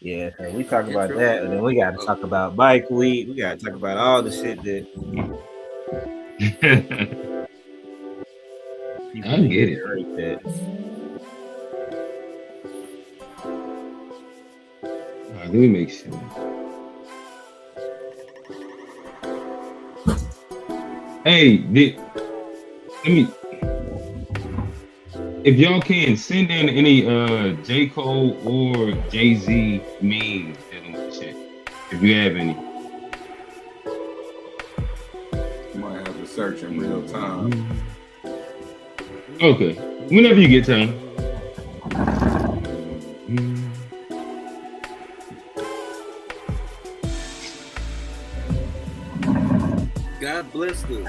Yeah, so we talk about Intro. that, and then we got to talk about bike week. We got to talk about all the shit that people I need to get it. hear right there. All right, let me make sure. Hey, let me. If y'all can send in any J. Cole or Jay-Z memes dealing with the shit. If you have any. You might have to search in real time. Okay. Whenever you get time. God bless them.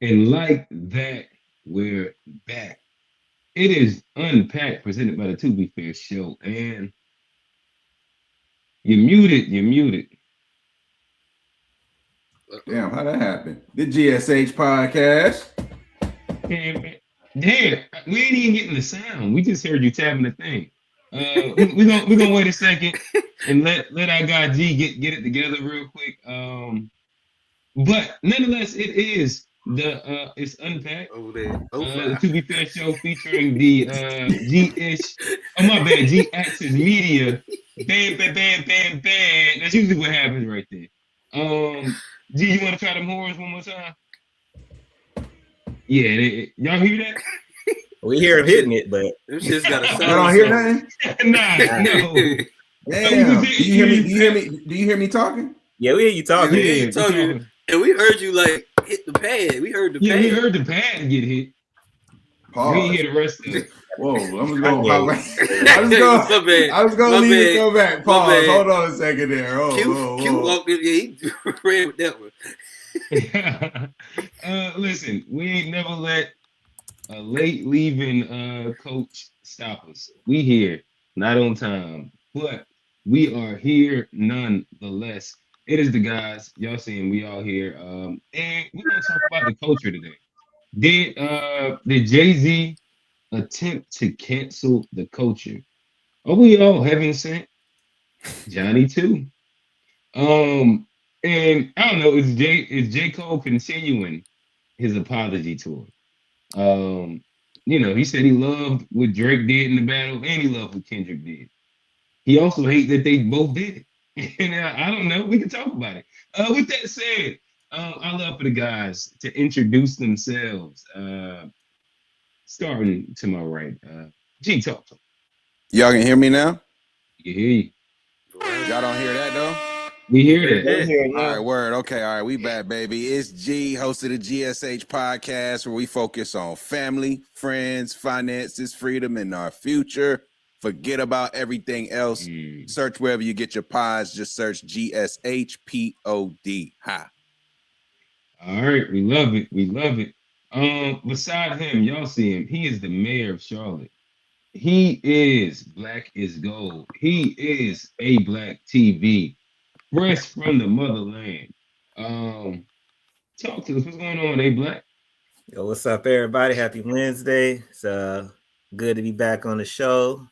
And like that, we're back. It is Unpacked, presented by the To Be Fair Show. And you're muted. Damn, how that happened? The GSH podcast. Damn, we ain't even getting the sound. We just heard you tapping the thing. We're gonna wait a second and let our guy G get it together real quick. But nonetheless, it is it's Unpacked. Over there. The To Be Fair Show featuring the G-ish. Oh my bad, G Axis Media. Bam, bam, bam, bam, bam. That's usually what happens right there. G, you want to try them horns one more time? Yeah, y'all hear that? We hear him hitting it, but Them shit's got a sound. Y'all don't hear nothing? No. Damn. Do you hear me? Do you hear me talking? yeah, we hear you talking. Yeah, you talking. And we heard you like hit the pad. We heard the Yeah, pad. we heard the pad get hit. Pause. We didn't hear the rest of it. Whoa, I'm just Yeah. going. I was going to leave it go back. Pause. bad. Hold on a second there. Oh, Q walked in. Yeah, he ran with that one. Listen, we ain't never let a late leaving coach stop us. We here, not on time, but we are here nonetheless. It is the guys, y'all seeing we all here, and we're gonna talk about the culture today. Did Jay-Z attempt to cancel the culture? Are we all heaven sent? Johnny too. And I don't know, is J. Cole continuing his apology tour? He said he loved what Drake did in the battle, and he loved what Kendrick did. He also hated that they both did it. And I don't know. We can talk about it. With that said, I love for the guys to introduce themselves. Starting to my right, G, talk to them. Y'all can hear me now? You hear you. Y'all don't hear that though? We hear that. All right, word. Okay, all right, we back, baby. It's G, host of the GSH podcast, where we focus on family, friends, finances, freedom, and our future. Forget about everything else. Search wherever you get your pods. Just search GSHPOD. Ha. All right, we love it. We love it. Beside him, y'all see him. He is the mayor of Charlotte. He is Black is Gold. He is A Black TV. Fresh from the motherland. Talk to us. What's going on, A Black? Yo, what's up, everybody? Happy Wednesday. It's good to be back on the show,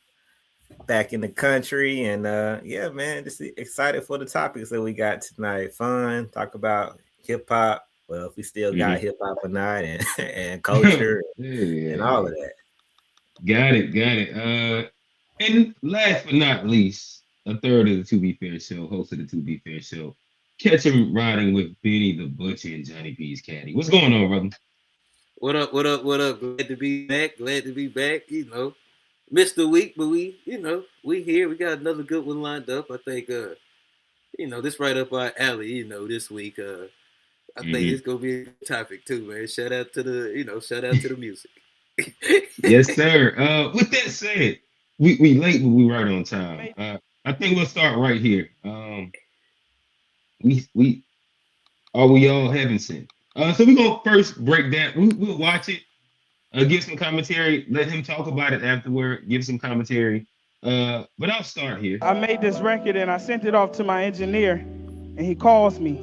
back in the country, and yeah, man, just excited for the topics that we got tonight. Fun, talk about hip hop. Well, if we still got hip hop or not, and culture and all of that. Got it. And last but not least, a third of the To Be Fair Show, host of the To Be Fair Show. Catch him riding with Benny the Butcher and Johnny B's caddy. What's going on, brother? What up? Glad to be back. Missed the week, but we here. We got another good one lined up. I think, this right up our alley, this week. I think it's gonna be a topic too, man. Shout out to the music. Yes, sir. With that said, we late, but we right on time. I think we'll start right here. Are we all heaven sent? So we're gonna first break down. We'll watch it, give some commentary, let him talk about it afterward, give some commentary. But I'll start here. I made this record and I sent it off to my engineer, and he calls me.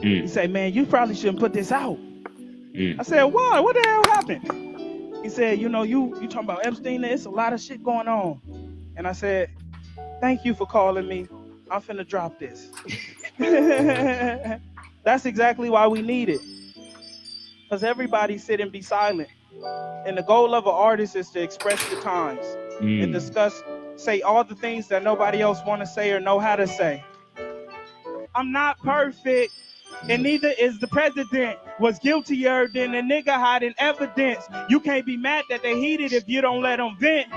He said, "Man, you probably shouldn't put this out." I said, "Why? What the hell happened?" He said, "You know, you talking about Epstein? There's a lot of shit going on." And I said, "Thank you for calling me. I'm finna drop this." That's exactly why we need it. Because everybody sit and be silent. And the goal of an artist is to express the times and discuss, say all the things that nobody else want to say or know how to say. I'm not perfect, and neither is the president. Was guiltier than a nigga hiding evidence. You can't be mad that they heated if you don't let them vent.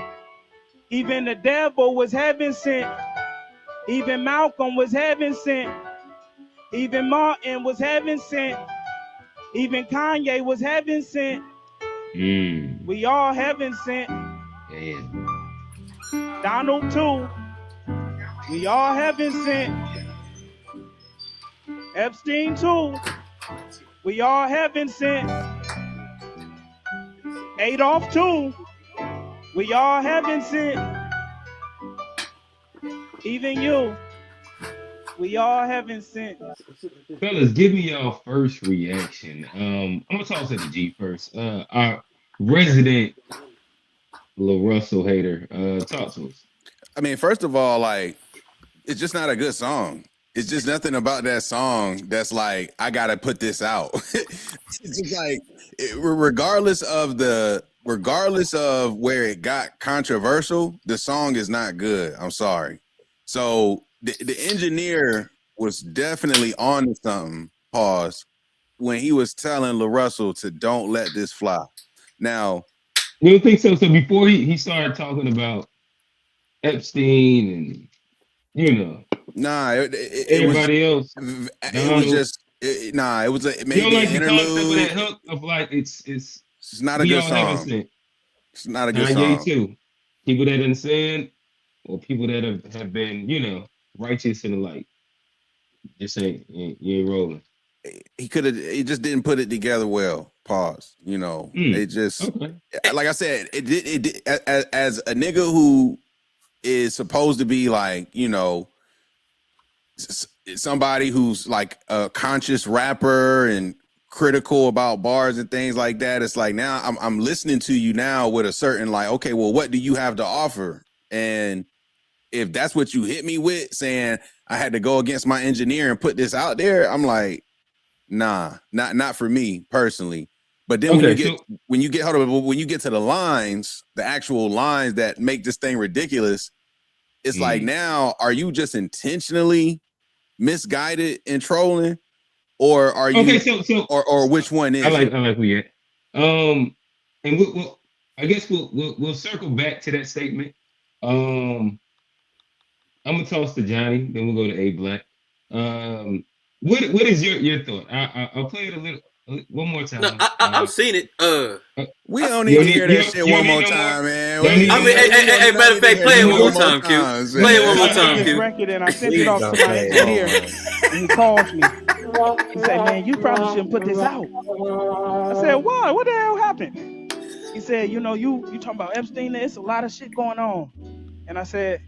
Even the devil was heaven sent. Even Malcolm was heaven sent. Even Martin was heaven sent. Even Kanye was heaven sent. We all heaven sent. Yeah. Donald too. We all heaven sent. Epstein too. We all heaven sent. Adolf too. We all heaven sent. Even you. We all heaven sent. Fellas, give me y'all first reaction. I'm gonna talk to the G first. Our resident LaRussell hater. Talk to us. I mean, first of all, like, it's just not a good song. It's just nothing about that song that's like, I gotta put this out. It's just like, regardless of where it got controversial, the song is not good. I'm sorry. So the engineer was definitely on to something, pause, when he was telling LaRussell to don't let this fly. Now, you don't think so? So before he started talking about Epstein and, you know, everybody else. It was just it was maybe you don't like an the concept of interlude. that hook of like it's not a good song. It's not a good song. Too. People that understand, or people that have been, you know, righteous and the like. Just ain't you ain't rolling. He just didn't put it together well. Pause. You know, it just like I said, it did as a nigga who is supposed to be like, you know, somebody who's like a conscious rapper and critical about bars and things like that. It's like, now I'm listening to you now with a certain like, okay, well, what do you have to offer? And if that's what you hit me with, saying I had to go against my engineer and put this out there, I'm like, nah, not for me personally. But then when you get to the lines, the actual lines that make this thing ridiculous, it's like, now, are you just intentionally misguided and trolling, or are you? Or which one is? I like where you're at. And we'll I guess we'll circle back to that statement. I'm gonna toss to Johnny, then we'll go to A Black. What is your thought? I'll play it a little one more time. No, I've seen it. We don't need to hear that shit one more time, man. Hey, matter of fact, play it one more time, Q. Play it one more time, Q. Record, and I sent it off to my engineer, and he calls me. He said, "Man, you probably shouldn't put this out." I said, "Why? What the hell happened?" He said, "You know, you talking about Epstein? There's a lot of shit going on." And I said,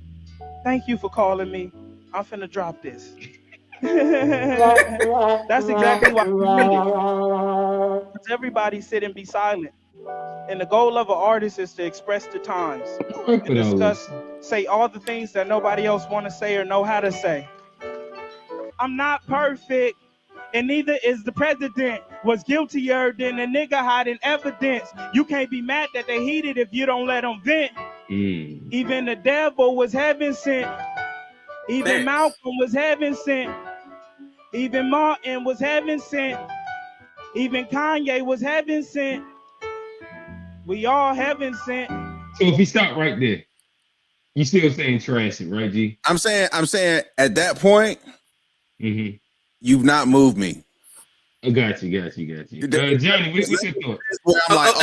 "Thank you for calling me. I'm finna drop this." That's exactly why we need it. Everybody sit and be silent. And the goal of an artist is to express the times and discuss, say all the things that nobody else want to say or know how to say. I'm not perfect, and neither is the president. Was guiltier than a nigga hiding evidence. You can't be mad that they heated if you don't let them vent. Even the devil was heaven sent. Even Malcolm was heaven sent. Even Martin was heaven sent. Even Kanye was heaven sent. We all heaven sent. So if we stop right there, you still saying trashing, right, G? I'm saying at that point, you've not moved me. I got you. Johnny, what's your thought? I'm like,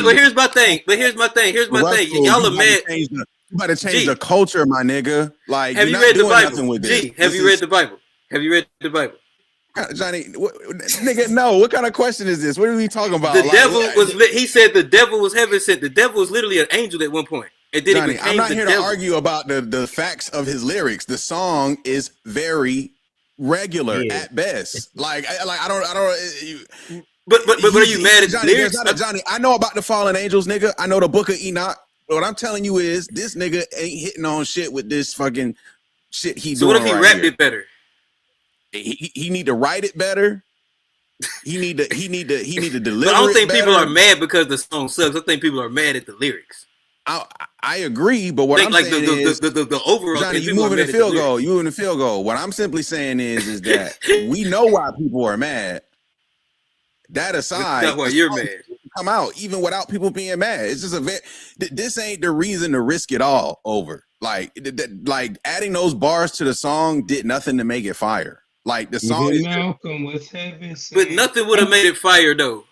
but here's my thing. Y'all are mad. You better change the culture, my nigga. Like, have you read the Bible? G, have you read the Bible? Johnny, nigga, no. What kind of question is this? What are we talking about? The devil was. He said the devil was heaven sent. The devil was literally an angel at one point. And then Johnny, he became I'm not the here devil. to argue about the facts of his lyrics. The song is very regular at best. Like I don't. But are you mad at Johnny? lyrics? Johnny, I know about the fallen angels, nigga. I know the Book of Enoch. But what I'm telling you is, this nigga ain't hitting on shit with this fucking shit he doing. So what if he right rapped here. it better? He need to write it better. He need to deliver. But I don't think it people better. are mad because the song sucks. I think people are mad at the lyrics. I agree, but what I'm like saying is the overall. Johnny, you moving the field goal. You moving the field goal. What I'm simply saying is that we know why people are mad. That aside, that's why you're mad. Come out even without people being mad. It's just this ain't the reason to risk it all over. Like adding those bars to the song did nothing to make it fire. Like the song is Malcolm was heaven. But nothing would have made it fire though.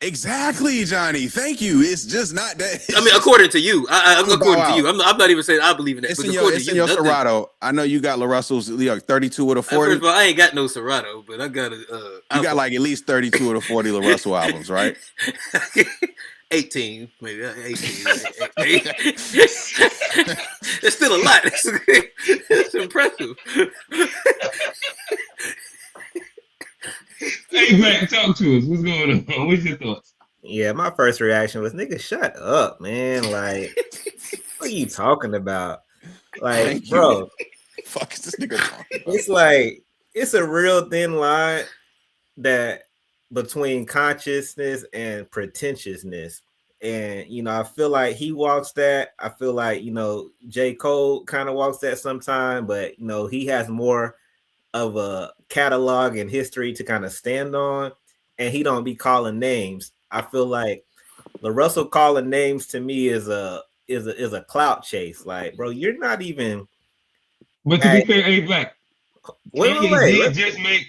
Exactly, Johnny. Thank you. It's just not that. I mean, according to you, I'm according to you. I'm not even saying I believe in that. It's but in according to your you, Serato. I know you got LaRussell's 32 with a 40. First of all, I ain't got no Serato, but I got a. You got like at least 32 of the 40 LaRussell albums, right? 18, maybe 18. It's still a lot. It's impressive. Hey, Mac, talk to us. What's going on? What's your thoughts? Yeah, my first reaction was, nigga, shut up, man. Like, what are you talking about? Like, bro. Fuck is this nigga talking about? It's like, it's a real thin line that between consciousness and pretentiousness. And, you know, I feel like he walks that. I feel like, you know, J. Cole kind of walks that sometime, but, you know, he has more of a catalog and history to kind of stand on, and he don't be calling names. I feel like LaRussell calling names to me is a clout chase. Like, bro, you're not even. But to be fair, hey, Black, wait. Did just make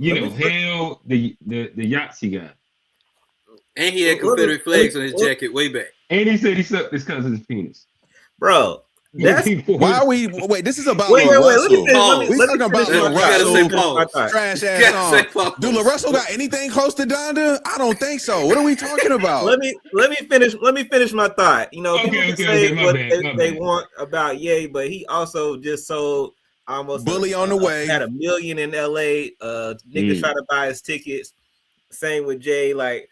hell the Yahtzee guy, and he had Confederate flags on his jacket way back. And he said he sucked his cousin's penis, bro. That's why are we wait? This is about wait. Let me Let me talking about LaRussell. Trash ass song. Do LaRussell got anything close to Donda? I don't think so. What are we talking about? Let me finish my thought. You know, people can say what they want about Ye, but he also just sold almost Bully on the way. Had $1 million in LA. Niggas try to buy his tickets. Same with Jay. Like,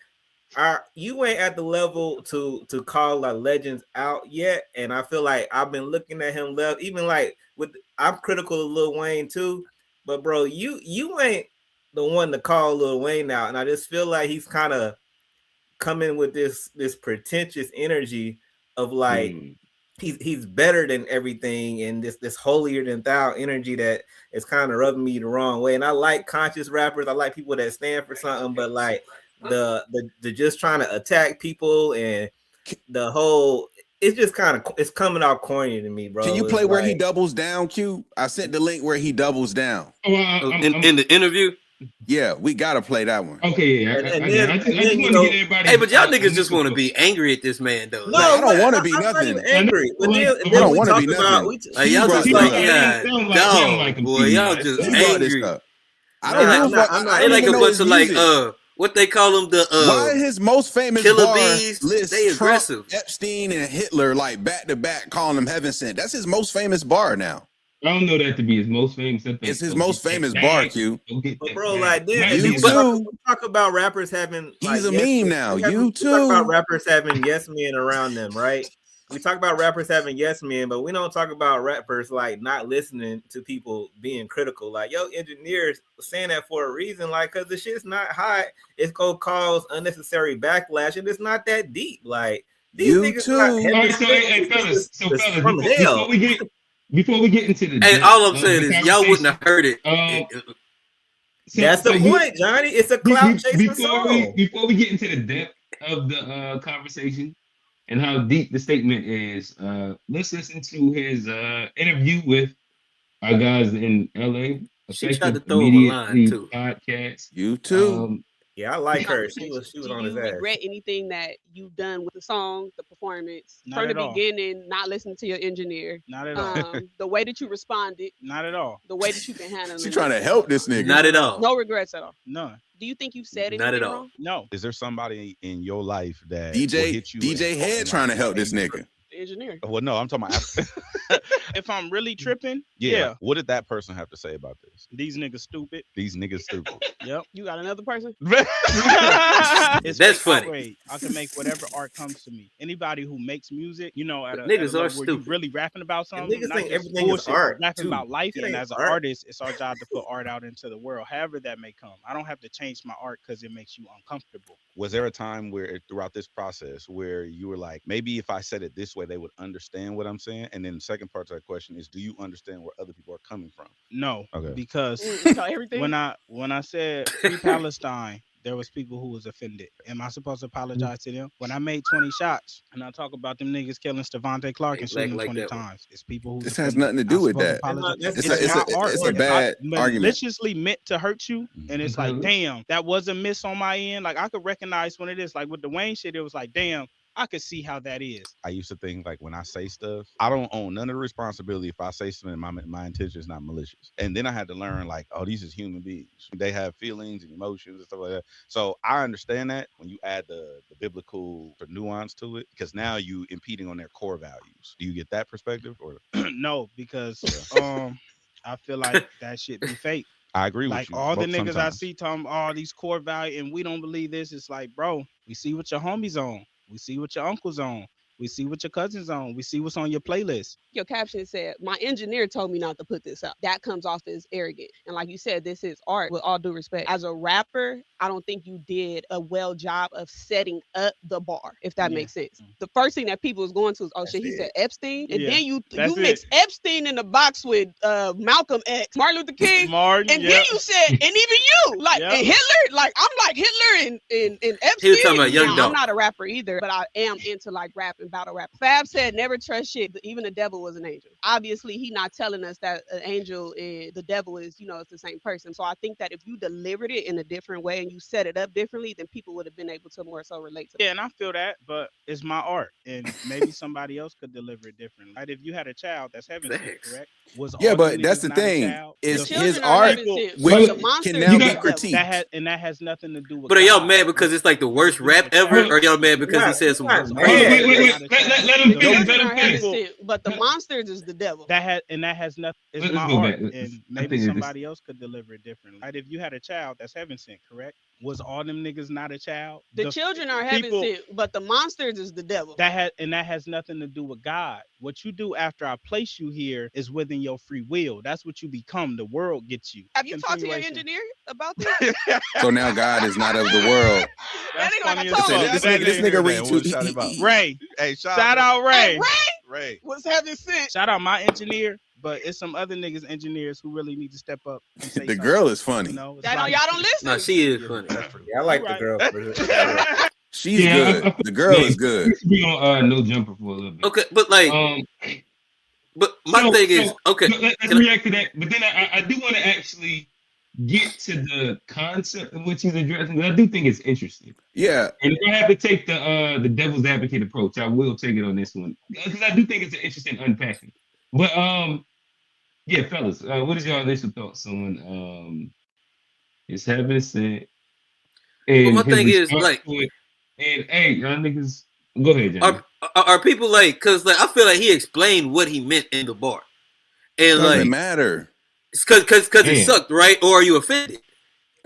you ain't at the level to call like legends out yet, and I feel like I've been looking at him left. Even like I'm critical of Lil Wayne too, but bro, you ain't the one to call Lil Wayne out, and I just feel like he's kind of coming with this pretentious energy of like he's better than everything, and this holier than thou energy that is kind of rubbing me the wrong way. And I like conscious rappers, I like people that stand for something, but like the just trying to attack people and the whole, it's just kind of, it's coming out corny to me, bro. Can you play where he doubles down, Q? I sent the link where he doubles down. In the interview? Yeah, we gotta play that one. Okay, yeah. I just want to get everybody. Hey, but y'all niggas just want to be angry at this man, though. No, I don't want to be nothing. Angry. I don't want to be nothing. Y'all just like, yeah, dog, boy, y'all just angry. I don't know. They like a bunch of like what they call them, the why his most famous killer bar bees, lists they aggressive. Trump, Epstein and Hitler like back to back, calling them heaven sent. That's his most famous bar now. I don't know that to be his most famous. It's his most famous bar, Q. But bro, like this, you too. Talk about rappers having. He's a meme now. You too. Talk about rappers having yes men around them, right? We talk about rappers having yes men, but we don't talk about rappers like not listening to people being critical. Like, yo, engineers saying that for a reason, like, because the shit's not hot, it's gonna cause unnecessary backlash, and it's not that deep. Like, these niggas too. All right, hey, fellas, before we get into the hey, all I'm saying is y'all wouldn't have heard it. That's the point, Johnny. It's a clout chasing song. Before we get into the depth of the conversation and how deep the statement is, let's listen to his interview with our guys in LA. She tried to throw him a line too. Podcast. You too. Yeah, I like her. She conversation. was Do on his you ass. regret anything that you've done with the song, the performance, Not from the at all. beginning, not listening to your engineer, Not at all. the way that you responded, Not at all. the way that you've been handling She it? trying to help this nigga. Not at all. No regrets at all. None. Do you think you've said Not anything at all. wrong? No. Is there somebody in your life that will DJ hit you DJ and- Head and trying to like, help this nigga. The engineer. Well, no, I'm talking about. If I'm really tripping, Yeah. yeah. What did that person have to say about this? These niggas stupid. These niggas stupid. Yep. You got another person? It's That's fake funny. outrage. I can make whatever art comes to me. Anybody who makes music, you know, at a, Niggas at a level are where stupid. you really rapping about something, niggas not think just everything is bullshit, but art, rapping too. about life. It And ain't as an art. artist, it's our job to put art out into the world, however that may come. I don't have to change my art because it makes you uncomfortable. Was there a time where throughout this process where you were like, maybe if I said it this way, they would understand what I'm saying? And then the second part to that question is, do you understand where other people are coming from? No, Okay. because You know everything? when I said free Palestine, there was people who was offended. Am I supposed to apologize to them? When I made 20 shots and I talk about them niggas killing Stevante Clark and Ain't shooting him like 20 that one. times, it's people who This has nothing to do I'm with supposed to that. apologize. It's It's a my art. bad It's argument. maliciously meant to hurt you, and it's like, damn, that was a miss on my end. Like I could recognize when it is. Like with the Wayne shit, it was like, damn, I could see how that is. I used to think like when I say stuff, I don't own none of the responsibility if I say something, my intention is not malicious. And then I had to learn like, oh, these is human beings. They have feelings and emotions and stuff like that. So I understand that when you add the biblical nuance to it, because now you impeding on their core values. Do you get that perspective? Or No, because I feel like that shit be fake. I agree with Like you. all the both niggas I sometimes. see talking all these core value and we don't believe this. It's like, bro, we see what your homies on. We see what your uncle's on. We see what your cousin's on. We see what's on your playlist. Your caption said, my engineer told me not to put this out. That comes off as arrogant. And like you said, this is art with all due respect. As a rapper, I don't think you did a well job of setting up the bar, if that Yeah. makes sense. The first thing that people was going to is, oh That's shit, he it. said Epstein. And Yeah, then you that's mix Epstein in the box with Malcolm X, Martin Luther King. Martin, And then you said, and even you, like, Yep. and Hitler, like, I'm like Hitler and Epstein. He was talking about Young Now, Dolph. I'm not a rapper either, but I am into like rap and battle rap. Fab said, never trust shit. Even the devil was an angel. Obviously, he not telling us that an angel and the devil is, it's the same person. So I think that if you delivered it in a different way and you set it up differently, then people would have been able to more so relate to it. Yeah, and I feel that, but it's my art, and maybe somebody else could deliver it differently. Right? If you had a child that's heaven sent, Facts. correct? Was Yeah, all but them that's niggas the not a thing, child? is The his children are art, heaven sent, which but the monsters can now are be the devil. critiqued. That has nothing to do with. But are y'all God. mad because it's like the worst rap ever? Or y'all mad because he said some Not words? mad. Wait. Let him The finish. children Let are him heaven finish. sent, but the monsters is the devil. That has nothing. It's Let's my go art, back. Let's- and I maybe think it's- somebody else could deliver it differently. Right? If you had a child that's heaven sent, correct? Was all them niggas not a child? The children are heaven people- sent, but the monsters is the devil. That has nothing to do with God. What you do after I place you here is within your free will. That's what you become. The world gets you. Have you talked to your Continuation. engineer about this? So now God is not of the world. That ain't like I funny told as you. fuck. This nigga read too. Shout him out. Ray, Hey, shout out Ray. Hey, Ray Ray. was heaven sent. Shout out my engineer, but it's some other niggas engineers who really need to step up and say The something. girl is funny. You know, it's Y'all like- don't listen. No, she is funny. Yeah, I like the Right. girl. She's Yeah, good. The girl is good. We should be on No Jumper for a little bit. Okay, but like, but my so- thing is, so, okay, Let's can I- react to that. But then I do want to actually get to the concept of what he's addressing. But I do think it's interesting. Yeah. And if I have to take the devil's advocate approach, I will take it on this one because I do think it's an interesting unpacking. But yeah, fellas, what is your initial thoughts on his heaven sent? Well, my his thing is, response like- to it? And hey, y'all niggas, go ahead, John. are people like, because like I feel like he explained what he meant in the bar, and Doesn't like, matter. because it Man. sucked, right? Or are you offended?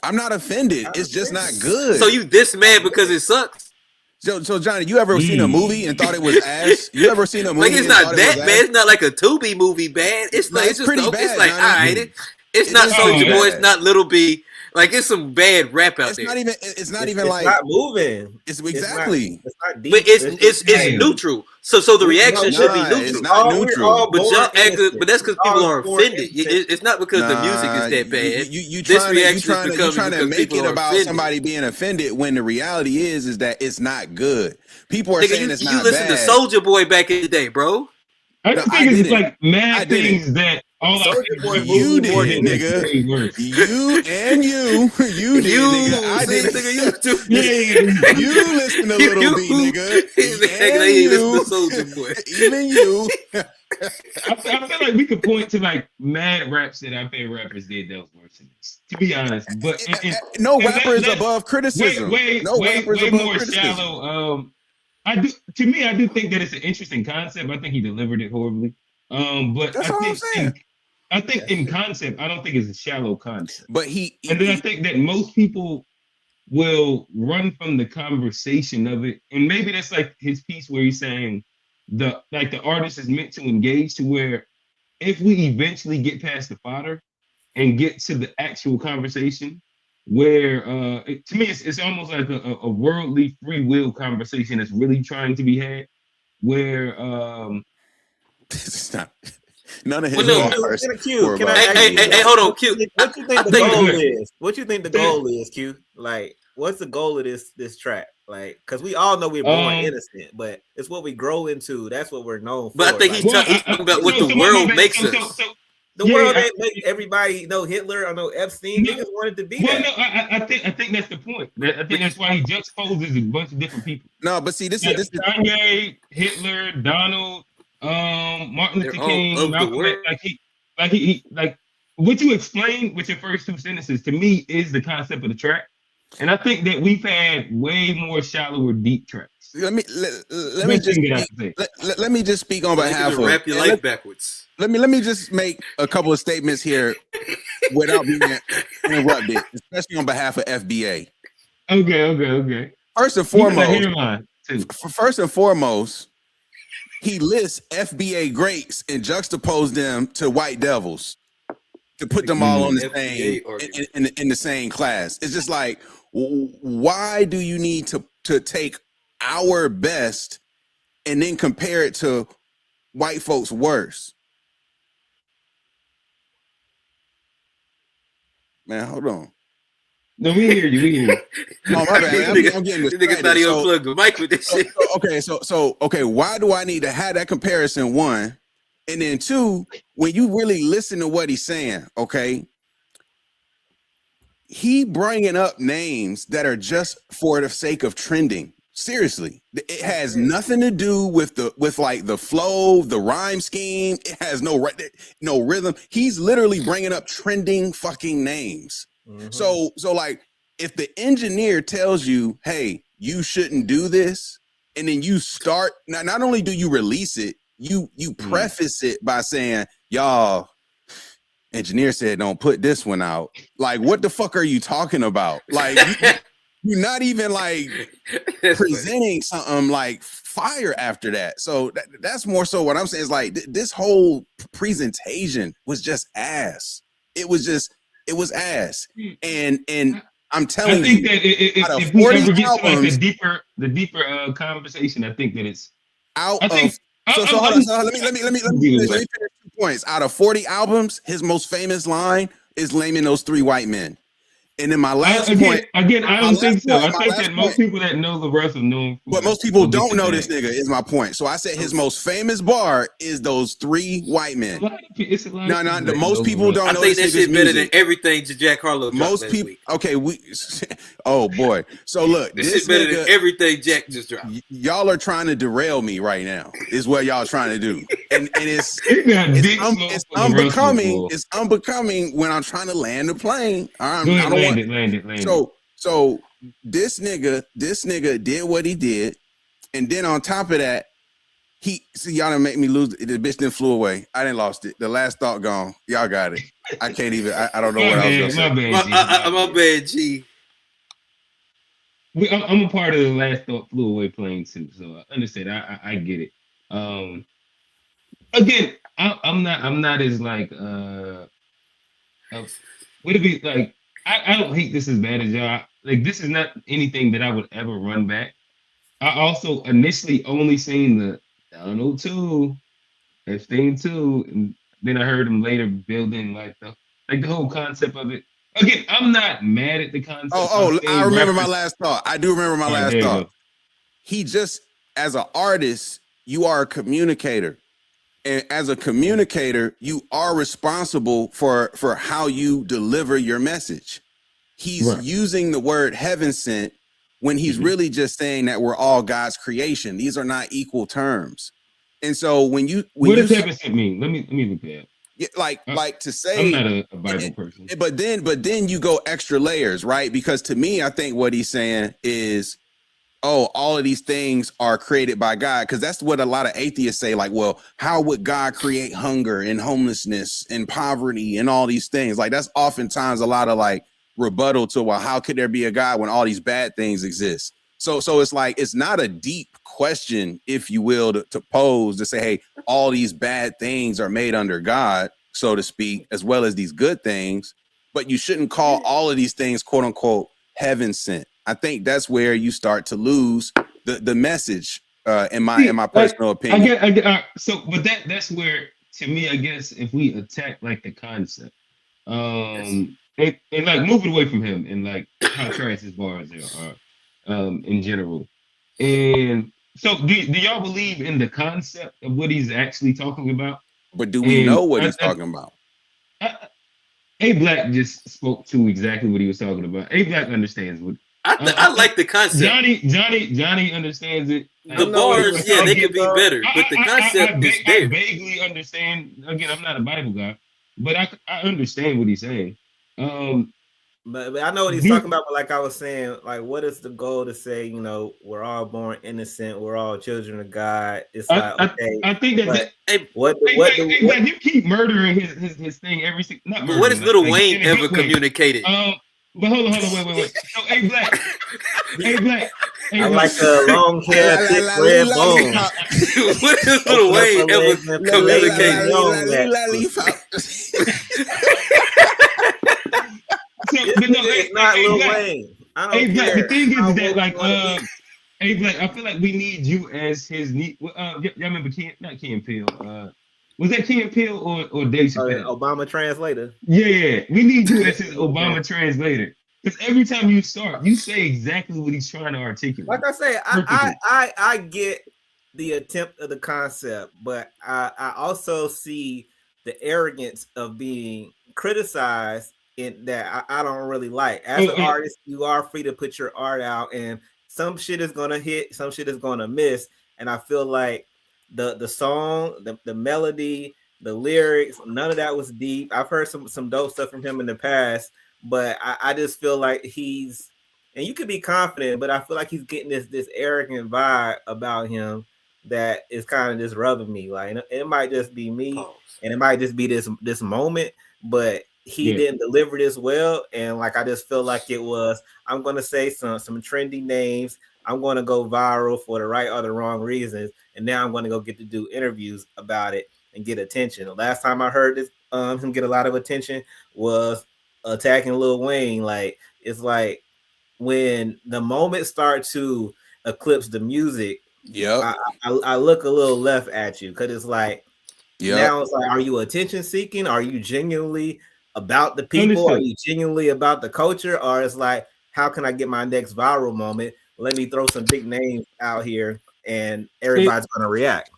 I'm not offended. It's just not good. So you this mad because it sucks? So Johnny, you ever seen a movie and thought it was ass? You ever seen a movie? Like it's and not thought it that was bad. ass? It's not like a Tubi movie bad. It's No, like it's it's just pretty okay. It's bad, like Johnny. all right. It's It not is Soulja pretty Boy. bad. It's not Little B. Like it's some bad rap out It's there. not even. It's not even It's like. not moving. It's exactly. It's not deep. But it's Damn. neutral. So the reaction should be Nah, neutral. it's not We're neutral. all But born y'all act, innocent. but that's because We're people all are born offended. innocent. It's not because the music is that bad. You This trying reaction is to becoming because make people it are about offended. somebody being offended when the reality is that it's not good. People are Nigga, saying you, it's you not listen bad. to Soulja Boy back in the day, bro. I No, just I think it's didn't. like mad I didn't. things that All I Soulja said Boy was You moved more did, than it's nigga. way worse. You did, nigga. I see, did. nigga, you too. Yeah. You listen to Little B, nigga. Nigga, And they ain't listen you, to Soldier Boy. even you. I feel like we could point to like mad raps that our favorite rappers did that was worse than this. To be honest, but No and rapper is let's above criticism. No rapper is way above more criticism. shallow. I do think that it's an interesting concept. I think he delivered it horribly. But That's all I'm saying. I think in concept, I don't think it's a shallow concept. But And then I think that most people will run from the conversation of it, and maybe that's like his piece where he's saying the artist is meant to engage to where if we eventually get past the fodder and get to the actual conversation where to me it's almost like a worldly free will conversation that's really trying to be had where it's not. None of his Well, no, bars. Q, can I Hey, ask hey, you, hey, hold on, Q. What you think the goal is? What you think the goal is, Q? Like, what's the goal of this track? Like, because we all know we're born innocent, but it's what we grow into. That's what we're known for. But I think like, he's talking about what the world makes us. The world ain't make everybody know Hitler or know Epstein. Niggas wanted to be that. No, I think that's the point. I think that's why he juxtaposes a bunch of different people. No, but see, this is Kanye, Hitler, Donald, Martin Luther King, Malcolm. Like what you explained with your first two sentences to me is the concept of the track, and I think that we've had way more shallower, deep tracks. Let me just speak on behalf of wrap your life backwards. Let me just make a couple of statements here without being interrupted, especially on behalf of FBA. Okay. First and foremost, he lists FBA greats and juxtaposed them to white devils to put them all on the same in the same class. It's just like, why do you need to take our best and then compare it to white folks' worst? Man, hold on. No, we hear you. Oh, my bad. I'm getting this nigga thought he unplugged the mic with this shit. Okay, why do I need to have that comparison, one? And then two, when you really listen to what he's saying, okay, he bringing up names that are just for the sake of trending. Seriously, it has nothing to do with the flow, the rhyme scheme. It has no rhythm. He's literally bringing up trending fucking names. Mm-hmm. So like, if the engineer tells you, "Hey, you shouldn't do this," and then you start, not only do you release it, you preface it by saying, "Y'all, engineer said don't put this one out." Like, what the fuck are you talking about? Like. You're not even like presenting something like fire after that. So that's more so what I'm saying is like this whole presentation was just ass. It was ass. And I'm telling you, I think that if we ever get to like the deeper conversation, I think that it's out of. So hold on. So let me finish 2 points. Out of 40 albums, his most famous line is naming those 3 white men. And then my last point. Again, I don't think so. I think that most people that know LaRussell know. But most people don't know this nigga, is my point. So I said his most famous bar is those 3 white men. Most people don't know this nigga's music. I think that shit better than everything Jack Harlow dropped most people, okay, oh boy. So look, this shit better than everything Jack just dropped. Y'all are trying to derail me right now, is what y'all trying to do. And it's unbecoming. It's unbecoming when I'm trying to land the plane. I don't want it. So this nigga did what he did, and then on top of that, y'all done make me lose. The bitch then flew away. I didn't lost it. The last thought gone. Y'all got it. I can't even. I don't know what I was gonna say. My bad, G. I'm a part of the last thought flew away plane too, so I understand. I get it. Again, I'm not as like would it be like I don't hate this as bad as y'all. Like, this is not anything that I would ever run back. I also initially only seen the Donald 2, Epstein 2, and then I heard him later building like the whole concept of it. Again, I'm not mad at the concept. I remember my last thought. I do remember my last thought. He just, as an artist, you are a communicator. And as a communicator, you are responsible for how you deliver your message. He's using the word heaven sent when he's really just saying that we're all God's creation. These are not equal terms. And so when what does heaven sent mean? Let me look at it. Like to say, I'm not a Bible person. But then you go extra layers, right? Because to me, I think what he's saying is, oh, all of these things are created by God, because that's what a lot of atheists say. Like, well, how would God create hunger and homelessness and poverty and all these things? Like, that's oftentimes a lot of like rebuttal to, well, how could there be a God when all these bad things exist? So it's like, it's not a deep question, if you will, to pose, to say, hey, all these bad things are made under God, so to speak, as well as these good things. But you shouldn't call all of these things, quote unquote, heaven sent. I think that's where you start to lose the message, in my personal opinion. I get but that's where, to me, I guess, if we attack like the concept, and like move it away from him and like how trash his bars are, in general. And so, do y'all believe in the concept of what he's actually talking about? But do we know what he's talking about? A Black just spoke to exactly what he was talking about. A Black understands what. I like the concept. Johnny understands it. The bars, yeah, they could be better, but the concept is there. I vaguely understand. Again, I'm not a Bible guy, but I understand what he's saying. But I know what he's talking about. But like I was saying, like, what is the goal to say? You know, we're all born innocent. We're all children of God. It's like, okay, I think that. What you keep murdering his thing every single. Not murdering, what has Lil Wayne ever communicated? But hold on, wait. So, A Black. I like the long hair, thick red bones. What has Lil Wayne ever communicated? But no, it's not Lil Wayne. I don't care. The thing is that, like, A Black, I feel like we need you as his. Y'all remember not Ken Peele? Was that Ken Peele or Dave Chappelle? Obama translator. Yeah, we need you as his Obama translator. Because every time you start, you say exactly what he's trying to articulate. Like I say, I get the attempt of the concept, but I also see the arrogance of being criticized in that I don't really like. As an artist, you are free to put your art out, and some shit is gonna hit, some shit is gonna miss, and I feel like the song, the melody, the lyrics, none of that was deep. I've heard some dope stuff from him in the past, but I just feel like he's, and you could be confident, but I feel like he's getting this arrogant vibe about him that is kind of just rubbing me. Like, it might just be me, and it might just be this moment, but he didn't deliver this well, and like I just feel like it was, I'm gonna say some trendy names, I'm gonna go viral for the right or the wrong reasons, and now I'm gonna go get to do interviews about it and get attention. The last time I heard this him get a lot of attention was attacking Lil Wayne. Like, it's like when the moments start to eclipse the music, I look a little left at you, because it's like, now it's like, are you attention seeking? Are you genuinely about the people? Are you genuinely about the culture? Or it's like, how can I get my next viral moment? Let me throw some big names out here and everybody's gonna react.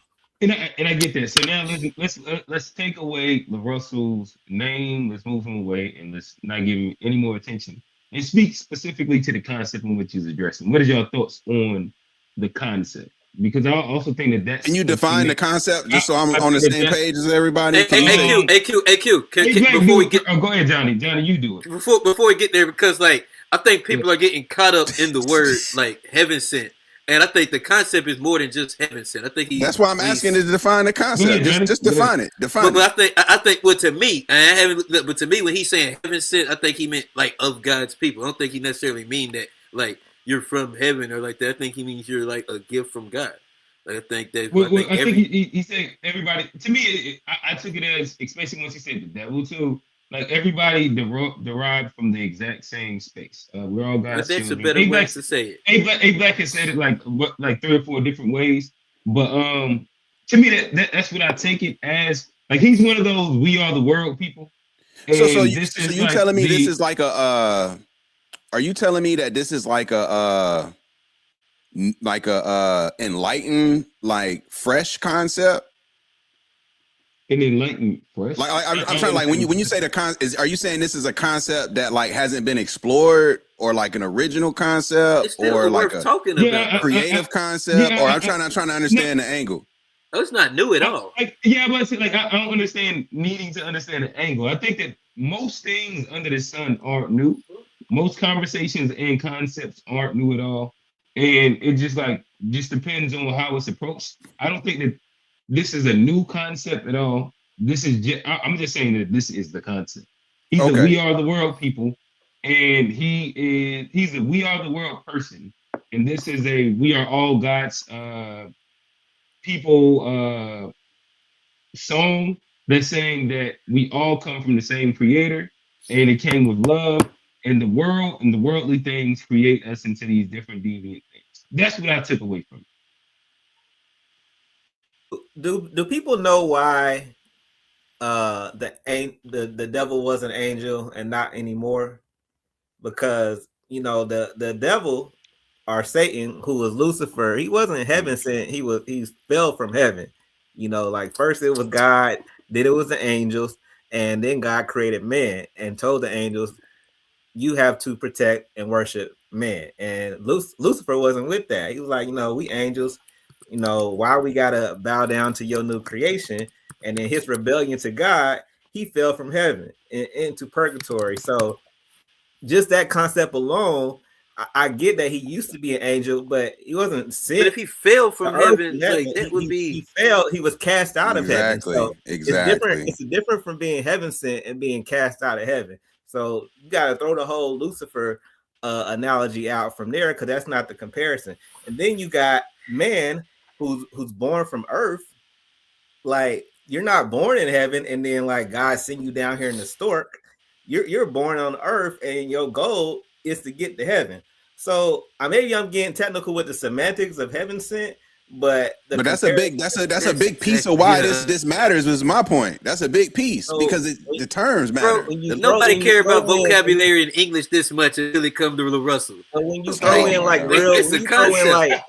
And I get that. So now let's take away LaRussell's name. Let's move him away, and let's not give him any more attention. And speak specifically to the concept in which he's addressing. What is your thoughts on the concept? Because I also think that that's. Can you define the concept just so I'm on the same page as everybody? AQ. Before we get, go ahead, Johnny. Johnny, you do it. Before we get there, because like I think people are getting caught up in the word like heaven sent. And I think the concept is more than just heaven sent. I think that's why I'm asking to define the concept. Just define it. Define it. But I think well, to me, but to me, when he's saying heaven sent, I think he meant like of God's people. I don't think he necessarily mean that like you're from heaven or like that. I think he means you're like a gift from God. Like, I think that. I think he said everybody. To me, I took it as, especially once he said the devil too. Like, everybody derived from the exact same space. We're all God's children. That's a better way to say it. A Black has said it like 3 or 4 different ways. But to me, that's what I take it as. Like, he's one of those we are the world people. So you telling me this is like a? Are you telling me that this is like a enlightened, like fresh concept? and enlighten for us. Like I'm trying to, like, when you say are you saying this is a concept that like hasn't been explored, or like an original concept, It's still or like worth a talking about. creative concept, or I'm trying to understand the angle. Oh, it's not new at all. But I don't understand needing to understand the angle. I think that most things under the sun aren't new. Most conversations and concepts aren't new at all, and it just depends on how it's approached. I don't think that this is a new concept at all. This is I'm just saying that this is the concept. He's a we are the world people, and he's a we are the world person, and this is a we are all God's people song that's saying that we all come from the same creator, and it came with love, and the world and the worldly things create us into these different deviant things. That's what I took away from it. Do people know why the devil was an angel and not anymore? Because the devil, or Satan, who was Lucifer, he wasn't heaven sent. He fell from heaven. Like first it was God, then it was the angels, and then God created man and told the angels, you have to protect and worship man. And Lucifer wasn't with that. He was like, we angels, why we gotta bow down to your new creation? And in his rebellion to God, he fell from heaven into purgatory. So just that concept alone, I get that he used to be an angel, but he wasn't sent. But if he fell from heaven, like, that would be he fell. He was cast out of heaven. So exactly. It's different. It's different from being heaven sent and being cast out of heaven. So you got to throw the whole Lucifer analogy out from there, because that's not the comparison. And then you got man who's born from earth. Like, you're not born in heaven, and then like God send you down here in the stork. You're born on earth, and your goal is to get to heaven. So maybe I'm getting technical with the semantics of heaven sent, but that's a big piece of why this matters. Was my point. That's a big piece, because the terms matter. Bro, nobody care about vocabulary in English this much until it comes to LaRussell. So when you throw in like real, it's a concept.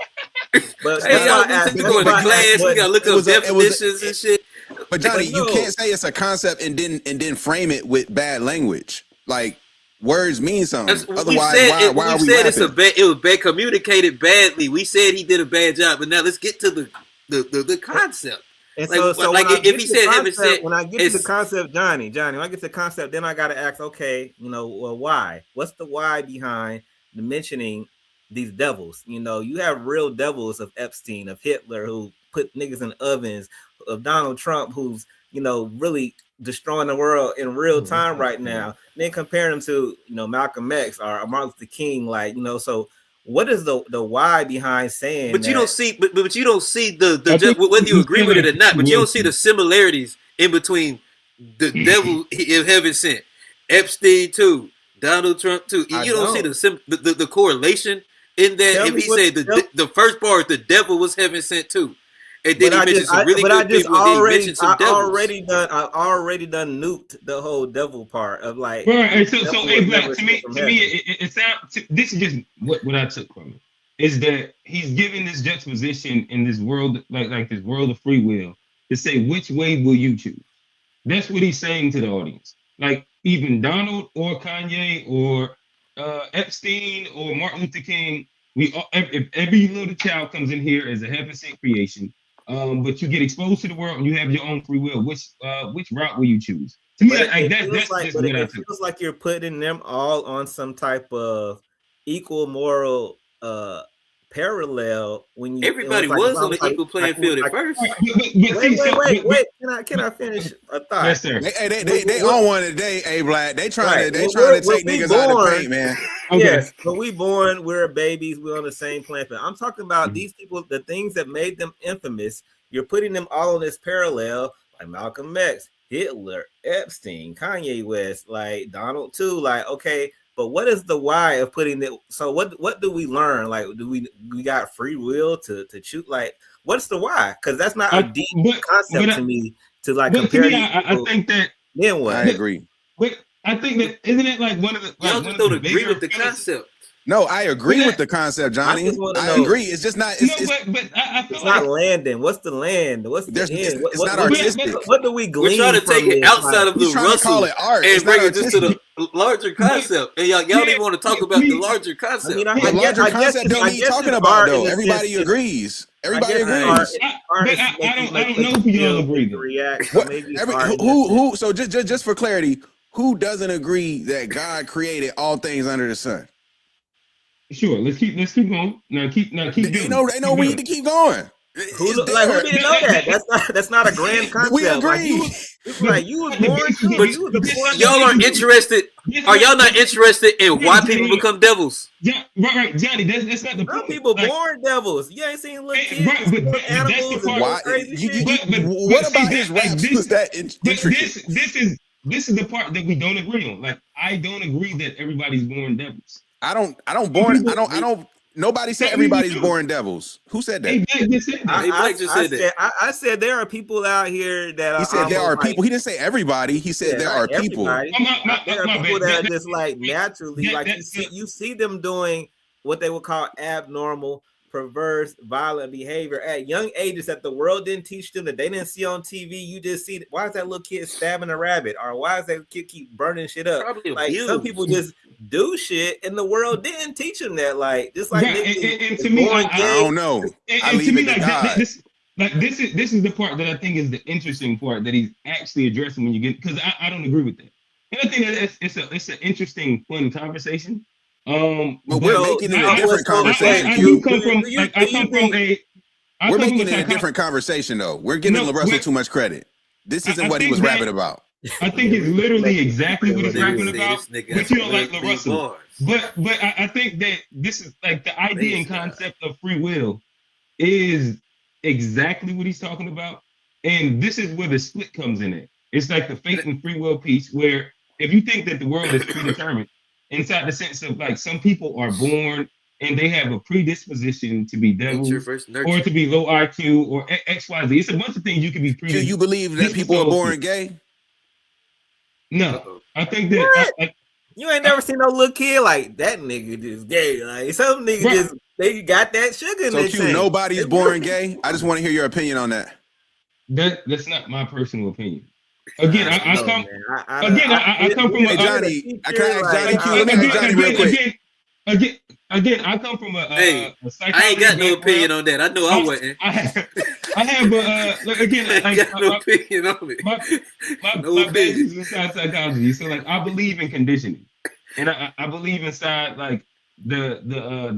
But hey, we go to class. We gotta look up definitions and shit. But Johnny, you can't say it's a concept and then frame it with bad language. Like, words mean something. Otherwise, why are we said it was bad, communicated badly. We said he did a bad job, but now let's get to the concept. And so if he said heaven sent, when I get to the concept, Johnny, when I get to the concept, then I gotta ask, okay, well, why? What's the why behind the mentioning these devils? You have real devils of Epstein, of Hitler, who put niggas in ovens, of Donald Trump, who's really destroying the world in real time right now. Then compare them to Malcolm X or Martin Luther King, so what is the why behind saying? But you don't see, but you don't see the whether you agree with it or not. But you don't see the similarities in between the devil in heaven sent, Epstein too, Donald Trump too. You don't see the correlation in that. If he said the first part, the devil was heaven sent too. And then he mentioned some really good people. I've already done nuked the whole devil part of like. Right. So Black, to me, it sounds. This is just what I took from it, is that he's giving this juxtaposition in this world, like this world of free will, to say which way will you choose. That's what he's saying to the audience. Like, even Donald or Kanye or Epstein or Martin Luther King, if every little child comes in here as a heaven sent creation. But you get exposed to the world and you have your own free will. Which route will you choose? To me, it feels like you're putting them all on some type of equal moral parallel. When everybody was on the equal playing field at first. Wait. Can I finish a thought? Yes, sir. They on one today, Black. They trying to take niggas out of the paint, man. Okay. Yes, but we're babies, we're on the same planet. I'm talking about these people, the things that made them infamous. You're putting them all on this parallel, like Malcolm X, Hitler, Epstein, Kanye West, like Donald too. Like, okay, but what is the why of putting it? So what do we learn? Like, do we got free will to choose? Like, what's the why? Because that's not a deep concept to me to like compare. To me, I think that. Then what? I agree. But I think that isn't it like one of the. Y'all just don't agree with the concept. No, I agree with the concept, Johnny. I agree. It's just not. It's not landing. What's the land? What's the end? It's not artistic. What do we glean? We're trying to take it outside of the Russell call it art. And bring it just to the larger concept. And y'all don't even want to talk about the larger concept. The larger concept don't need talking about though. Everybody agrees. Everybody agrees. I don't know if y'all agree. Who? So just for clarity, who doesn't agree that God created all things under the sun? Sure, let's keep going. Now keep going. They know we need to keep going. Who didn't know that? That's not a grand concept. We agree. You was born. Y'all are interested. Are y'all not interested in why people become devils? Yeah, right, Johnny. That's not the point. Some people born devils. You ain't seen little kids, but animals, and crazy shit. What about his raps was that intricate? This is the part that we don't agree on. Like, I don't agree that everybody's born devils. Nobody said everybody's born devils. Who said that? I said there are people out here that he said there are people. He didn't say everybody. He said there are people. There are people that are just like naturally, like you see them doing what they would call abnormal, perverse, violent behavior at young ages that the world didn't teach them, that they didn't see on TV. You just see, why is that little kid stabbing a rabbit, or why is that kid keep burning shit up? Probably like abused. Some people just do shit, and the world didn't teach them that. Like just like and to me, I don't know. And to me, this is the part that I think is the interesting part that he's actually addressing when you get, because I don't agree with that. And I think that it's an interesting, fun conversation. But we're making it a different conversation. We're making it a different conversation, though. We're giving LaRussell too much credit. This isn't what he was rapping about. I think it's literally exactly what he's rapping about. But you don't like LaRussell. But I think that this is like the idea and concept of free will is exactly what he's talking about. And this is where the split comes in at. It's like the fate and free will piece, where if you think that the world is predetermined, inside the sense of like some people are born and they have a predisposition to be devils or to be low IQ or XYZ. It's a bunch of things you can be predisposed. Do you believe that people are born gay? No. I think that you ain't never seen no little kid like that nigga just gay. Like some nigga just they got that sugar in their tank. Nobody's born gay. I just want to hear your opinion on that. That's not my personal opinion. Again, I come from Johnny. I can ask Johnny. Let me Johnny real quick. Again, I come from a I ain't got no opinion on that. I know I wasn't. I have again. I got no opinion on it. My base is inside psychology, so like I believe in conditioning, and I believe inside like the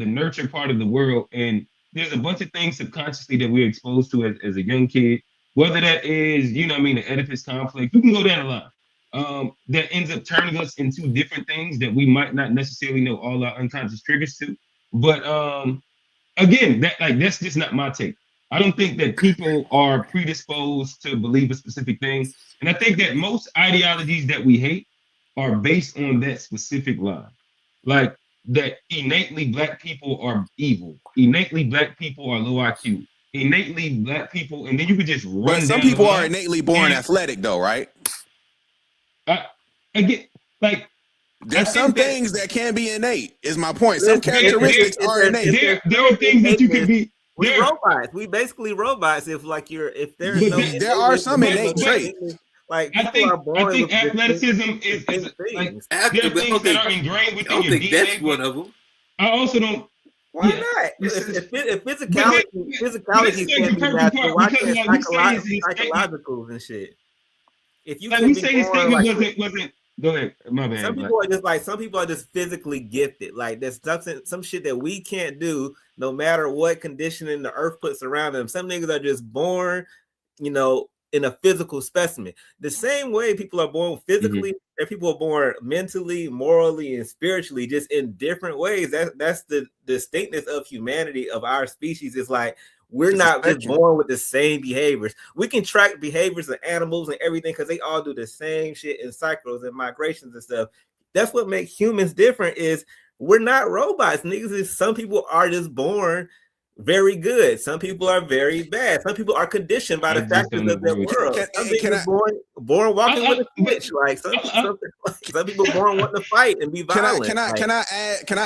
nurture part of the world, and there's a bunch of things subconsciously that we're exposed to as a young kid. Whether that is, the Oedipus complex, we can go down the line. That ends up turning us into different things that we might not necessarily know all our unconscious triggers to. But again, that's just not my take. I don't think that people are predisposed to believe a specific thing. And I think that most ideologies that we hate are based on that specific lie. Like that innately Black people are evil. Innately Black people are low IQ. Innately Black people, and then you could just run. But some people are innately born athletic, though, right? I get like there's some things that can be innate. Is my point. Some characteristics are innate. There are things that you can be. We're robots. We basically robots. If there's there are some innate traits. Like I think athleticism is like there are things that are ingrained within your DNA. That's one of them. I also don't. Why not? If physicality can't be natural, why can't psychologicals and shit? If you can say his statement wasn't. Go ahead, my bad. Some people are just physically gifted. Like there's some shit that we can't do, no matter what conditioning the earth puts around them. Some niggas are just born, in a physical specimen. The same way people are born physically, and people are born mentally, morally, and spiritually, just in different ways. That's the distinctness of humanity, of our species. It's like we're not just born with the same behaviors. We can track behaviors of animals and everything because they all do the same shit in cycles and migrations and stuff. That's what makes humans different. Is we're not robots, niggas. Some people are just born very good. Some people are very bad. Some people are conditioned by the factors of their world. Some people born walking with a switch. Like some people born wanting to fight and be violent. Can I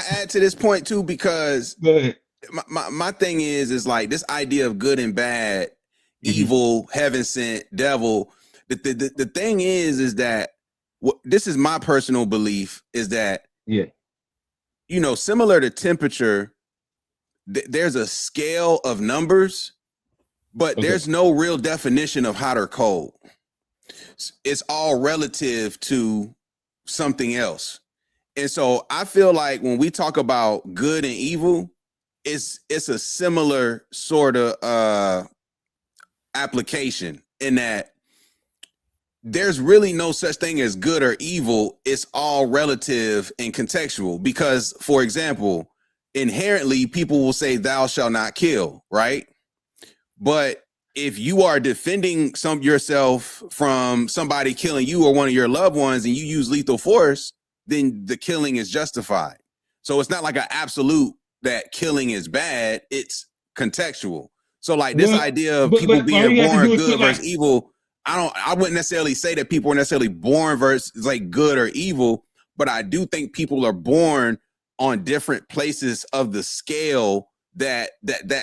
add to this point too? Because my thing is like this idea of good and bad, evil, heaven sent, devil. The thing is that this is my personal belief is that similar to temperature, there's a scale of numbers, but there's no real definition of hot or cold. It's all relative to something else. And so I feel like when we talk about good and evil, it's a similar sort of application in that there's really no such thing as good or evil. It's all relative and contextual because, for example, inherently people will say thou shalt not kill, right? But if you are defending yourself from somebody killing you or one of your loved ones and you use lethal force, then the killing is justified. So it's not like an absolute that killing is bad. It's contextual. So like this idea of people being born good versus evil, I wouldn't necessarily say that people are necessarily born versus like good or evil, but I do think people are born on different places of the scale that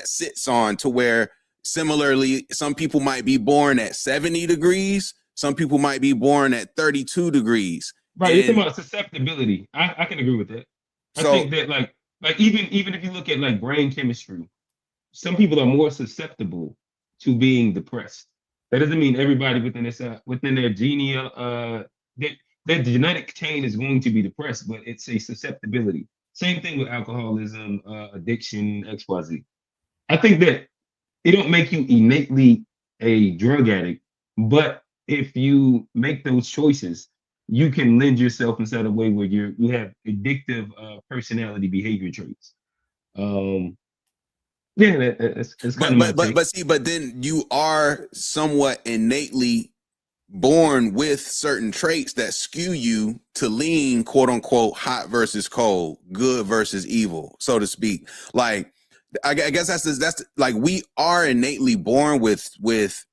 sits on, to where similarly, some people might be born at 70 degrees. Some people might be born at 32 degrees. Right. It's about susceptibility. I can agree with that. I think that like even if you look at like brain chemistry, some people are more susceptible to being depressed. That doesn't mean everybody within their genial their genetic chain is going to be depressed, but it's a susceptibility. Same thing with alcoholism, addiction, XYZ. I think that it don't make you innately a drug addict, but if you make those choices, you can lend yourself inside a way where you have addictive personality behavior traits. Yeah, it's kind of but then you are somewhat innately born with certain traits that skew you to lean, quote unquote, hot versus cold, good versus evil, so to speak. Like, I guess that's like we are innately born with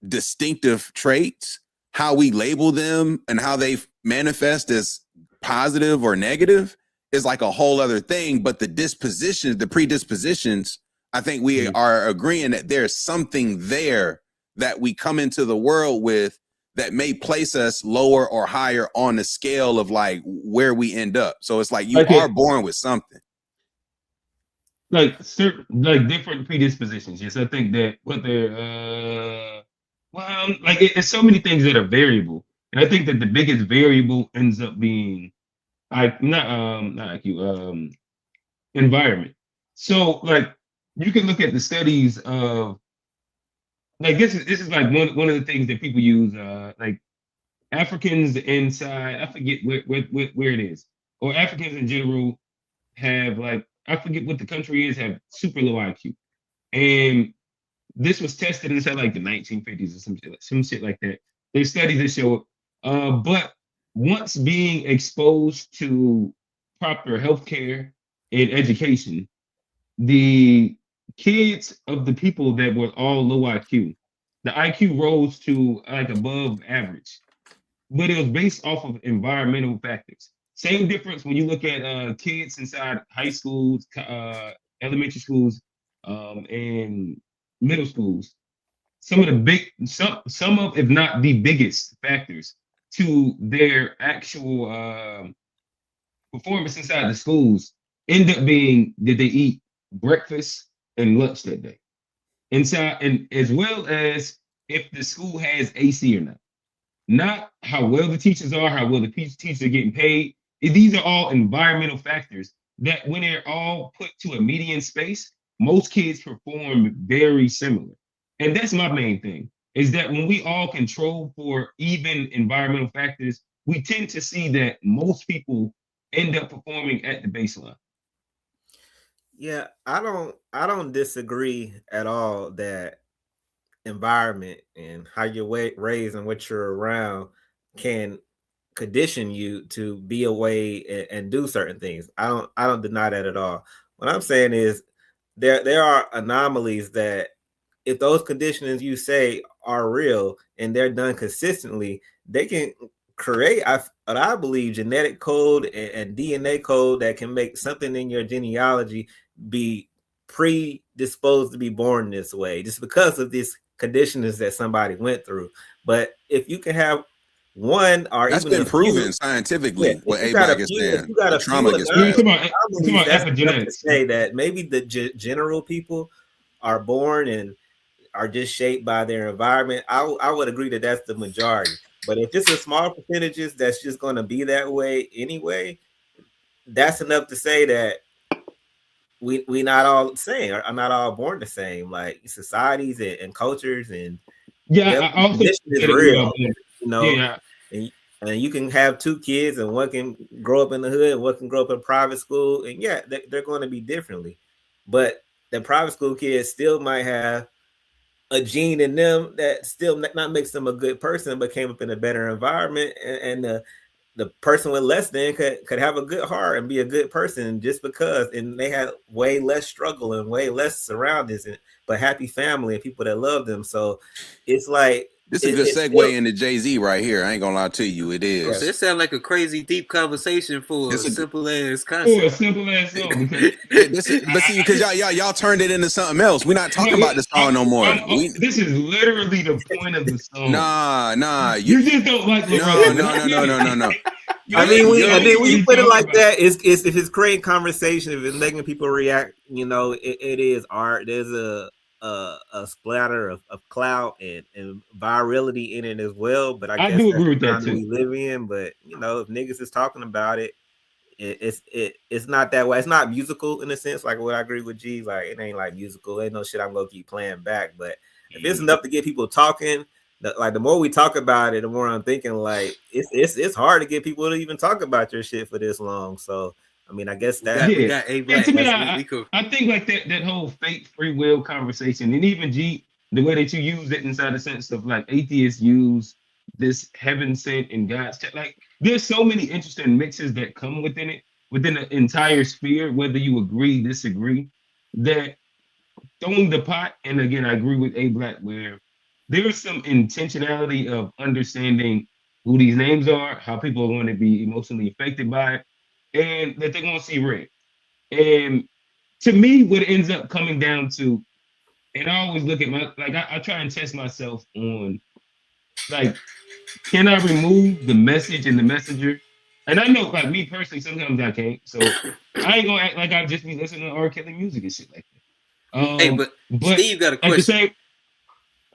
distinctive traits. How we label them and how they manifest as positive or negative is like a whole other thing. But the predispositions, I think we are agreeing that there's something there that we come into the world with that may place us lower or higher on the scale of like where we end up. So it's like you are born with something. Like certain, like different predispositions. Yes, I think that what they're like it's so many things that are variable, and I think that the biggest variable ends up being like not IQ, environment. So like you can look at the studies of like this is like one of the things that people use like Africans inside, I forget where it is, or Africans in general have like, I forget what the country is, have super low IQ. And this was tested inside like the 1950s or some shit like that. There's studies that show it. But once being exposed to proper healthcare and education, the kids of the people that were all low IQ, the IQ rose to like above average, but it was based off of environmental factors. Same difference when you look at kids inside high schools, elementary schools, and middle schools. Some of, if not the biggest factors to their actual performance inside the schools end up being did they eat breakfast and lunch that day inside, and as well as if the school has AC or not. Not how well the teachers are, how well the teachers are getting paid. These are all environmental factors that when they're all put to a median space, most kids perform very similar. And that's my main thing, is that when we all control for even environmental factors, we tend to see that most people end up performing at the baseline. Yeah, I don't disagree at all that environment and how you're raised and what you're around can condition you to be away and do certain things. I don't deny that at all. What I'm saying is there are anomalies that if those conditions you say are real and they're done consistently, they can create, I believe, genetic code and DNA code that can make something in your genealogy be predisposed to be born this way, just because of these conditions that somebody went through. But if you can have one or That's even been a few, proven scientifically. What if A-Black is if saying, you got the a few trauma of gets those, passed. I believe that's enough to epigenetics. say that maybe the general people are born and are just shaped by their environment. I would agree that that's the majority. But if it's a small percentages that's just going to be that way anyway, that's enough to say that we not all the same, are not all born the same. Like societies and cultures and I also condition is that we are real, born. you know. Yeah, And you can have two kids, and one can grow up in the hood, and one can grow up in private school, and yeah, they're going to be differently. But the private school kids still might have a gene in them that still not makes them a good person, but came up in a better environment, and the person with less than could have a good heart and be a good person just because, and they had way less struggle and way less surroundings, but happy family and people that love them. So it's like this is a good segue still, into Jay-Z right here. I ain't gonna lie to you, it is. So it sounds like a crazy deep conversation for a simple ass for a concept. simple ass song. Because but see, because y'all turned it into something else. We're not talking about the song no more. This is literally the point of the song. Nah. You just don't like LaRussell. No. I mean, when you put it like that, it's if it's creating conversation, if it's making people react, it is art. There's a splatter of clout and virality in it as well. But I guess do that's agree with the that time too. we live in. But if niggas is talking about it, it's not that way. It's not musical in a sense. Like what I agree with G. Like it ain't like musical. Ain't no shit I'm gonna keep playing back. But if it's enough to get people talking. The more we talk about it, the more I'm thinking like it's hard to get people to even talk about your shit for this long. So I mean, I guess that we got A-Black. To me, I think like that whole fake free will conversation, and even G, the way that you use it inside the sense of like atheists use this heaven sent and God's like there's so many interesting mixes that come within it, within the entire sphere, whether you agree, disagree, that throwing the pot, and again, I agree with A-Black where there's some intentionality of understanding who these names are, how people are going to be emotionally affected by it, and that they're going to see red. And to me, what it ends up coming down to, and I always look at I try and test myself on, like, can I remove the message and the messenger? And I know, like, me personally, sometimes I can't. So I ain't going to act like I'll just be listening to R. Kelly music and shit like that. Hey, but Steve got a question.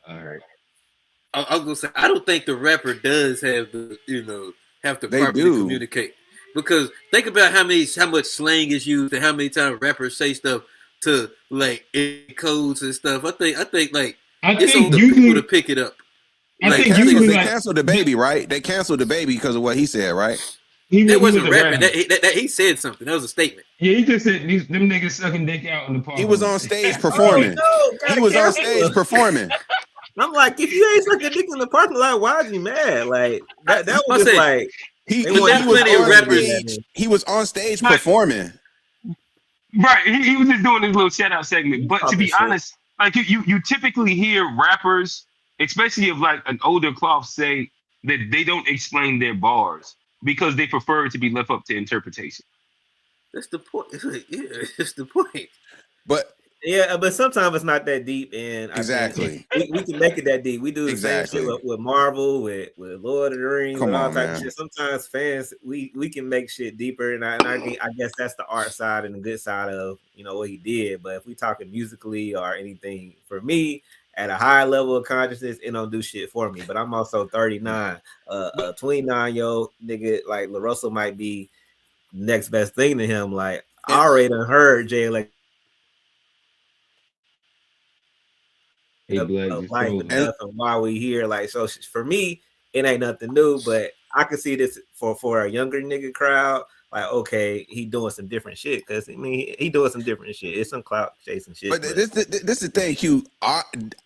All right. I was gonna say I don't think the rapper does have the properly communicate, because think about how much slang is used and how many times rappers say stuff to like codes and stuff. I think like it's on the people to pick it up. They canceled the baby, right? They canceled the baby because of what he said, right? That wasn't rapping. That he said something. That was a statement. Yeah, he just said them niggas sucking dick out in the park. He was on stage performing. He was on stage performing. I'm like, if you ain't sucking dick in the parking lot, why'd you mad? Like that was just like he was on stage performing. Right, he was just doing his little shout out segment. But to be honest, like you typically hear rappers, especially of like an older cloth, say that they don't explain their bars because they prefer to be left up to interpretation. That's the point. Yeah, that's the point. But sometimes it's not that deep, and exactly we can make it that deep. We do the same shit with Marvel, with Lord of the Rings, and all type of shit. Sometimes fans, we can make shit deeper, and I guess that's the art side and the good side of what he did. But if we talking musically or anything, for me, at a high level of consciousness, it don't do shit for me. But I'm also 39, 29-year-old nigga. Like LaRussell might be next best thing to him. Like I already heard Jay like. Of life and death and why we here. Like, so for me, it ain't nothing new, but I can see this for a younger nigga crowd. Like, okay, he doing some different shit, because I mean he doing some different shit. It's some clout chasing shit. But this is the thing, Q.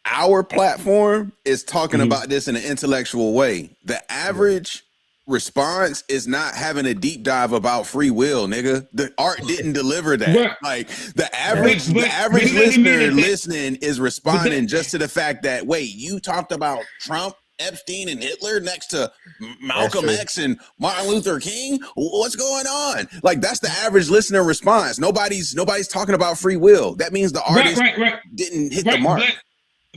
Our platform is talking about this in an intellectual way. The average response is not having a deep dive about free will, nigga. The art didn't deliver that. Right. Like the average listener listening is responding just to the fact that, wait, you talked about Trump, Epstein, and Hitler next to Malcolm X and Martin Luther King. What's going on? Like that's the average listener response. Nobody's talking about free will. That means the artist didn't hit the mark.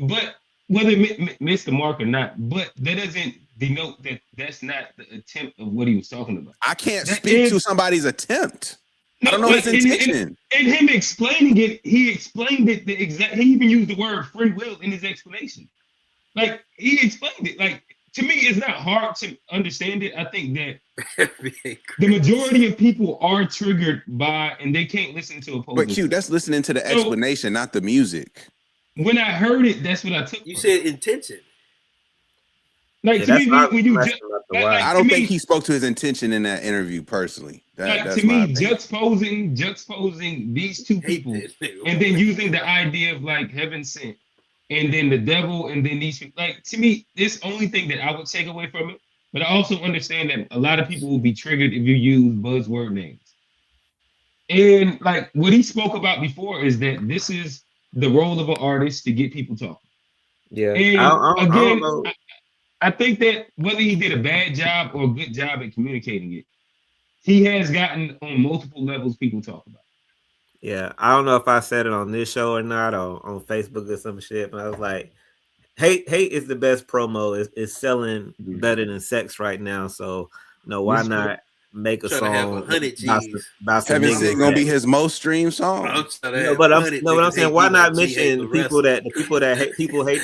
But whether it missed the mark or not, but that doesn't denote that that's not the attempt of what he was talking about. I can't speak to somebody's attempt. I don't know his intention. And him explaining it, he explained it the exact. He even used the word free will in his explanation. Like he explained it. Like to me, it's not hard to understand it. I think that the majority of people are triggered by, and they can't listen to opposing. But Q, that's listening to the explanation, not the music. When I heard it, that's what I took. You said intention. Like to me, when you I don't think he spoke to his intention in that interview personally. That's to me, juxtaposing these two people, and then using the idea of like heaven sent, and then the devil, and then these people. Like to me, this only thing that I would take away from it. But I also understand that a lot of people will be triggered if you use buzzword names. And like what he spoke about before is that this is the role of an artist to get people talking. Yeah. And I think that whether he did a bad job or a good job at communicating it, he has gotten on multiple levels people talk about. Yeah. I don't know if I said it on this show or not, or on Facebook or some shit, but I was like, hate is the best promo. It's selling better than sex right now. So, why not make a song about some Heaven Sent gonna be his most streamed song. But I'm saying, why not mention people that hate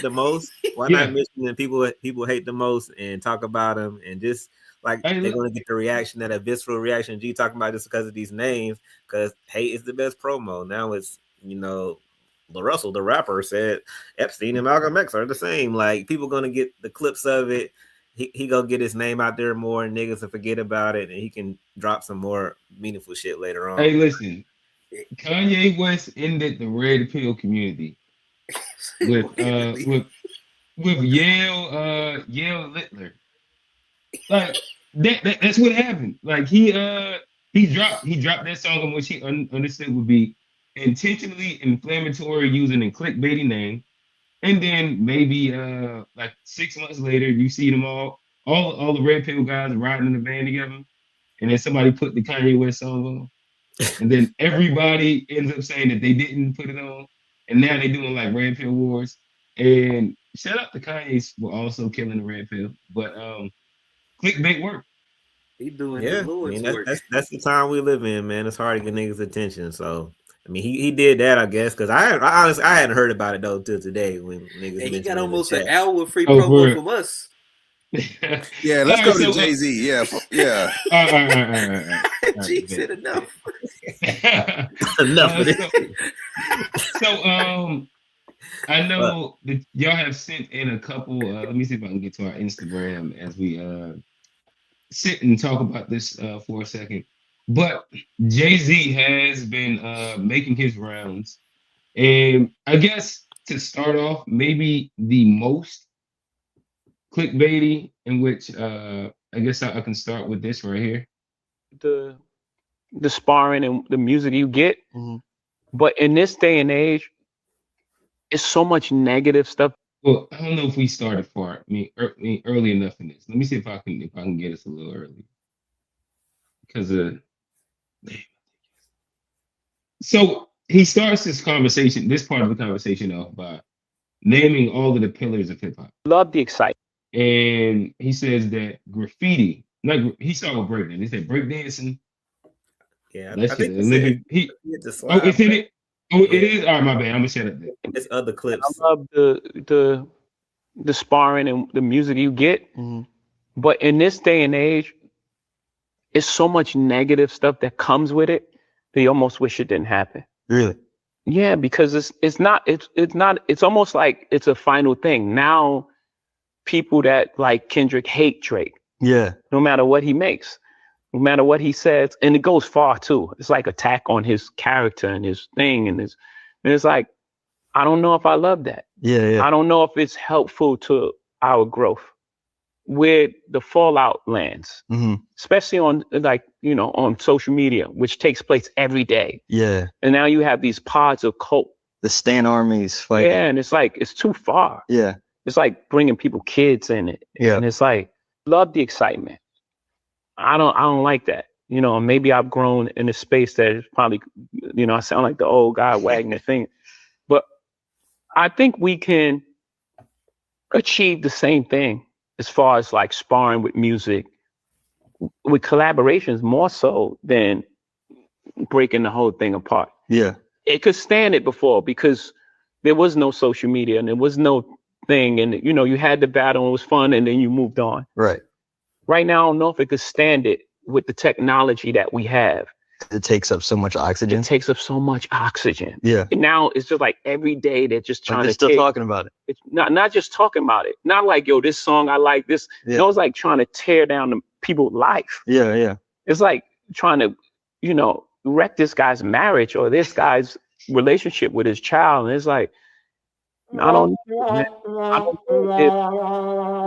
the most? Why not mention the people hate the most and talk about them, and just like they're gonna get the reaction, that a visceral reaction G talking about just because of these names, because hate is the best promo. Now it's LaRussell, the rapper, said Epstein and Malcolm X are the same. Like people gonna get the clips of it. He gonna get his name out there more, and niggas will forget about it, and he can drop some more meaningful shit later on. Hey, listen, Kanye West ended the red pill community with Yale Littler. Like that's what happened. Like he dropped that song in which he understood would be intentionally inflammatory, using a clickbaity name. And then maybe like 6 months later, you see them all the red pill guys riding in the van together, and then somebody put the Kanye West song on, and then everybody ends up saying that they didn't put it on, and now they're doing like red pill wars. And shout out to Kanye's for also killing the red pill, but clickbait work. He doing the Lord's work. That's the time we live in, man. It's hard to get niggas' attention, so. I mean, he did that, I guess, because I hadn't heard about it though till today when niggas. And he got almost an hour free promo from us. Yeah, let's go to Jay-Z. Yeah. G said enough. Enough of this. So I know that y'all have sent in a couple. Let me see if I can get to our Instagram as we sit and talk about this for a second. But Jay-Z has been making his rounds. And I guess to start off, maybe the most clickbaity, in which I guess I can start with this right here. The sparring and the music you get. Mm-hmm. But in this day and age, it's so much negative stuff. Well, I don't know if we started far. Early enough in this. Let me see if I can get us a little early. Because so he starts this part of the conversation off by naming all of the pillars of hip hop. Love the excitement. And he says that graffiti, he started with breakdancing. He said breakdancing. Yeah, I think it's in it. Oh, it is. All right, my bad. I'm gonna shut up there. It's other clips. I love the sparring and the music you get. Mm-hmm. But in this day and age, it's so much negative stuff that comes with it that you almost wish it didn't happen. Really? Yeah, because it's almost like it's a final thing. Now people that like Kendrick hate Drake. Yeah. No matter what he makes, no matter what he says, and it goes far too. It's like attack on his character and his thing and it's like, I don't know if I love that. Yeah. I don't know if it's helpful to our growth. where the fallout lands, especially on like, on social media, which takes place every day. Yeah. And now you have these pods of cult. The Stan armies fighting. Yeah, and it's like, it's too far. Yeah. It's like bringing kids in it. Yeah. And it's like, love the excitement. I don't like that. Maybe I've grown in a space that is probably, I sound like the old guy wagging the thing. But I think we can achieve the same thing as far as like sparring with music, with collaborations more so than breaking the whole thing apart. Yeah. It could stand it before because there was no social media and there was no thing. And, you had the battle and it was fun and then you moved on. Right. Right now, I don't know if it could stand it with the technology that we have. It takes up so much oxygen. It takes up so much oxygen. Yeah. And now it's just like every day they're just trying they're to still talking about it. It's not just talking about it. Not like, yo, this song, I like this. Yeah. No, it's like trying to tear down the people's life. Yeah, yeah. It's like trying to, wreck this guy's marriage or this guy's relationship with his child. And it's like, I don't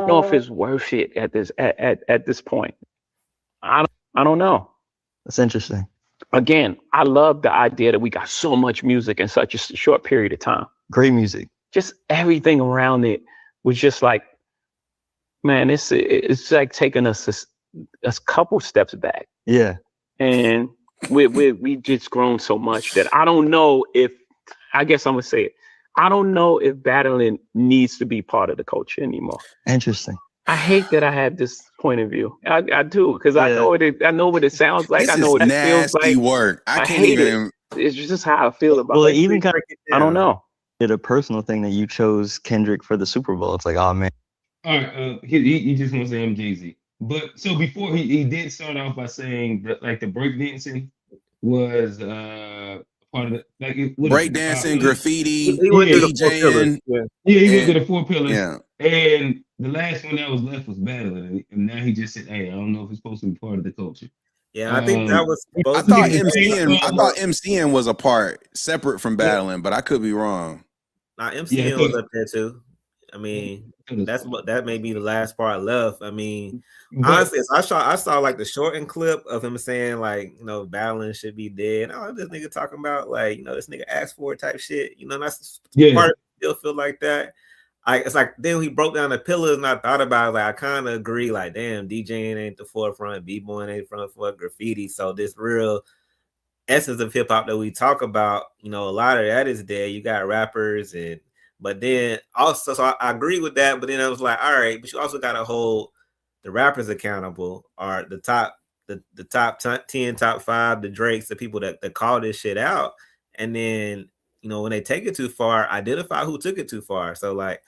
know if it's worth it at this point. I don't know. That's interesting. Again, I love the idea that we got so much music in such a short period of time. Great music. Just everything around it was just like, man, it's like taking us a couple steps back. Yeah. And we just grown so much that I don't know if, I guess I'm gonna say it, I don't know if battling needs to be part of the culture anymore. Interesting. I hate that I have this point of view. I do, because I know what it sounds like. I know what it feels like. Work. I can't hate even. It's just how I feel about it. Well, even kind of, I don't know. Did a personal thing that you chose Kendrick for the Super Bowl. It's like, oh man. All right, he just wants to say I'm Jay-Z. But so before he did start off by saying that like the breakdancing was part of the like breakdancing, graffiti, he went through the 4 DJing. pillars. He went to the 4 pillars. Yeah. And the last one that was left was battling. And now he just said, hey, I don't know if it's supposed to be part of the culture. Yeah, I think that was I thought MCN was a part separate from battling, but I could be wrong. Nah, MCN was up there too. I mean, that may be the last part left. I mean, honestly, I saw like the shortened clip of him saying like, battling should be dead. Oh, this nigga talking about like, this nigga asked for it type shit. That's part of it, still feel like that. It's like then he broke down the pillars and I thought about it, like I kind of agree, like damn, DJing ain't the forefront, b-boying ain't front for graffiti. So this real essence of hip hop that we talk about, a lot of that is dead. You got rappers but then also, so I agree with that. But then I was like, all right, but you also got to hold the rappers accountable, or the top 10, top 5, the Drakes, the people that call this shit out. And then, when they take it too far, identify who took it too far. So like,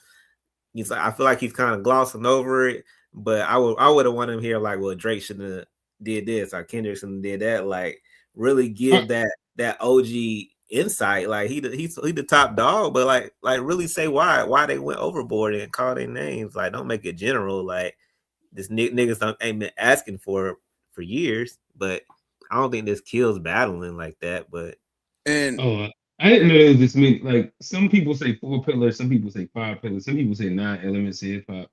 I feel like he's kind of glossing over it. But I would have wanted him here like, well, Drake should have did this, or Kendrick should have did that. Like, really give that OG insight. Like he's the top dog, but like really say why they went overboard and call their names. Like, don't make it general. Like this niggas ain't been asking for years, but I don't think this kills battling like that. But I didn't know it was this many. Like some people say 4 pillars, some people say 5 pillars, some people say 9 elements of hip hop.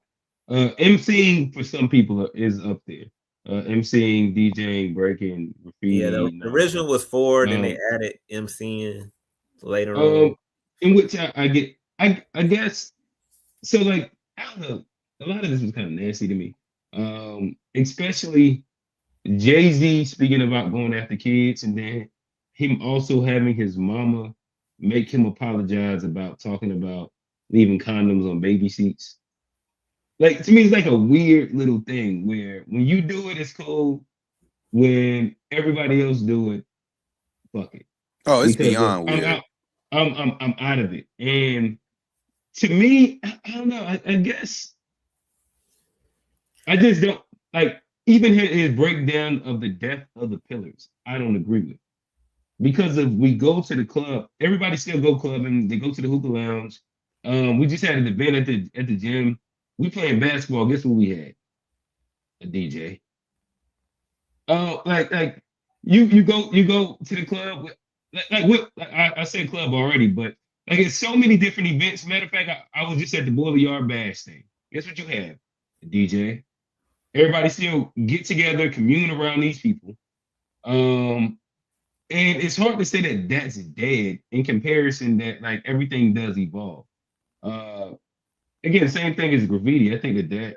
MCing for some people is up there. MCing, DJing, breaking, graffiti. Yeah, the original was 4, then they added MCing later on. In which I get, I guess, so like, I don't know, a lot of this was kind of nasty to me. Especially Jay-Z speaking about going after kids, and then him also having his mama make him apologize about talking about leaving condoms on baby seats. Like, to me, it's like a weird little thing where when you do it, it's cool. When everybody else do it, fuck it. Oh, it's beyond weird. I'm out of it. And to me, I don't know. I guess I just don't like even his breakdown of the death of the pillars. I don't agree with, because if we go to the club, everybody still go clubbing. They go to the hookah lounge. We just had an event at the gym. We playing basketball. Guess what we had? A DJ. Like you go to the club. I said club already, but like it's so many different events. Matter of fact, I was just at the Boulevard Bash thing. Guess what you have? A DJ. Everybody still get together, commune around these people. And it's hard to say that that's dead in comparison that like everything does evolve. Again, same thing as graffiti. I think that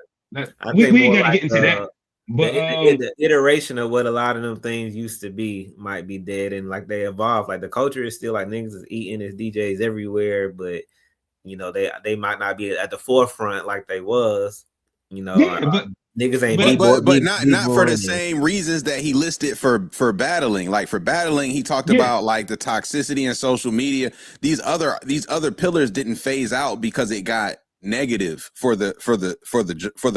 I we think ain't more got to like get into that. But the iteration of what a lot of them things used to be might be dead, and like they evolve. Like the culture is still like niggas is eating as DJs everywhere, but you know they might not be at the forefront like they was. You know, yeah, niggas ain't but But not for the b-boying. same reasons that he listed for battling. Like for battling, he talked Yeah. about like the toxicity in social media. These other pillars didn't phase out because it got negative for the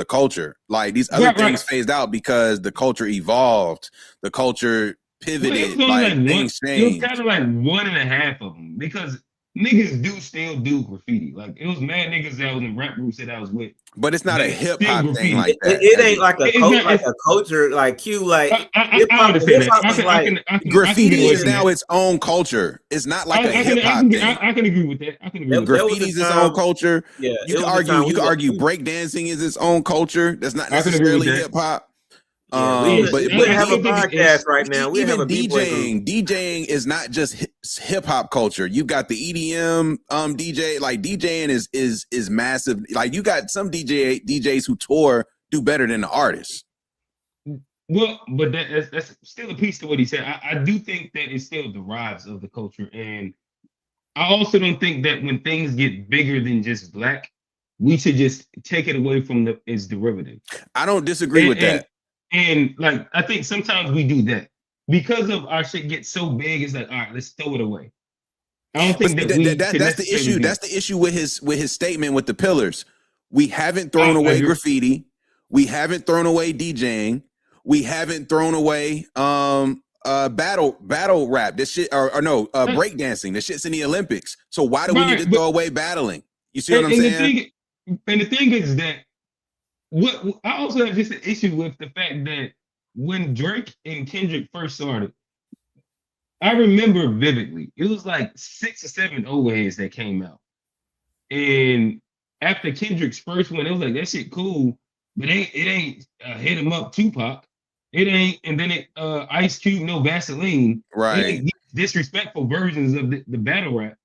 culture. Like these other things phased out because the culture evolved, the culture pivoted, like things It was changed. kind of like 1.5 of them because niggas do still do graffiti. Like it was mad niggas that was in rap groups that I was with. But it's not a that hip still hop thing graffiti. like that. It ain't like a It's not- like a culture like Q like I understand that. is like Graffiti is that. now its own culture. It's not like a I hip hop thing. I can agree with that. I can agree with There that. was a Graffiti's its time- own culture. Yeah, You it can was a time argue. we were- Breakdancing is its own culture. That's not I can agree with necessarily that. hip hop. Yeah, But we have a podcast right now. We have even a B-boy group. DJing is not just hip hop culture. You got the EDM DJ. Like DJing is massive. Like you got some DJs who tour do better than the artists. Well, but that's still a piece to what he said. I do think that it still derives of the culture, and I also don't think that when things get bigger than just black, we should just take it away from its derivative. I don't disagree with that. And like I think sometimes we do that because of our shit gets so big. It's like, all right, let's throw it away. I don't think that's the issue. That's the issue with his statement with the pillars. We haven't thrown away graffiti. We haven't thrown away DJing. We haven't thrown away battle rap. This shit or no breakdancing. This shit's in the Olympics. So why do we need to throw away battling? You see what I'm saying? And the thing is that what I also have just an issue with the fact that when Drake and Kendrick first started, I remember vividly. It was like 6 or 7 overheads that came out. And after Kendrick's first one, it was like, that shit cool, but it ain't hit him up Tupac. It ain't, and then it Ice Cube, no Vaseline. Right. Disrespectful versions of the battle rap.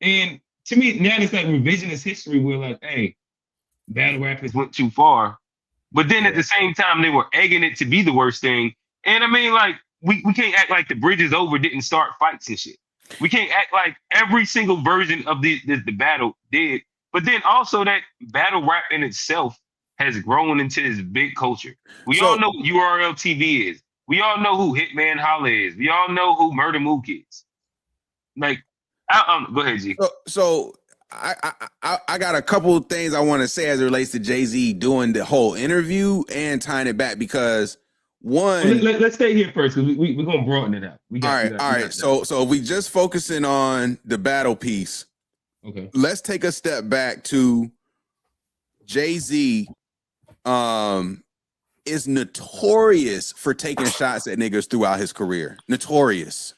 And to me, now it's like revisionist history where like, hey, battle rappers went too far. But then at the same time, they were egging it to be the worst thing. And I mean, like, we can't act like the Bridge Is Over didn't start fights and shit. We can't act like every single version of the battle did. But then also that battle rap in itself has grown into this big culture. We all know what URL TV is. We all know who Hitman Holla is. We all know who Murder Mook is. Like, go ahead, G. So I got a couple of things I want to say as it relates to Jay-Z doing the whole interview and tying it back because one. Let's stay here first because we're gonna broaden it out. All right. So if we just focusing on the battle piece, okay. Let's take a step back to Jay-Z. Is notorious for taking shots at niggas throughout his career. Notorious.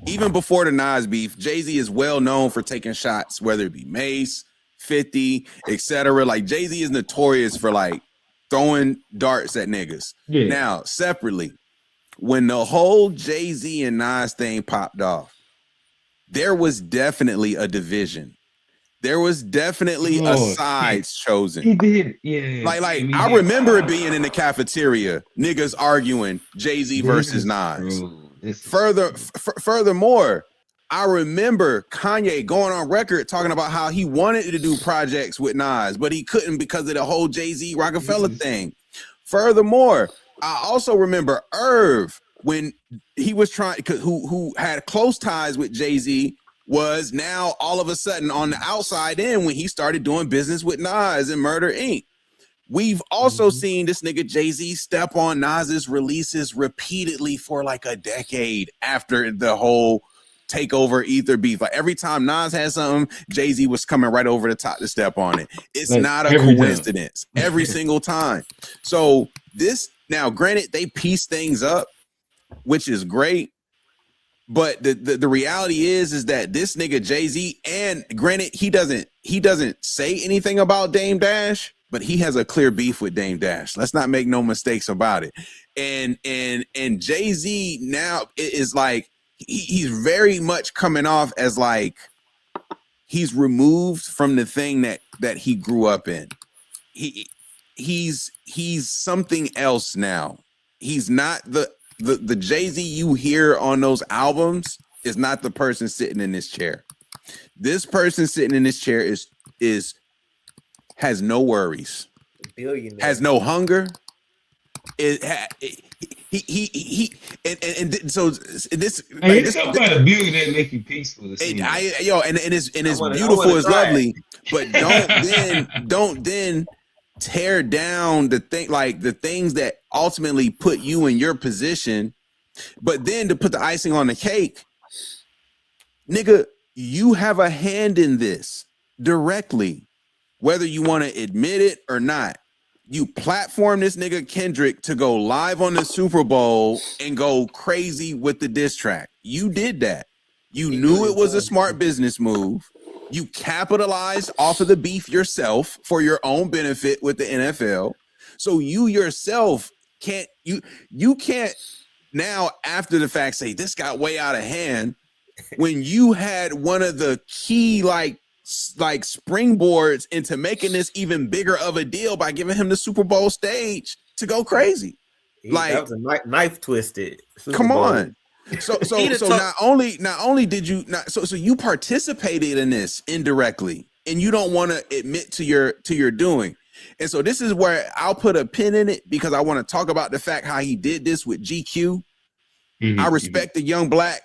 Even before the Nas beef, Jay-Z is well known for taking shots, whether it be Mace, 50, etc. Like Jay-Z is notorious for like throwing darts at niggas. Yeah. Now, separately, when the whole Jay-Z and Nas thing popped off, there was definitely a division. There was definitely a sides chosen. He did, yeah. Like I remember it being in the cafeteria, niggas arguing Jay-Z versus Nas. Furthermore, I remember Kanye going on record talking about how he wanted to do projects with Nas, but he couldn't because of the whole Jay-Z Rockefeller thing. Furthermore, I also remember Irv when he was trying, who had close ties with Jay-Z, was now all of a sudden on the outside in when he started doing business with Nas and Murder Inc. We've also seen this nigga Jay-Z step on Nas's releases repeatedly for like a decade after the whole takeover Ether beef. Like every time Nas had something, Jay-Z was coming right over the top to step on it. It's like not a coincidence. Every single time. So this, now granted, they piece things up, which is great. But the reality is that this nigga Jay-Z, and granted, he doesn't say anything about Dame Dash, but he has a clear beef with Dame Dash. Let's not make no mistakes about it. And Jay-Z now is like he's very much coming off as like he's removed from the thing that he grew up in. He's something else now. He's not the Jay-Z you hear on those albums is not the person sitting in this chair. This person sitting in this chair has no worries, has no hunger. So this it's something about a building that make you peaceful. and it's beautiful, it's lovely, but don't then tear down the things that ultimately put you in your position. But then to put the icing on the cake, nigga, you have a hand in this directly, whether you want to admit it or not. You platform this nigga Kendrick to go live on the Super Bowl and go crazy with the diss track. You did that. You knew it was a smart business move. You capitalized off of the beef yourself for your own benefit with the NFL. So you yourself can't now after the fact say this got way out of hand when you had one of the key like springboards into making this even bigger of a deal by giving him the Super Bowl stage to go crazy. That was a knife twisted. Come on. So not only did you not so you participated in this indirectly and you don't want to admit to your doing. And so this is where I'll put a pin in it because I want to talk about the fact how he did this with GQ. I respect the young black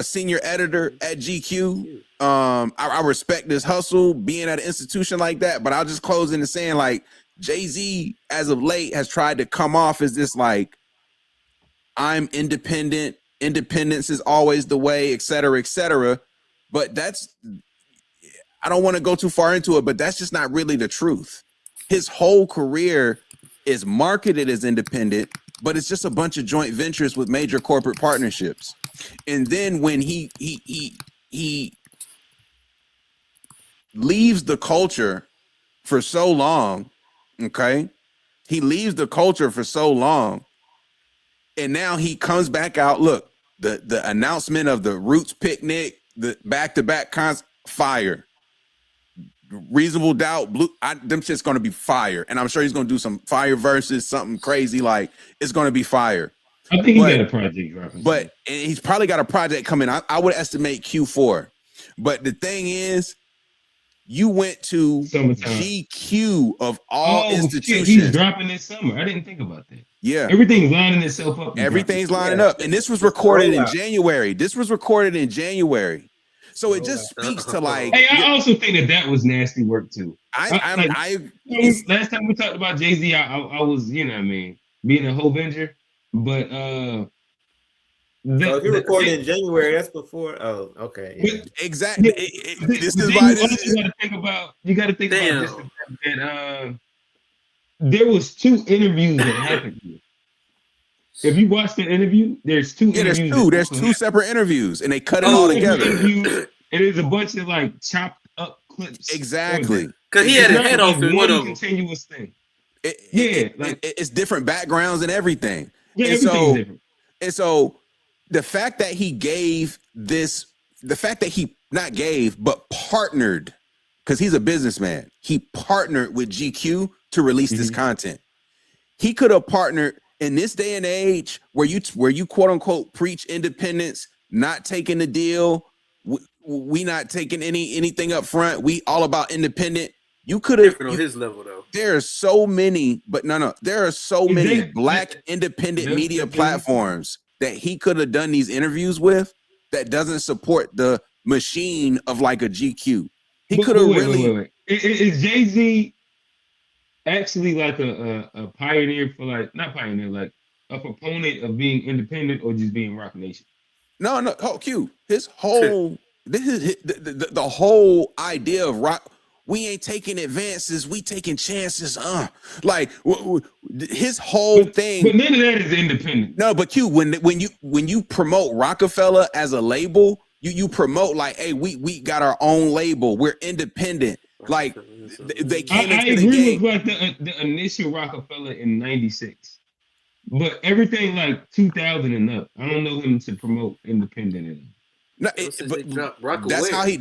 senior editor at GQ. I respect this hustle being at an institution like that, but I'll just close into saying like Jay-Z as of late has tried to come off as this like I'm independent, independence is always the way, et cetera, but I don't want to go too far into it, but that's just not really the truth. His whole career is marketed as independent, but it's just a bunch of joint ventures with major corporate partnerships. And then when he leaves the culture for so long, okay? He leaves the culture for so long, and now he comes back out. Look, the announcement of the Roots picnic, the back-to-back fire. Reasonable Doubt, them shit's gonna be fire, and I'm sure he's gonna do some fire verses, something crazy like it's gonna be fire. I think he got a project dropping. But he's probably got a project coming. I would estimate Q4. But the thing is, you went to GQ of all institutions. He's dropping this summer. I didn't think about that. Yeah. Everything's lining itself up. Everything's lining up. And this was recorded in January. So it just speaks to like. Hey, I also think that was nasty work too. Last time we talked about Jay-Z, I was, you know what I mean, being a whole venger. But so if you recorded in January, that's before. Oh, okay. Yeah. Exactly. This is why you got to think about this. There was 2 interviews that happened here. If you watch the interview, there's 2 interviews. There's 2 separate interviews, and they cut it all together. And there's a bunch of like chopped up clips. Exactly. Because he had a head off in one of them. Continuous thing. It's different backgrounds and everything. Yeah, everything's different. And so the fact that he but partnered, because he's a businessman, he partnered with GQ to release this content. He could have partnered in this day and age where you quote unquote preach independence, not taking the deal, we not taking anything up front, we all about independent. You could have on his level though. There are so many, but there are so many black independent media platforms that he could have done these interviews with that doesn't support the machine of like a GQ. He could have really. Is Jay-Z actually like a pioneer for like, not pioneer, like a proponent of being independent or just being Rock Nation? No, Q. His whole the whole idea of rock. We ain't taking advances, we taking chances. Like his whole thing. But none of that is independent. No, but Q, when you promote Rockefeller as a label, you promote like, hey, we got our own label, we're independent. Like They came I into the agree game. with like the initial Rockefeller in '96, but everything like 2000 and up, I don't know him to promote independent enough. No, that's how he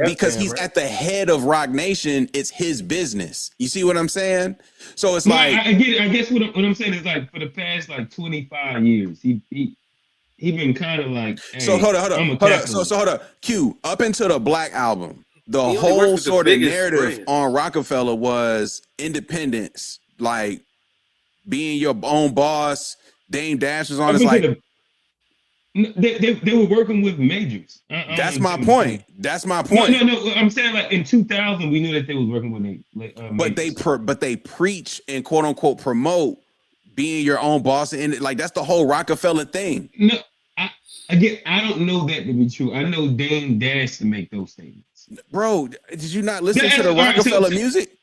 because he's at the head of Rock Nation. It's his business. You see what I'm saying? So it's like I get it. I guess what I'm saying is like for the past like 25 years, he been kind of like. Hey, so hold on. So hold on. Q up into the Black Album. The whole sort of narrative on Rockefeller was independence, like being your own boss. Dame Dash was on. It's like. They were working with majors. That's my point. That's my point. No. I'm saying like in 2000, we knew that they was working with majors. But they preach and quote unquote promote being your own boss, and like that's the whole Rockefeller thing. No, I don't know that to be true. I know Dame Dash to make those statements. Bro, did you not listen to the Rockefeller music?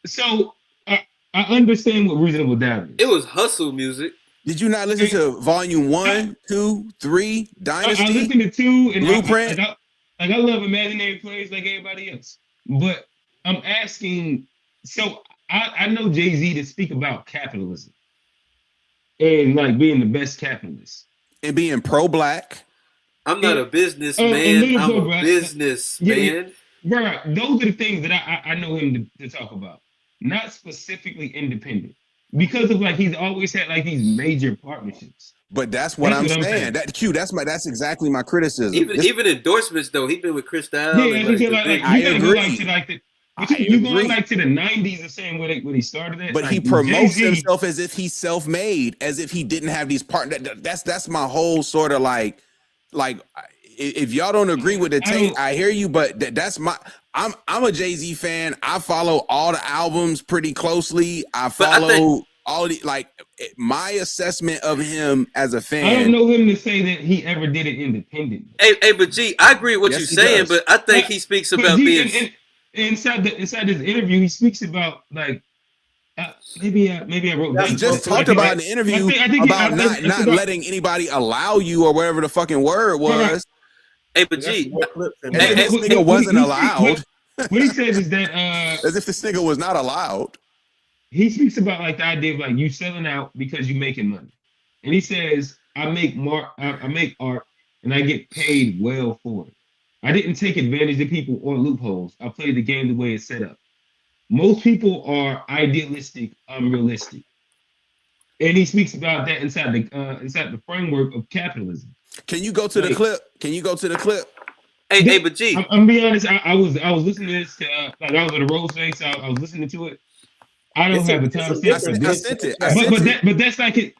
So I understand what Reasonable Doubt is. It was hustle music. Did you not listen to Volume 1, 2, 3, Dynasty? I listened to 2 and Blueprint. I love imaginary plays like everybody else. But I'm asking, so I know Jay-Z to speak about capitalism and like being the best capitalist. And being pro-black. I'm not a businessman. I'm a businessman. Right. Those are the things that I know him to talk about. Not specifically independent. Because of like he's always had like these major partnerships. But that's what I'm saying. That's exactly my criticism. Even endorsements though. He's been with Chris Styles. Yeah, I agree. You going like to the 90s or saying where he started at. But like, he promotes Jay-Z, himself as if he's self-made, as if he didn't have these partners. That's my whole sort of like if y'all don't agree with the take, I hear you, but that's my. I'm a Jay-Z fan. I follow all the albums pretty closely. I follow all the like my assessment of him as a fan. I don't know him to say that he ever did it independent. Hey, but G, I agree with what you're saying, but I think he speaks about being inside this interview. He speaks about like maybe I wrote. He just talked about in the interview about not letting anybody allow you or whatever the fucking word was. Hey, but G, this nigga wasn't allowed. What he says is that as if this nigga was not allowed. He speaks about like the idea of like you selling out because you making money, and he says I make art and I get paid well for it. I didn't take advantage of people or loopholes. I played the game the way it's set up. Most people are idealistic, unrealistic, and he speaks about that inside the framework of capitalism. Can you go to the clip? Hey, but G, I'm gonna be honest. I was listening to this. Like I was at a road face. I was listening to it. I don't have the time. I sent it. But that's like it.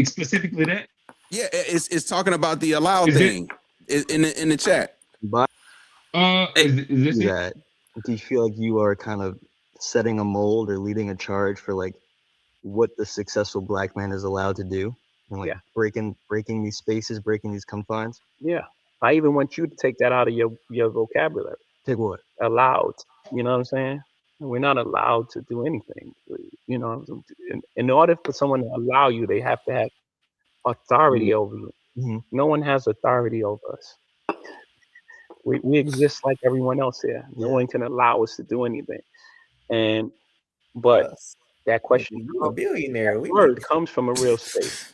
Specifically that. Yeah, it's talking about the allowed thing in the chat. But is this that? Do you feel like you are kind of setting a mold or leading a charge for like what the successful black man is allowed to do? And like breaking these spaces, breaking these confines. Yeah, I even want you to take that out of your vocabulary. Take what? Allowed. You know what I'm saying? We're not allowed to do anything. You know, in order for someone to allow you, they have to have authority over you. Mm-hmm. No one has authority over us. We exist like everyone else here. No one can allow us to do anything. But that question, a billionaire, word comes from a real space.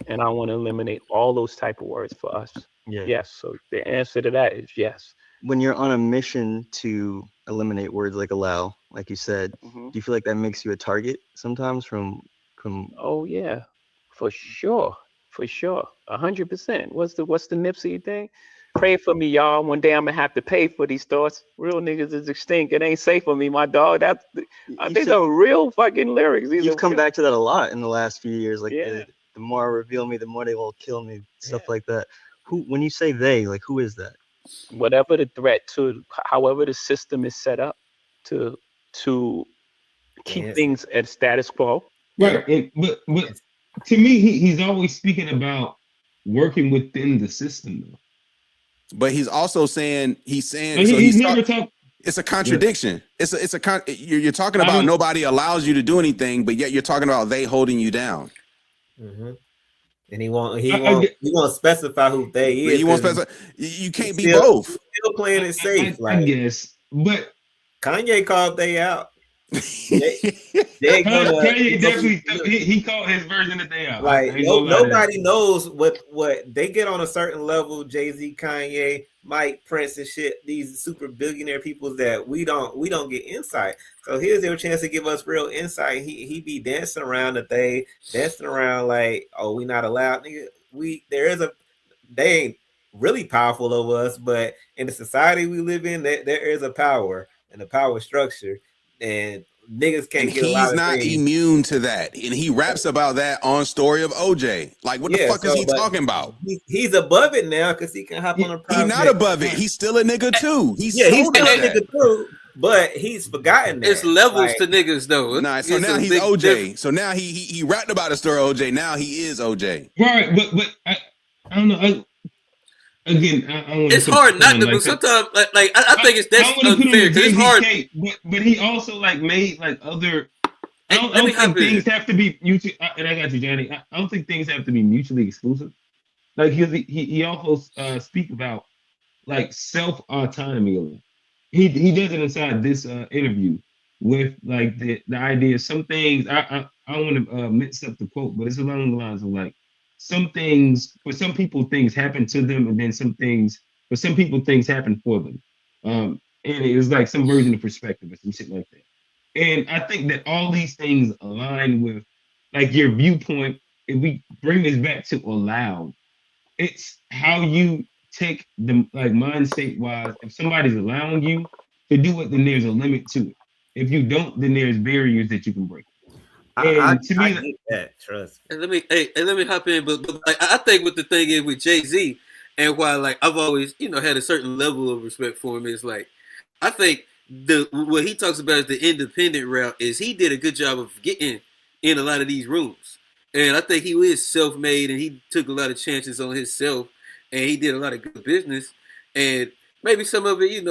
And I want to eliminate all those type of words for us. Yeah. Yes. So the answer to that is yes. When you're on a mission to eliminate words like allow, like you said, do you feel like that makes you a target sometimes from? Oh yeah, for sure, 100%. What's the Nipsey thing? Pray for me, y'all. One day I'm gonna have to pay for these thoughts. Real niggas is extinct. It ain't safe for me, my dog. These are real fucking lyrics. You've come back to that a lot in the last few years. Like the more I reveal me, the more they will kill me. Stuff like that. Who, when you say they, like who is that? Whatever the threat to, however the system is set up to keep things at status quo. Right. But to me, he's always speaking about working within the system, though. But he's also saying it's a contradiction. You're talking about nobody allows you to do anything, but yet you're talking about they holding you down. Mm-hmm. And he won't specify who they is. You won't specify. You can't be both. Still playing it safe. I guess, but Kanye called they out. They gonna Kanye definitely he called his version of day out. like I ain't gonna lie to that. nobody knows what they get on a certain level. Jay-Z, Kanye, Mike, Prince, and shit. These super billionaire people that we don't get insight. So here's their chance to give us real insight. He be dancing around the thing, dancing around like, oh, we not allowed. Nigga, they ain't really powerful over us, but in the society we live in, there is a power and a power structure, and niggas can't And get a he's lot of not things. immune to that. And he raps about that on Story of OJ. Like, what the fuck is he talking about? He's above it now because he can hop on a private. He's not above it. He's still a nigga too. He's still a that. nigga too, but he's forgotten that. It's levels to niggas though. Nah, so now he's OJ. So now he rapped about a story of OJ. Now he is OJ. Right, but I don't know. It's hard not to, but sometimes like I think that's unfair because it's hard. But he also like made like other. I don't think things have to be mutually. And I got you, Johnny. I don't think things have to be mutually exclusive. Like he also speak about like self autonomy. He does it inside this interview with like the idea. Some things I don't want to mix up the quote, but it's along the lines of like. Some things for some people things happen to them, and then some things for some people things happen for them. And it was like some version of perspective or some shit like that. And I think that all these things align with like your viewpoint. If we bring this back to allow, it's how you take the like mind state wise. If somebody's allowing you to do it, then there's a limit to it. If you don't, then there's barriers that you can break. I get that, trust me. And let me hop in, but like, I think what the thing is with Jay-Z, and why like I've always had a certain level of respect for him is like I think what he talks about is the independent route is he did a good job of getting in a lot of these rooms, and I think he is self-made and he took a lot of chances on himself, and he did a lot of good business, and maybe some of it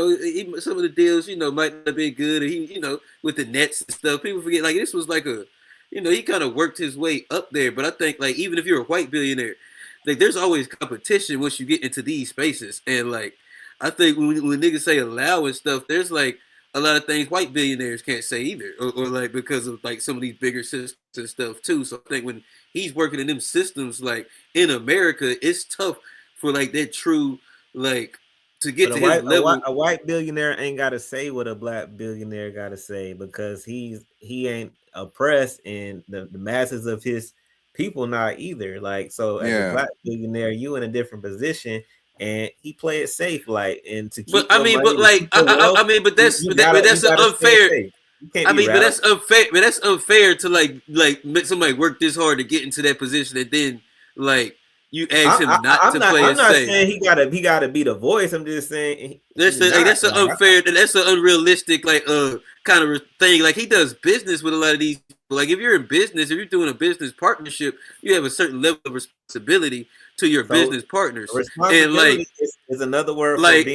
some of the deals might not have been good, or he with the Nets and stuff. People forget like this was like a he kind of worked his way up there, but I think like even if you're a white billionaire, like there's always competition once you get into these spaces, and like I think when niggas say allow and stuff, there's like a lot of things white billionaires can't say either, or like because of like some of these bigger systems and stuff too. So I think when he's working in them systems, like in America, it's tough for like that true like to get to his level. A white billionaire ain't got to say what a black billionaire got to say because he ain't oppressed and the masses of his people not either. Like so, as a black billionaire, you in a different position, and he played it safe, like and to keep. But I mean, but like but that's unfair. I mean, but that's unfair. But that's unfair to like make somebody work this hard to get into that position, and then like. You ask him not to play it safe. I'm not saying he gotta be the voice. I'm just saying that's an unfair, that's an unrealistic like kind of thing. Like he does business with a lot of these people. Like if you're in business, if you're doing a business partnership, you have a certain level of responsibility to your business partners. And like is another word like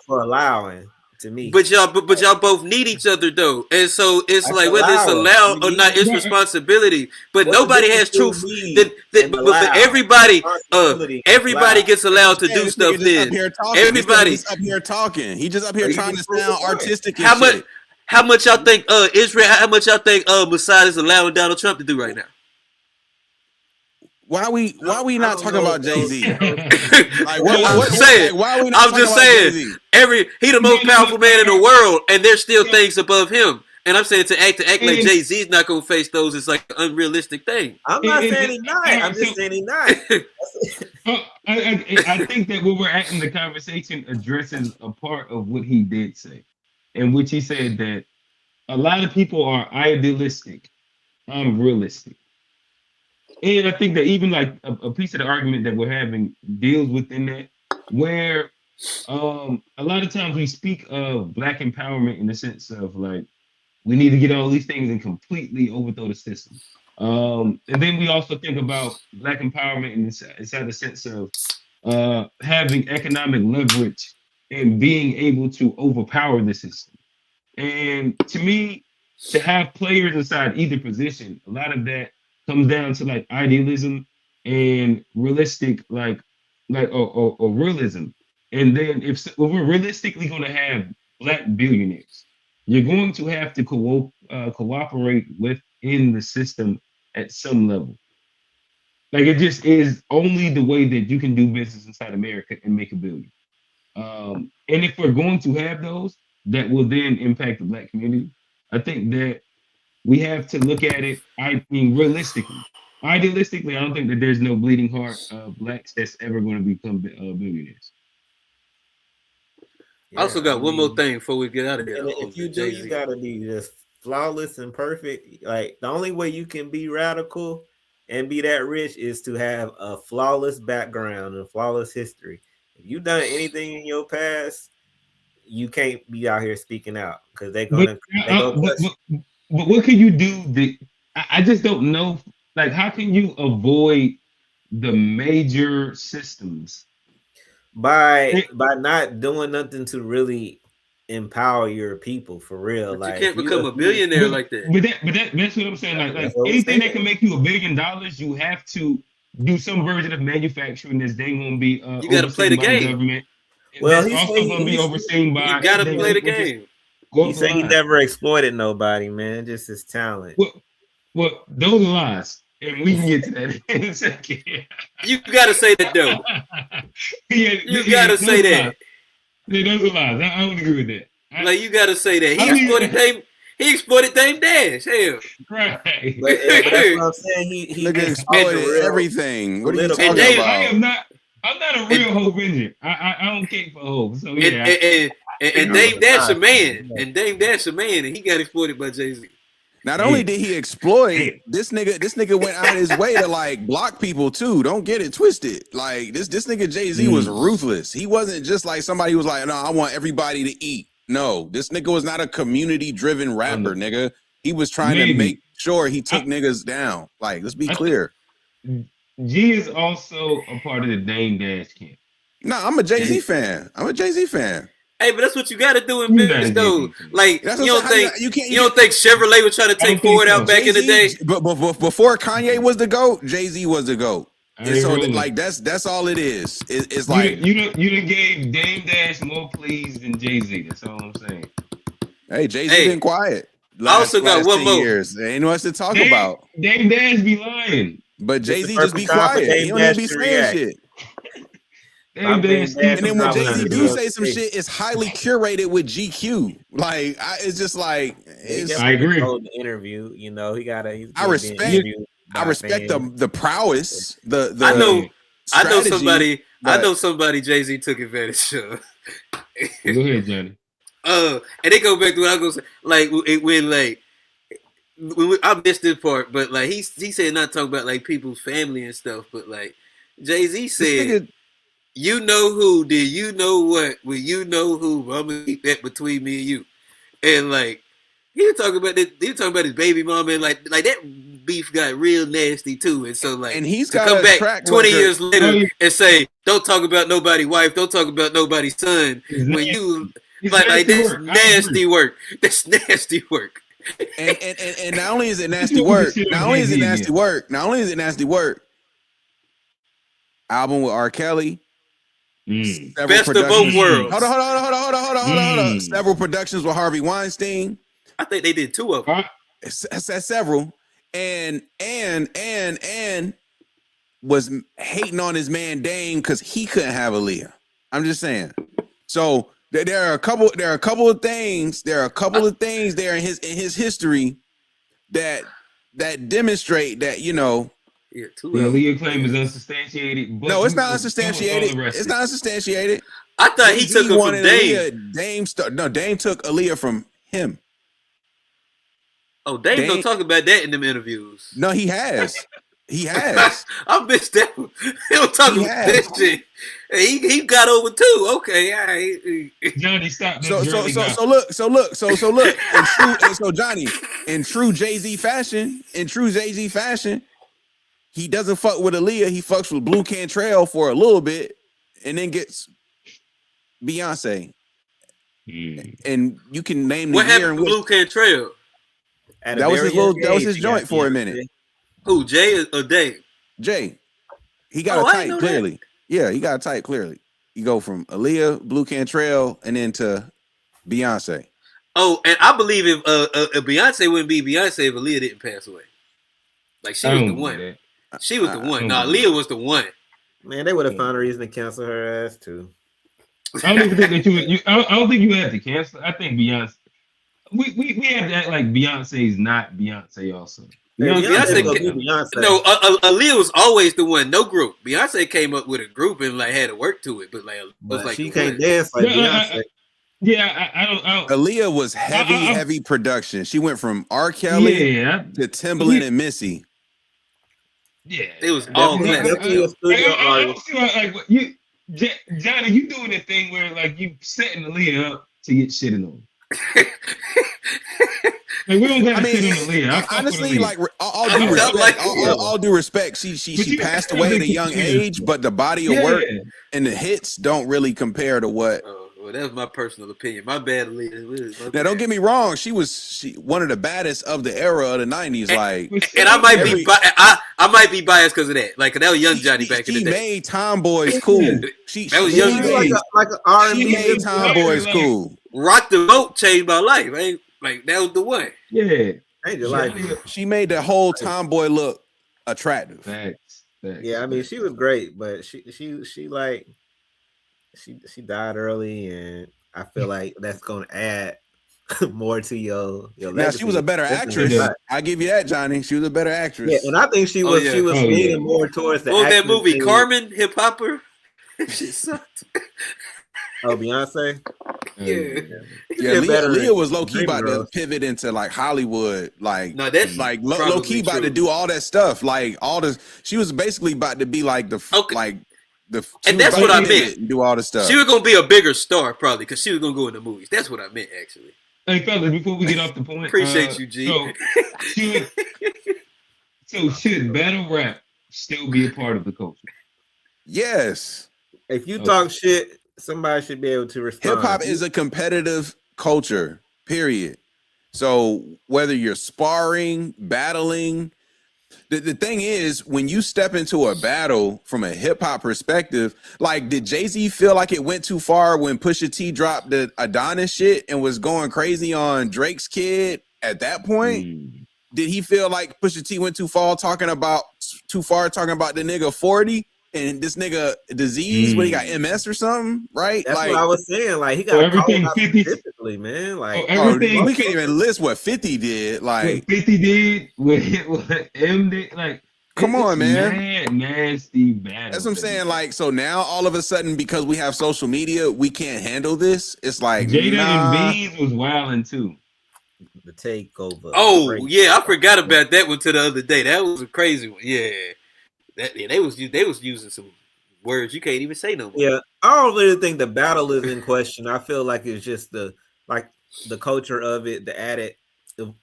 for allowing. To me. But y'all both need each other though, and so it's like whether it's allowed or not, it's responsibility. But nobody has truth. But everybody gets allowed to do stuff. Then everybody's up here talking. He just up here trying to sound artistic. How much y'all think Israel? How much y'all think Mossad is allowing Donald Trump to do right now? Why we not talking about Jay-Z? Like, why are we not I'm just saying. Jay-Z? He the most powerful man in the world, and there's still things above him. And I'm saying to act like Jay-Z is not gonna face those is like an unrealistic thing. I'm not saying he's not. I'm just saying he's not. I think that where we're at in the conversation addresses a part of what he did say, in which he said that a lot of people are idealistic. I'm realistic. And I think that even like a piece of the argument that we're having deals within that, where a lot of times we speak of Black empowerment in the sense of like, we need to get all these things and completely overthrow the system. And then we also think about Black empowerment inside the sense of having economic leverage and being able to overpower the system. And to me, to have players inside either position, a lot of that comes down to like idealism and realistic, or realism. And then if we're realistically going to have Black billionaires, you're going to have to cooperate within the system at some level. Like it just is only the way that you can do business inside America and make a billion. And if we're going to have those that will then impact the Black community, I think that we have to look at it. I mean, realistically, idealistically, I don't think that there's no bleeding heart of Blacks that's ever going to become billionaires. I also got one more thing before we get out of here. And if you do, you gotta be just flawless and perfect. Like the only way you can be radical and be that rich is to have a flawless background and flawless history. If you've done anything in your past, you can't be out here speaking out because they're gonna. But what can you do? I just don't know. Like, how can you avoid the major systems? By not doing nothing to really empower your people for real. But like you can't become a billionaire like that. But that's what I'm saying. Like anything that can make you $1 billion, you have to do some version of manufacturing that's then going to be you got to play the game. Government. Well, he's also going to be overseen by. You got to play the game. He said he never exploited nobody, man. Just his talent. Well, those are lies. And we can get to that in a second. You got to say that, though. You got to say that. Yeah, those are lies. I don't agree with that. Like, you got to say that. He exploited Dame Dash. Hell. Right. But that's what I'm saying. He exploited everything. What are you talking about? I'm not a real Hope engine. I don't care for Hope. So yeah. And Dame Dash a man. And Dame Dash a man, and he got exploited by Jay-Z. Not only did he exploit this nigga went out his way to like block people too. Don't get it twisted. Like this nigga Jay-Z was ruthless. He wasn't just like somebody who was like, no, I want everybody to eat. No, this nigga was not a community-driven rapper, nigga. He was trying to make sure he took niggas down. Like, let's be clear. G is also a part of the Dame Dash camp. No, I'm a Jay-Z fan. Hey, but that's what you got to do in business, though. Like, you don't think Chevrolet was trying to take Ford out back in the day? But before Kanye was the GOAT, Jay-Z was the GOAT. And so, like, that's all it is. It's like you done gave Dame Dash more plays than Jay-Z. That's all I'm saying. Hey, Jay-Z been quiet. I also got one more. Years. There ain't much to talk about. Dame Dash be lying, but Jay-Z just be quiet. He don't even be saying shit. And then when Jay-Z do say some shit, it's highly curated with GQ. Like, it's just like I agree. The interview, you know, I respect the prowess. I know somebody Jay-Z took advantage of. Go ahead, Johnny. And they go back to what I go say, like when I missed this part, but like he said not talk about like people's family and stuff, but like Jay-Z said. You know who? Did you know what? Well, you know who? I'm gonna keep that between me and you. And like he was talking about that. He was talking about his baby mama, and like that beef got real nasty too. And so like, and he's to got come back 20 years later and say, "Don't talk about nobody's wife. Don't talk about nobody's son." When you like that's nasty work. That's nasty work. And not only is it nasty work. Not only is it nasty work. Album with R. Kelly. Best of both worlds. Hold on. Several productions with Harvey Weinstein. I think they did 2 of them. Several. And was hating on his man Dame because he couldn't have Aaliyah. I'm just saying. So there are a couple of things. There are a couple of things there in his history that demonstrate that, you know. Yeah, the Aaliyah claim is unsubstantiated. But no, it's not unsubstantiated. It's not unsubstantiated. I thought he took it from Dame. Dame took Aaliyah from him. Oh, Dame don't talk about that in them interviews. No, he has. He has. I missed that. He don't talk about that shit. He got over too. Okay, all right. Johnny, stop. So look. Johnny, in true Jay-Z fashion, he doesn't fuck with Aaliyah. He fucks with Blue Cantrell for a little bit, and then gets Beyonce. And you can name the what year happened to Blue Cantrell. That was his joint for a minute. Who, Jay or Dave? Jay. He got a type clearly. That. Yeah, he got a type clearly. You go from Aaliyah, Blue Cantrell, and then to Beyonce. Oh, and I believe if Beyonce wouldn't be Beyonce if Aaliyah didn't pass away. Like she I was the don't believe one. that. She was the I one. don't No, believe Aaliyah was the one. Man, they would have found a reason to cancel her ass too. I don't even think that you. I don't think you have to cancel. I think Beyonce. We have to act like Beyonce's not Beyonce. Also, Hey, Beyonce gonna be Beyonce. No, Aaliyah was always the one. No group. Beyonce came up with a group and like had to work to it, but like it was like she the can't one. dance like Beyonce. I don't. Aaliyah was heavy production. She went from R. Kelly to Timbaland and Missy. Yeah, it was all classic. Johnny, you doing that thing where like you setting Aaliyah up to get shitted on. Like, we don't gotta sit on Aaliyah. Honestly, like all due respect, she passed away at a young age, but the body of work and the hits don't really compare to what. Well, that was my personal opinion. My bad, Aaliyah. Now, don't get me wrong. She was one of the baddest of the era of the '90s. And I might be I might be biased because of that. Like that was young Johnny back in the day. She made tomboys cool. That was young Johnny. Like an R&B. She made tomboys cool. Rock the Vote changed my life. Like that was the one. Yeah. She made the whole tomboy look attractive. Facts. Yeah, I mean she was great, but she died early, and I feel like that's gonna add more to your legacy. Now she was a better actress. I give you that, Johnny. She was a better actress. Yeah, and I think she was leaning more towards the. What was that movie, Carmen, hip hopper? She sucked. Oh, Beyonce. Yeah. Leah was low key about to pivot into like Hollywood, like no, that's like low key about to do all that stuff, like all this. She was basically about to be like and that's what I meant. And do all the stuff. She was gonna be a bigger star probably because she was gonna go in the movies. That's what I meant actually. Hey fellas, before we get off the point, appreciate you, G. So should battle rap still be a part of the culture? Yes. If you talk shit, somebody should be able to respond. Hip hop is a competitive culture, period. So whether you're sparring, battling, the thing is, when you step into a battle from a hip hop perspective, like did Jay-Z feel like it went too far when Pusha T dropped the Adonis shit and was going crazy on Drake's kid at that point? Did he feel like Pusha T went too far talking about the nigga 40? And this nigga disease when he got MS or something, right? That's like, what I was saying. Like he got everything 50 specifically, man. Like everything we can't even list what 50 did. Like 50 did, what M did. Like, come on, man. Nasty battle. That's what I'm saying. Like, so now all of a sudden, because we have social media, we can't handle this. It's like Jada and Beans was wilding too. The takeover. Oh yeah, I forgot about that one to the other day. That was a crazy one. Yeah. They was using some words you can't even say no more. Yeah, I don't really think the battle is in question. I feel like it's just the culture of it, the added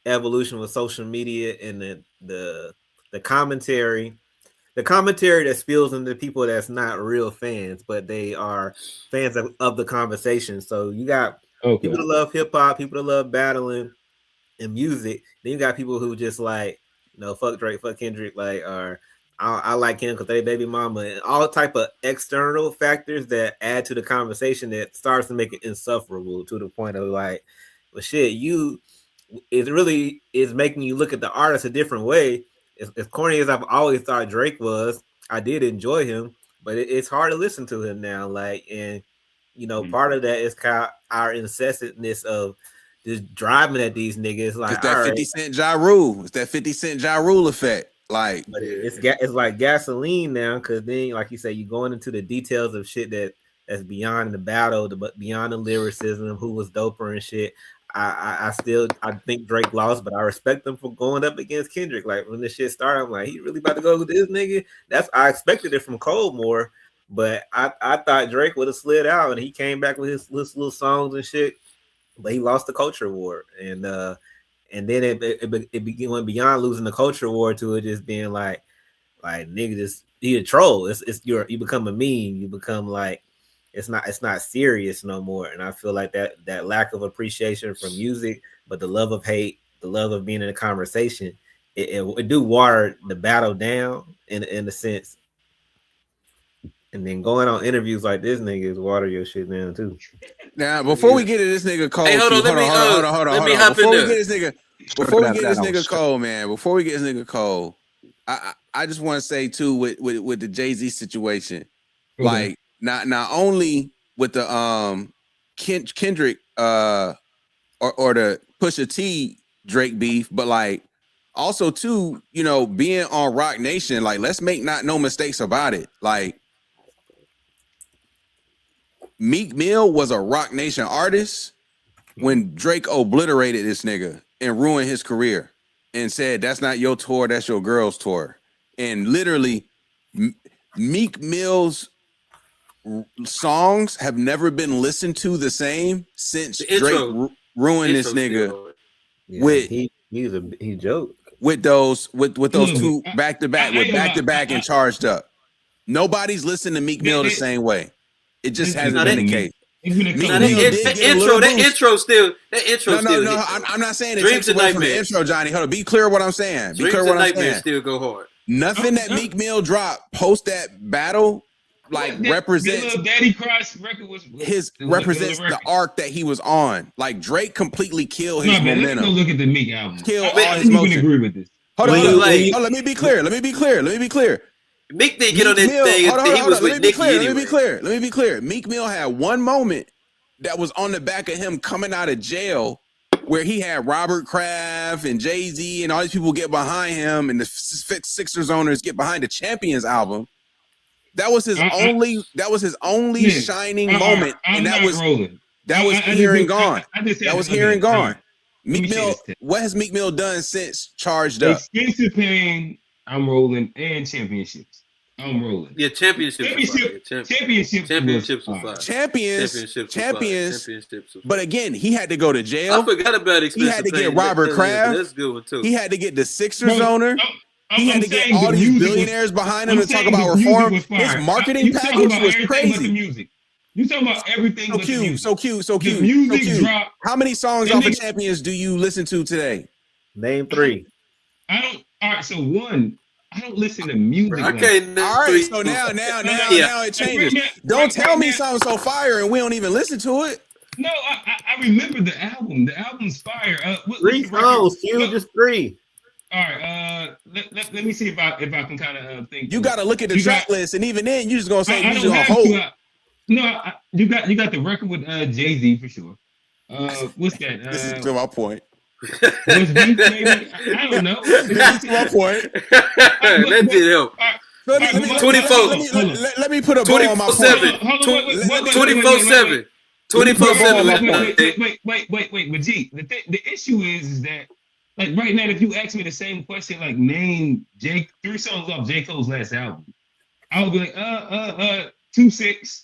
evolution with social media, and the commentary, that spills into people that's not real fans, but they are fans of the conversation. So you got people that love hip hop, people that love battling and music. Then you got people who just like, fuck Drake, fuck Kendrick, like, or I like him because they baby mama, and all type of external factors that add to the conversation that starts to make it insufferable to the point of like, well, shit, it really is making you look at the artist a different way. As corny as I've always thought Drake was, I did enjoy him, but it's hard to listen to him now. Like, and part of that is kind of our incessantness of just driving at these niggas. Like, it's that 50 Cent Ja Rule. It's that 50 Cent Ja Rule effect. Like, but it's like gasoline now, because then, like you say, you're going into the details of shit that's beyond the battle, but beyond the lyricism, who was doper and shit. I think Drake lost, but I respect him for going up against Kendrick. Like when this shit started, I'm like, he really about to go with this nigga. I expected it from Cole more, but I thought Drake would have slid out, and he came back with his little songs and shit, but he lost the culture war, and then it went beyond losing the culture war to it just being like nigga, just he a troll. You become a meme. You become like it's not serious no more. And I feel like that lack of appreciation for music, but the love of hate, the love of being in a conversation, it do water the battle down in a sense. And then going on interviews like this nigga is water your shit down too. Now, before we get to this nigga Cole, Hey, hold on, let me hop in Before we there. get this nigga Cole, man. Before we get this nigga Cole, I just want to say too with the Jay-Z situation, like not only with the Kendrick or the Pusha T Drake beef, but like also too, you know, being on Rock Nation, like let's make no mistakes about it. Like Meek Mill was a Rock Nation artist when Drake obliterated this nigga and ruined his career and said, that's not your tour, that's your girl's tour. And literally, Meek Mill's songs have never been listened to the same since Drake ruined this nigga. Yeah, with he joked with those two back to back and charged up. Nobody's listened to Meek Mill the same way. It just hasn't been the case. That intro still. No. I'm not saying it takes away from the intro, Johnny. Hold on. Be clear what I'm saying. Be clear what I'm saying. Still go hard. Nothing that Meek Mill dropped post that battle represents Daddy Cross record represents the arc that he was on. Like Drake completely killed his momentum. Let's go look at the Meek album. Kill all his motion. Agree with this. Hold on. Let me be clear. Meek didn't get on that thing. He was with Nicki anyway. Let me be clear. Meek Mill had one moment that was on the back of him coming out of jail where he had Robert Kraft and Jay-Z and all these people get behind him and the Sixers owners get behind the Champions album. That was his only shining moment. And that was here and gone. That was here and gone. Meek Mill, what has Meek Mill done since Charged Up? Expensive Pain, I'm rolling, and Championships. I'm rolling. Yeah, championships. But again, he had to go to jail. I forgot about Expensive Pain. He had to get Robert Kraft. That's a good one too. He had to get the Sixers owner. He had to get all these billionaires behind him to talk about reform. His marketing package was crazy. You talking about everything? So cute. Dropped. How many songs off of Champions do you listen to today? Name 3. I don't. All right, so one. I don't listen to music. Okay, all right. So now it changes. Don't tell me something so fire and we don't even listen to it. No, I remember the album. The album's fire. 3 songs, just 3. All right. Let me see if I can kind of think. You got to look at the track list, and even then, you just gonna say you just gonna hold. No, you got the record with Jay-Z for sure. What's that? This is to my point. Was beef, maybe? I don't know. This is my point. That did help. 24. Let me put a bow on my point. 24/7. 24/7. Wait. But G, the issue is that like right now, if you ask me the same question, like name 3 songs off J. Cole's last album, I would be like 2-6.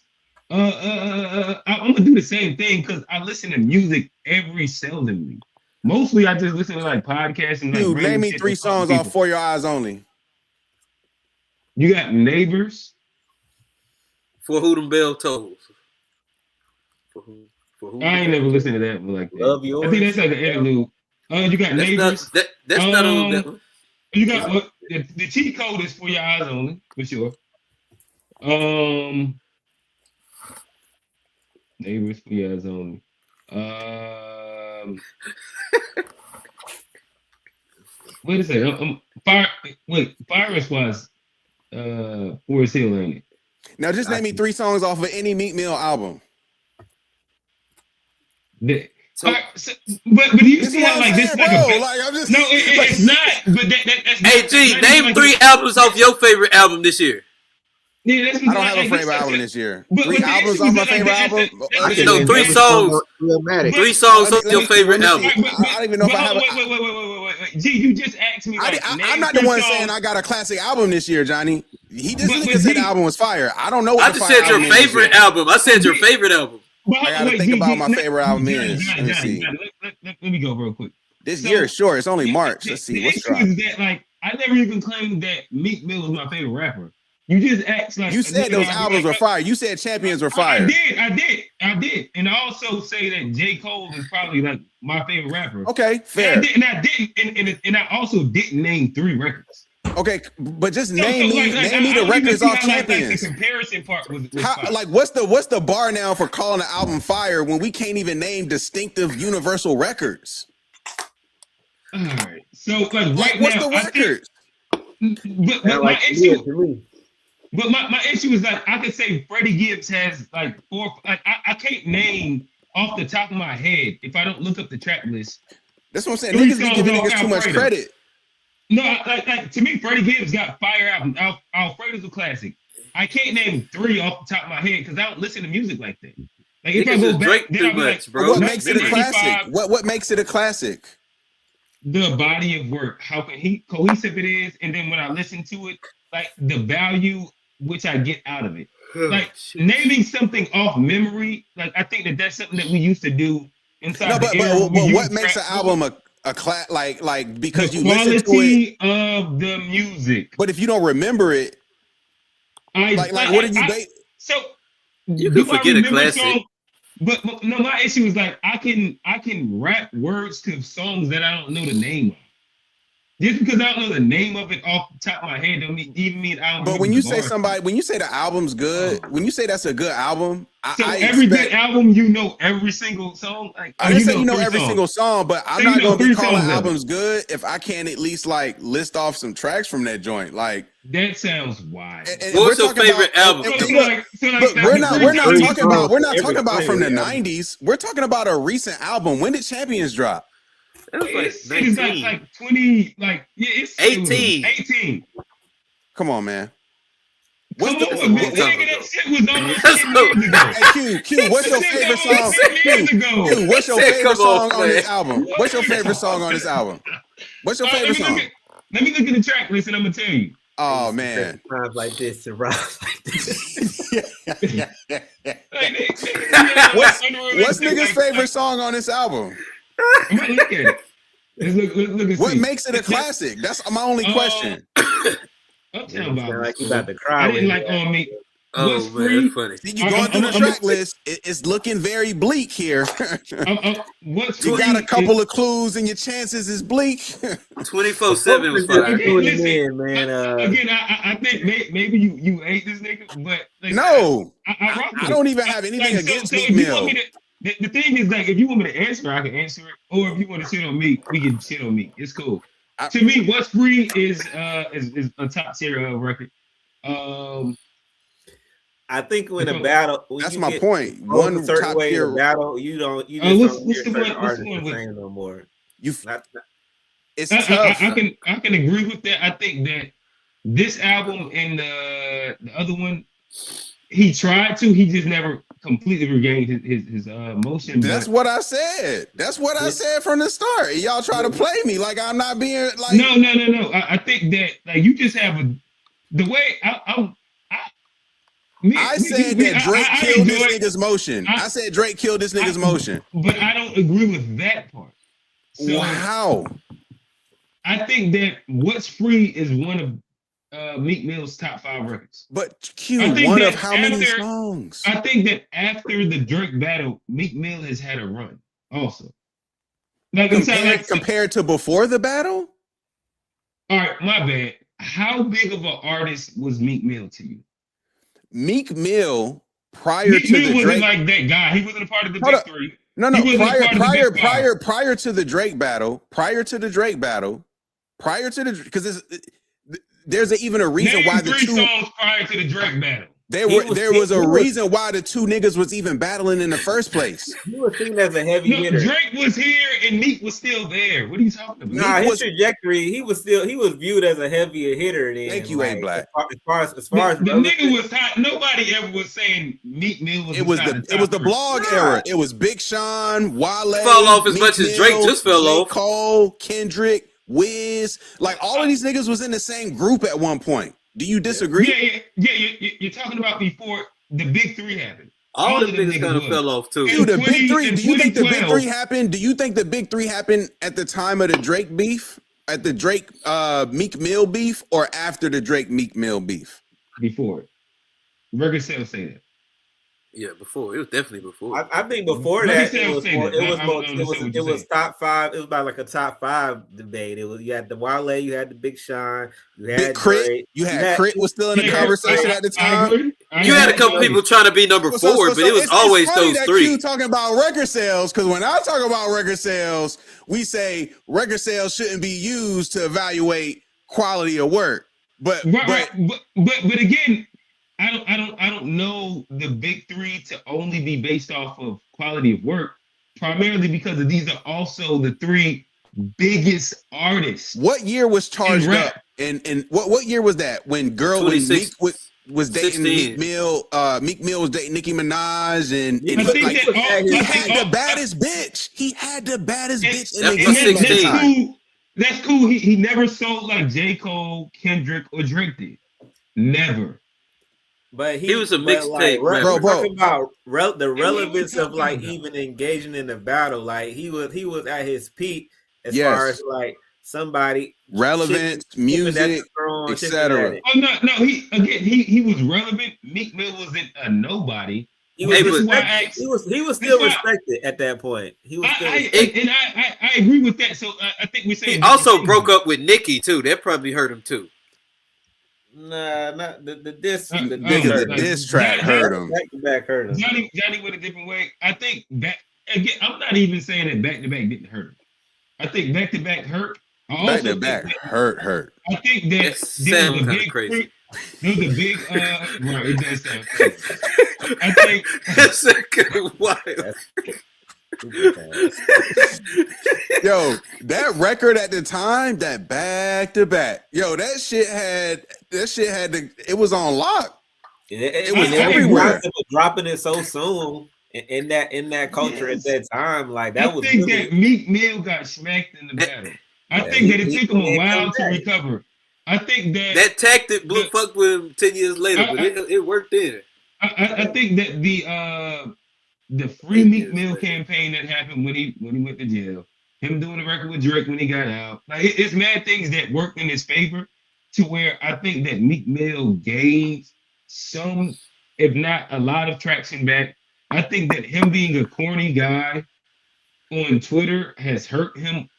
I'm gonna do the same thing because I listen to music every seldomly. Mostly, I just listen to like podcasts and like. Dude, name me 3 songs off For Your Eyes Only. You got Neighbors. For Who Them Bell Tolls. For who I ain't never listened to that one like that. Love Yours. I think that's like an interlude. You got Neighbors. That's not on that one. You got the cheat code is For Your Eyes Only for sure. Neighbors, For Your Eyes Only. Wait a second. Virus was Forest Hill, ain't it? Now just name me 3 songs off of any Meek Mill album. But do you see how like this? It's not. But that's. Hey G, name 3 albums off your favorite album this year. Yeah, I don't have a favorite album this year. 3 albums off my favorite album. No, 3 songs. 3 songs off your favorite album. I don't even know if I have. Wait. G, you just asked me. I'm not the one saying I got a classic album this year, Johnny. This nigga said the album was fire. I don't know what. I just said your favorite album. I said your favorite album. I gotta think about my favorite album is. Let me see. Let me go real quick. This year is short. It's only March. Let's see. What's dropping? Like I never even claimed that Meek Mill was my favorite rapper. You just asked like you said those albums were fire. You said Champions were fire. I did. And I also say that J. Cole is probably like my favorite rapper. Okay, fair. And I also didn't name 3 records. Okay, but just So, name me I the don't even records see off how, Champions. the comparison part was How, fine. like, what's the bar now for calling an album fire when we can't even name distinctive universal records? All right. So like right What's now, the records? But my issue. But my issue is like I could say Freddie Gibbs has like four. Like I can't name off the top of my head if I don't look up the track list. That's what I'm saying. Niggas be giving niggas too much credit. No, like to me, Freddie Gibbs got fire albums. Alfredo's a classic. I can't name 3 off the top of my head because I don't listen to music like that. Like if I go back, then I'll be like, bro. What makes it a classic? What makes it a classic? The body of work, how cohesive it is, and then when I listen to it, like the value which I get out of it. Like naming something off memory, like I think that's something that we used to do inside. No, but what makes an album a class? Like because you listen to it of the music. But if you don't remember it, like what are you? So you can forget a classic. Song, but no, my issue is like I can rap words to songs that I don't know the name of. Just because I don't know the name of it off the top of my head don't even mean I don't. But when you say when you say the album's good, when you say that's a good album, every good album, you know every single song. Like, I didn't say you know every single song, but I'm not gonna be calling albums good if I can't at least like list off some tracks from that joint. Like that sounds wild. What's your favorite album? But we're not talking about from the 90s. We're talking about a recent album. When did Champions drop? It was like 19. It's like 20, like it's 18. 18. Come on, man. What's the that shit was on years ago. Hey, Q, what's your favorite song? Q, what's your favorite song on this album? What's your favorite song on this album? What's your favorite song? Let me look at the track list and I'm gonna tell you. Oh man. Times like this to rock like this. What's nigga's favorite song on this album? I'm gonna look at it. Look what makes it a classic? That's my only question. Uptown Bob. Like you about to cry. I didn't like On Me. Oh man, that's funny. See, you going through the track list. It's looking very bleak here. You got a couple of clues, and your chances is bleak. 24/7 was fine. Again, I think maybe you hate this nigga, but like, no, I don't even have anything against Meek Mill. The thing is, like, if you want me to answer, I can answer it. Or if you want to shit on me, we can shit on me. It's cool. To me, What's Free is a top tier record. I think when a battle, that's my point. One top tier battle, you don't hear certain artists saying no more. It's tough. I can agree with that. I think that this album and the other one, he tried to. He just never completely regained his motion. That's what I said. That's what I said from the start. Y'all try to play me like I'm not being like. No. I think that like you just have the way I said that Drake killed this nigga's motion. I said Drake killed this nigga's motion. But I don't agree with that part. So wow. I think that What's Free is one of Meek Mill's top 5 records. But Q, one of how many songs? I think that after the Drake battle, Meek Mill has had a run also. Like compared to before the battle? All right, my bad. How big of an artist was Meek Mill to you? Meek Mill prior to the Drake wasn't like that guy. He wasn't a part of the big 3. No, prior to the Drake battle, because there's even a reason why the 3 songs prior to the Drake battle. There was a reason why the 2 niggas was even battling in the first place. You were seen as a heavy hitter. Drake was here and Meek was still there. What are you talking about? Nah, his trajectory, he was viewed as a heavier hitter than. Thank you, A-Black. As far as the nigga was hot. Nobody ever was saying Meek Mill was. It was the blog era. It was Big Sean, Wale, fell off as much as Drake just fell off. Cole, Kendrick, Wiz, like all of these niggas was in the same group at one point. Do you disagree? Yeah. You're talking about before the big 3 happened. All the niggas kind of fell off too. Dude, the big 3. Do you think the big 3 happened? Do you think the big 3 happened at the time of the Drake beef, at the Drake Meek Mill beef, or after the Drake Meek Mill beef? Before. Record sales say that. Yeah, before it was definitely before. I think before Let me that say- it I'll was say more. that. It was I more. understand what It you're was saying. top five. It was about like a top five debate. It was you had the Wale, you had the Big Sean, you Big had Crit. Drake, You had Crit was still in the Yeah, conversation at the I time. agree. You had a couple people trying to be number four, but it was it's always funny those that three. Q talking about record sales, because when I talk about record sales, we say record sales shouldn't be used to evaluate quality of work. But again, I don't know the big three to only be based off of quality of work, primarily because these are also the three biggest artists. What year was Charged Up? And what year was that? When Meek was dating 16. Meek Mill, Meek Mill was dating Nicki Minaj, and He he was had the baddest bitch. He had the baddest bitch in the That was game at the 16. time. That's cool. He never sold like J. Cole, Kendrick, or Drake did. Never. But he was a mixtape like, rapper. we're talking about the we relevance of talking like about? even engaging in the battle. Like he was at his peak as Yes. far as like somebody Relevance, music, etc. Oh no, he was relevant. Meek Mill wasn't a nobody. He was This is why I respected. asked- He was still respected at that point. He was still and I agree with that. So I think we're saying He also broke up with Nicki too. That probably hurt him too. Nah, not the diss. The diss track hurt him. Back hurt him. Johnny went a different way. I think back again. I'm not even saying that back to back didn't hurt him. I think back to back hurt. Back to back hurt. I think that there was a big crazy. There's a big right. It does sound crazy. I think that's wild. Yo, that record at the time, that back to back, yo, that shit had it was on lock. It was everywhere. Dropping it so soon in that culture at that time, like that was. I think that Meek Mill got smacked in the battle. I think that it took him a while to recover. I think that tactic fucked with him 10 years later, but it worked in. I think that the Free Meek Mill campaign that happened when he went to jail, him doing the record with Drake when he got out, like it's mad things that worked in his favor, to where I think that Meek Mill gained some, if not a lot of traction back. I think that him being a corny guy on Twitter has hurt him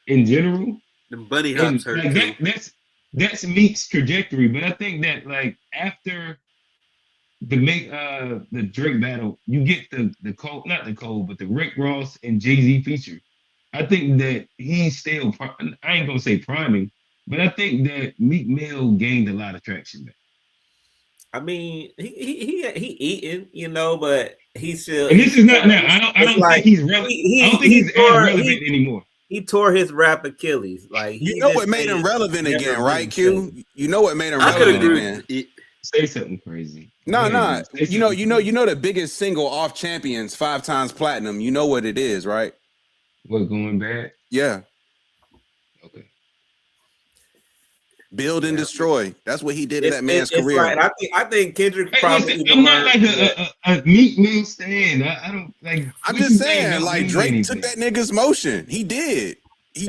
in general. The bunny hops hurt. Like that's Meek's trajectory, but I think that like after the Drake battle, you get the Cole, not the Cole, but the Rick Ross and Jay-Z feature. I think that he's still, I ain't gonna say priming, but I think that Meek Mill gained a lot of traction back. I mean, he eating, you know, but he's still. And this is not now. I don't think he's relevant. I don't think he's as relevant anymore. He tore his rap Achilles. Like you know what made him relevant again, right, Q? You know what made him relevant again? Say something crazy. No. You know the biggest single off Champions 5 times platinum. You know what it is, right? What, Going Bad? Yeah. Okay. Build and destroy. That's what he did in that man's career. Right. I think Kendrick probably. I'm not like a Meek Mill stand. I don't like. I'm just saying, like Drake took that nigga's motion. He did. He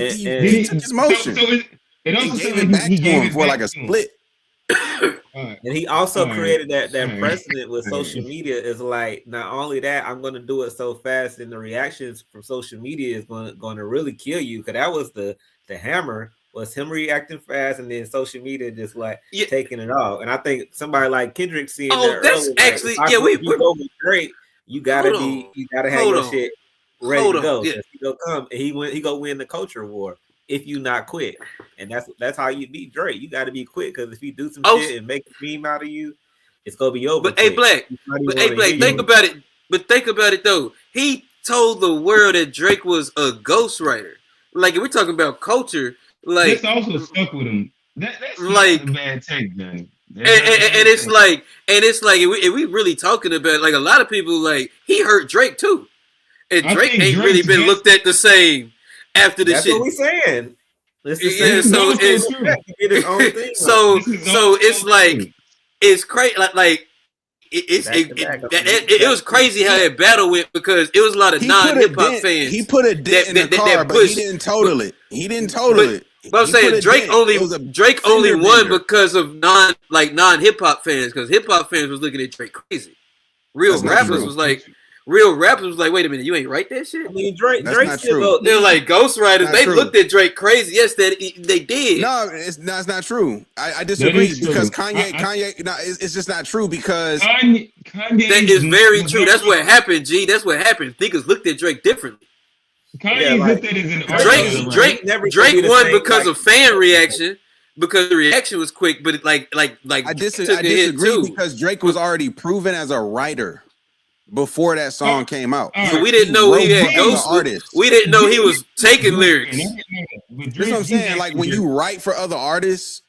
took his motion. So it also he gave it back to him for like a split. And he also created that precedent with social media. Is like, not only that, I'm going to do it so fast, and the reactions from social media is going to really kill you. Because that was the hammer, was him reacting fast, and then social media just like taking it off. And I think somebody like Kendrick seeing that that's early, actually like, we're over great. You gotta have your shit ready to go. Yeah. He gonna come and he go win the culture war if you not quick. And that's how you beat Drake. You got to be quick, because if you do some shit and make a meme out of you, it's gonna be over. But Black, think about it. But think about it though. He told the world that Drake was a ghostwriter. Like, if we're talking about culture, like, this also stuck with him. That's like a bad take, man. And it's like, if we really talking about, like, a lot of people, like, he hurt Drake too, and Drake ain't really been looked at the same after this shit. That's what we saying. It's the same. So it's like, it's crazy. It was crazy how that battle went, because it was a lot of non-hip hop fans. He put a dent in the car, but he didn't total it. But I'm saying Drake only won because of non-hip hop fans, because hip hop fans was looking at Drake crazy. real rappers was like, wait a minute, you ain't write that shit. I mean, Drake not still true. go. They're like ghostwriters. Not They true. looked at Drake crazy. Yes, they did. No, it's not true. I disagree is because true. Kanye. No, it's just not true because Kanye That is very true. That's what happened, G. That's what happened. Niggas looked at Drake differently. Kanye looked at it as an artist. Drake won because of fan reaction. Because the reaction was quick, but I disagree because Drake was already proven as a writer before that song came out. So we didn't know he had ghosts. We didn't know he was taking lyrics. That's what I'm saying. Like when you write for other artists,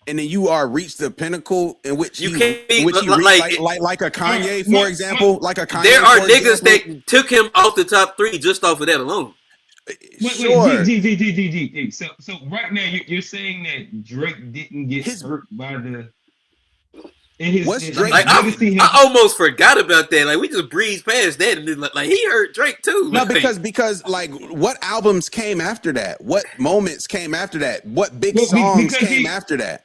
and then you are reached the pinnacle in which he reached, like a Kanye, for example, like a Kanye. There are niggas that took him off the top 3 just off of that alone. Sure. So right now you're saying that Drake didn't get hurt by the. What's Drake? I almost forgot about that. Like we just breezed past that, and then, like he hurt Drake too. No, because like what albums came after that? What moments came after that? What big songs came after that?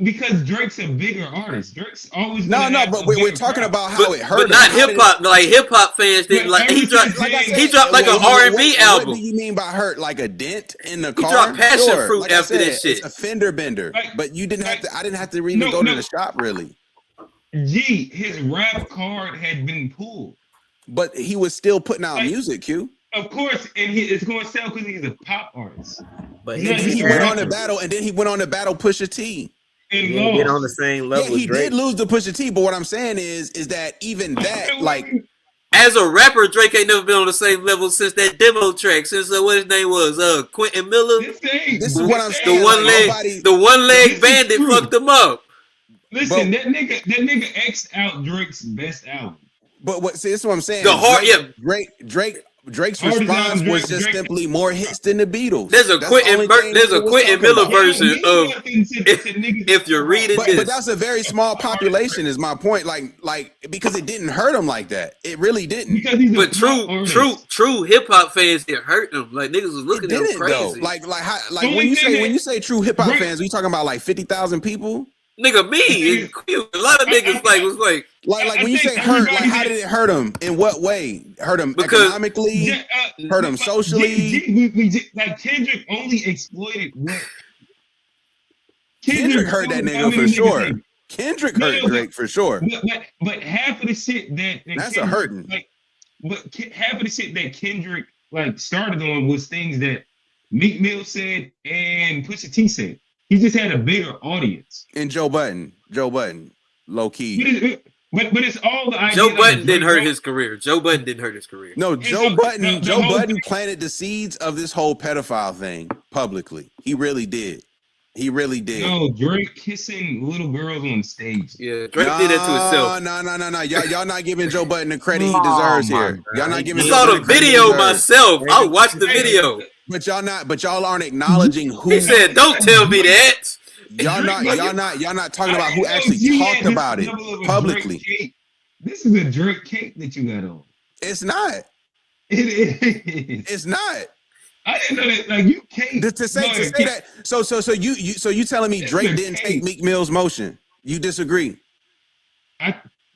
Because Drake's a bigger artist. Drake's always but we're talking about how it hurt. But not hip hop. Like hip hop fans didn't like. He dropped like an R&B album. What do you mean by hurt? Like a dent in the car? He dropped Passion Fruit after that shit. It's a fender bender. But you didn't have to. I didn't have to even go to the shop really. G, his rap card had been pulled, but he was still putting out music. Q. Of course, and it's going to sell because he's a pop artist. But he went on the battle, and then he went on to battle Pusha T. He didn't get on the same level. Yeah, he did lose to Pusha T. But what I'm saying is that even that, like, as a rapper, Drake ain't never been on the same level since that demo track. Since what his name was, Quentin Miller. This is what I'm saying. The one leg bandit fucked him up. Listen, that nigga X'd out Drake's best album. But this is what I'm saying. Drake's response was just simply more hits than the Beatles. There's a Quentin Miller version of if you're reading this. But that's a very small population is my point. Like because it didn't hurt him like that. It really didn't. But true hip hop fans, it hurt them. Like niggas was looking at them crazy. Like when you say true hip hop fans, are you talking about like 50,000 people? Nigga, me and Q, a lot of niggas was like when you say hurt, like how did it hurt him? In what way? Hurt him economically? Hurt him socially? Like Kendrick only exploited what Kendrick hurt that nigga for sure. Kendrick hurt Drake for sure. But half of the shit that's a hurting. But half of the shit that Kendrick like started on was things that Meek Mill said and Pusha T said. He just had a bigger audience. And Joe Budden, low key. But it's all the idea. Joe Budden didn't hurt his career. No, Joe Budden planted the seeds of this whole pedophile thing publicly. He really did. No, Drake kissing little girls on stage. Yeah, Drake did that to himself. No. Y'all not giving Joe Budden the credit he deserves here. Y'all not giving. I saw the video myself. I watched the video. But y'all aren't acknowledging who. He said, "Don't tell me that." Y'all not talking about who actually talked about it publicly. This is a Drake cake that you got on. It's not. It is. It's not. I didn't know that. Like you can't to say that. So you telling me Drake didn't take Meek Mill's motion? You disagree?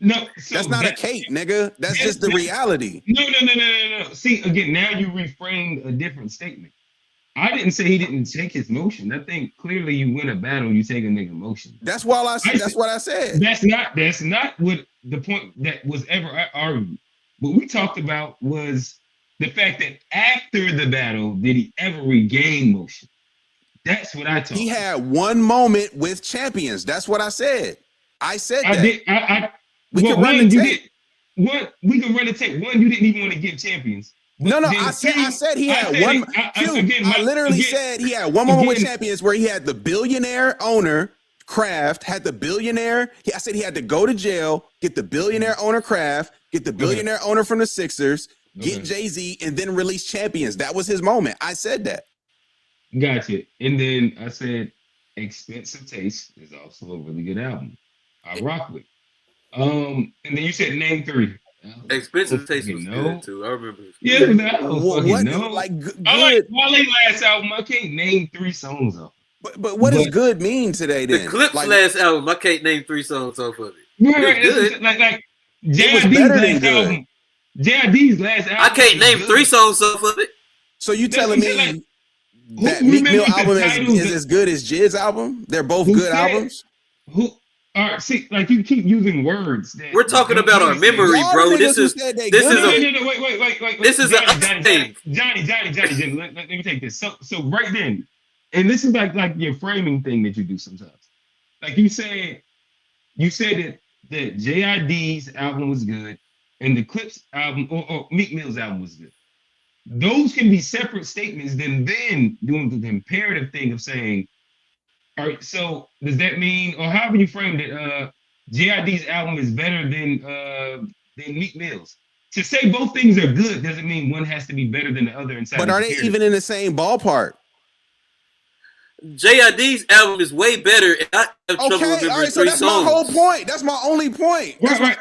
No, that's not a cake, nigga. That's just the reality. No. See, again, now you reframed a different statement. I didn't say he didn't take his motion. I think clearly you win a battle, you take a nigga motion. That's what I said. That's not what the point that was ever argued. What we talked about was the fact that after the battle, did he ever regain motion? That's what I talked about. He had one moment with champions. That's what I said. I said that. We can run the tape. We can run the tape. One, you didn't even want to give champions. No. I said he had one. I literally said he had one moment with champions where he had the billionaire owner Kraft, had the billionaire. I said he had to go to jail, get the billionaire owner Kraft, get the billionaire owner from the Sixers, get Jay-Z, and then release champions. That was his moment. I said that. Gotcha. And then I said Expensive Taste is also a really good album. I rock with. And then you said name 3. Expensive Taste was good too. I remember. Yeah, I like good. I like Wale's last album. I can't name 3 songs off. But what does good mean today? Then the Clips last album, I can't name 3 songs off of it. Right, good. like It was JID's better than last good. album. JID's last album. I can't is name good. 3 songs off of it. So you That's telling what I'm saying, me Who that Meek Mill remembers the album titles is of- as good as Jid's album? They're both Who good said- albums. Who? All right, see, like you keep using words. That We're talking don't about our understand. memory, Y'all bro. niggas This who is said they this good. is a No, wait. This is an Johnny. Let me take this. So right then, and this is like your framing thing that you do sometimes. Like you said that JID's album was good, and the Clips album or Meek Mill's album was good. Those can be separate statements than doing the imperative thing of saying, all right, so does that mean, or however you framed it, JID's album is better than Meek Mill's? To say both things are good doesn't mean one has to be better than the other inside. But are they even in the same ballpark? JID's album is way better, and I have trouble remembering all right, so 3 that's songs. my whole point. That's my only point. Right.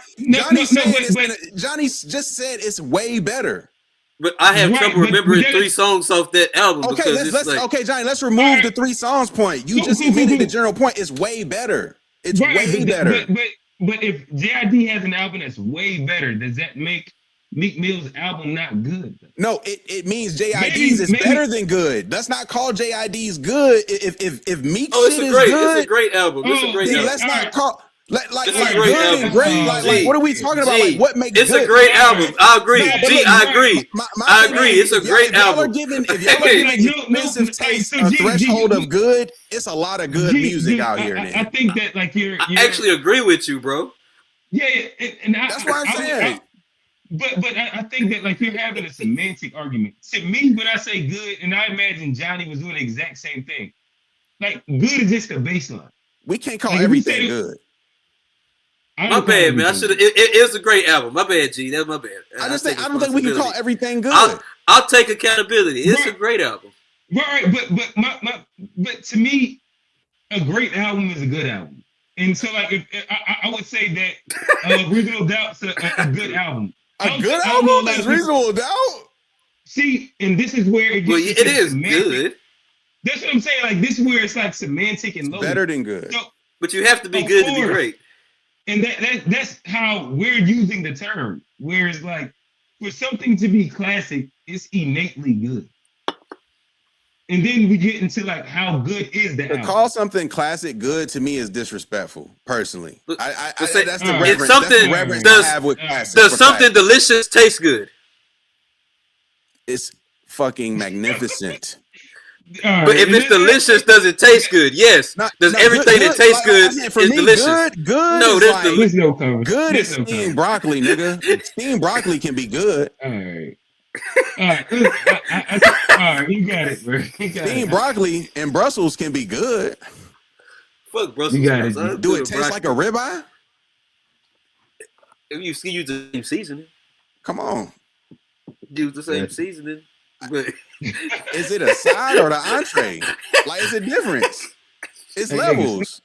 Johnny just said it's way better. But I have trouble remembering 3 songs off that album. Okay, Johnny, let's remove the 3 songs point. You just admitted the general point. It's way better. It's way better. But if JID has an album that's way better, does that make Meek Mill's album not good? No, it means JID's is better than good. Let's not call JID's good. If Meek shit is good, it's a great album. It's a great album. Let's not call like It's good a great and album. great. Like what are we talking about? Like what makes It's good? a great album. I agree. No, but G, look, I agree. I agree. It's a great album. If y'all are giving expensive taste a threshold of good, it's a lot of good music out here. I think that like you're I actually agree with you, bro. Yeah, and that's what I'm saying. But I think that like you're having a semantic argument. To me, when I say good, and I imagine Johnny was doing the exact same thing. Like good is just the baseline. We can't call everything good. My bad, man. I should have. It was a great album. My bad, G. That's my bad. I don't think we can call everything good. I'll take accountability. It's a great album. Right, but to me, a great album is a good album. And so, like, I would say that Reasonable Doubt's a good album. A good album is Reasonable Doubt? See, and this is where it gets it is good. That's what I'm saying. Like, this is where it's like semantic and low. Better than good. So, but you have to be good to be great. And that's how we're using the term. Whereas, like, for something to be classic, it's innately good. And then we get into like how good is that? To call something classic good to me is disrespectful, personally. That's the reverence. Something I have with classic. Does something delicious taste good? It's fucking magnificent. But if it's delicious, does it taste good? Yes. Does everything that tastes good is delicious? Good. No, there's no good is steamed broccoli, nigga. Steamed broccoli can be good. All right. All right, you got it, bro. Steamed broccoli and Brussels can be good. Fuck Brussels. You got it. Do it taste like a ribeye? If you use the same seasoning. Come on. Use the same seasoning. But is it a side or the entree? Like, is it difference? It's levels.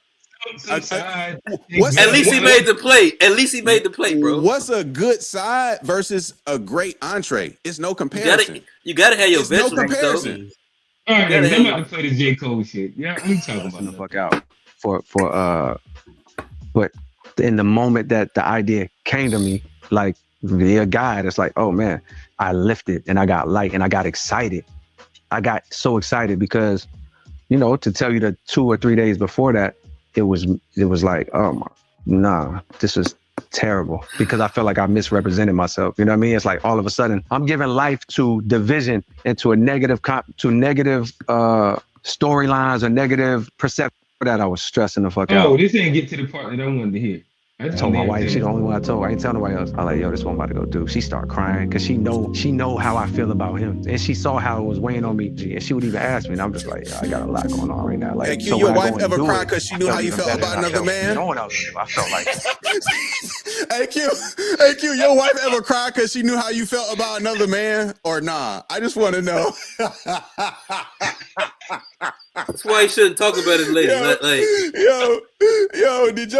At least he made the plate. At least he made the plate, bro. What's a good side versus a great entree? It's no comparison. You gotta have your vegetables. No comparison. All right, guys, I'm about to play this J. Cole shit. Yeah, we talking about the fuck out but in the moment that the idea came to me, like via God, it's like, oh man, I lifted and I got light and I got excited. I got so excited because, you know, to tell you the 2 or 3 days before that, it was like, oh my, nah, this is terrible, because I felt like I misrepresented myself. You know what I mean? It's like all of a sudden I'm giving life to division and to a negative storylines or negative perception that I was stressing the fuck out. Oh, this ain't get to the part that I wanted to hear. I told my wife, she's the only one I told. I ain't telling nobody else. I like, yo, this one I'm about to go do. She start crying because she know how I feel about him, and she saw how it was weighing on me. And she would even ask me, and I'm just like, I got a lot going on right now. Like, hey, Q, your wife ever cried because she knew how you felt about another man? No one else knew. I felt like. Hey Q, your wife ever cried because she knew how you felt about another man, or nah? I just want to know. That's why you shouldn't talk about it later. Did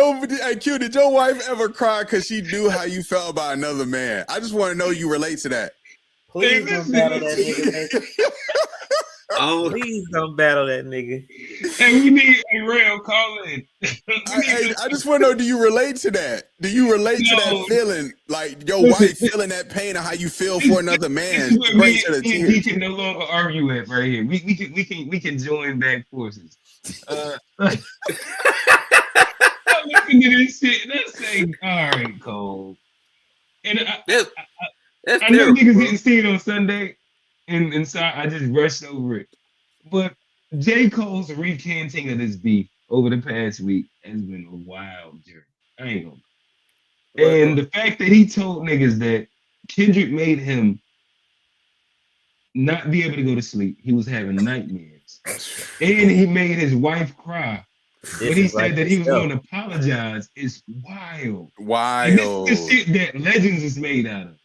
your wife ever cry because she knew how you felt about another man? I just want to know you relate to that. Please don't battle that nigga. Oh, Please don't battle that nigga. And we need a real call in. I just want to know, do you relate to that? Do you relate to that feeling? Like your wife feeling that pain of how you feel for another man? This is where me and he can no longer argue at right here. We can join back forces. I listen to this shit and I say, all right, Cole. And that's I know terrible, niggas bro. didn't see it on Sunday, and so I just rushed over it. But J. Cole's recanting of this beef over the past week has been a wild journey. I ain't gonna. And the fact that he told niggas that Kendrick made him not be able to go to sleep, he was having nightmares, and he made his wife cry. When he said that he was going to apologize, is wild. And this is the shit that legends is made out of.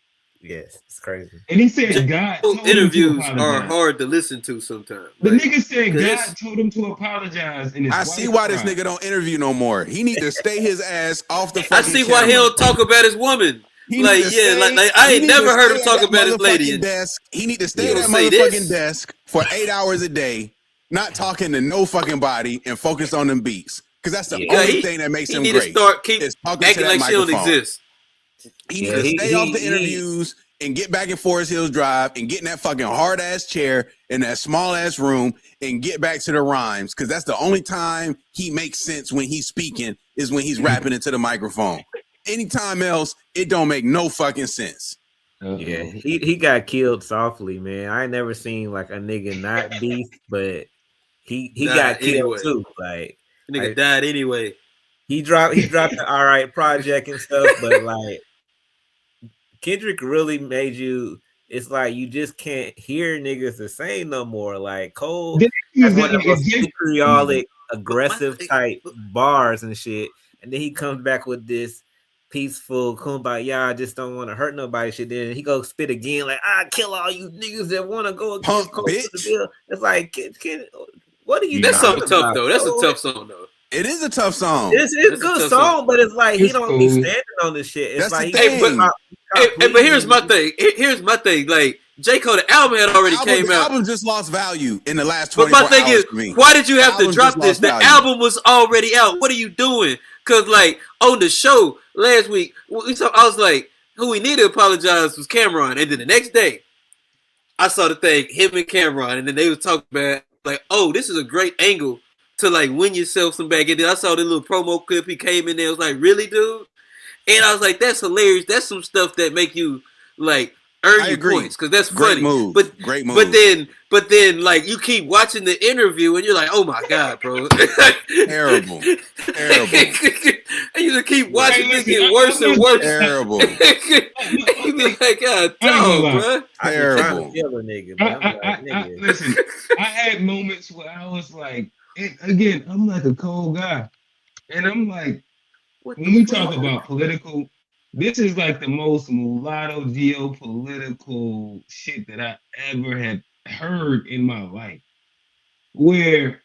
Yes, it's crazy. And he said God told interviews him to apologize. are hard to listen to sometimes. The nigga said God told him to apologize. And I see why this nigga don't interview no more. He need to stay his ass off the fucking I see why he don't talk about his woman. Like I ain't never heard him talk about his lady. Desk. He need to stay at that motherfucking desk for 8 hours a day, not talking to no fucking body, and focus on them beats. Because that's the only thing that makes him great. He need to start acting like she don't exist. He need to stay off the interviews and get back in Forest Hills Drive and get in that fucking hard ass chair in that small ass room and get back to the rhymes. Because that's the only time he makes sense when he's speaking is when he's rapping into the microphone. Anytime else, it don't make no fucking sense. Yeah, he got killed softly, man. I ain't never seen like a nigga not beef, but he got killed too. Like the nigga died anyway. He dropped the All Right project and stuff, but like Kendrick really made you. It's like you just can't hear niggas the same no more. Like Cole has one of the most vitriolic, aggressive type bars and shit, and then he comes back with this peaceful kumbaya, I just don't want to hurt nobody shit. Then he go spit again, like I kill all you niggas that want to go against Cole to the bill. It's like, what are you? That's something tough though. That's a tough song though. It is a tough song. It's a good song, but it's like he don't be standing on this shit. It's like, but here's my thing. Here's my thing. Like J. Cole, the album had already came out. The album just lost value in the last 24 hours. But my thing is, why did you have to drop this? The album was already out. What are you doing? Because like on the show last week, I was like, who we need to apologize was Cameron, and then the next day, I saw the thing him and Cameron, and then they was talking about like, oh, this is a great angle to like win yourself some back. And then I saw the little promo clip. He came in there. I was like, really, dude? And I was like, that's hilarious. That's some stuff that make you like earn your points because that's funny. Move. Great move. But then, like you keep watching the interview and you're like, oh my god, bro, terrible. And you just keep watching this get worse and worse. Terrible. You be like, god, dog, bro. Terrible. Listen, I had moments where I was like, and again, I'm like a cold guy, and I'm like, when we talk about political, this is like the most mulatto geopolitical shit that I ever had heard in my life. Where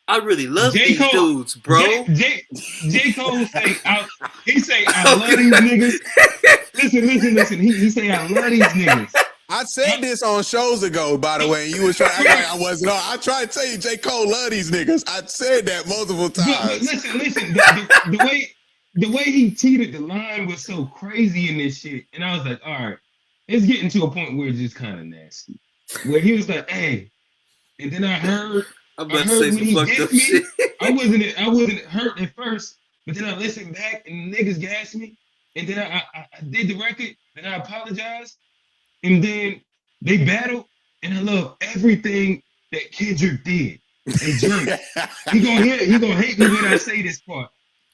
I really love these dudes, bro. J. Cole say, I love these niggas. Listen. He say, I love these niggas. I said this on shows ago, by the way, and you was trying to act like I wasn't on. I tried to tell you J. Cole love these niggas. I said that multiple times. Listen, the way he teetered the line was so crazy in this shit. And I was like, all right, it's getting to a point where it's just kind of nasty. Where he was like, hey, and then I heard when he dissed me, I wasn't hurt at first, but then I listened back and the niggas gassed me. And then I did the record, and I apologized. And then they battled, and I love everything that Kendrick did. And Drake, he gonna hate me when I say this part,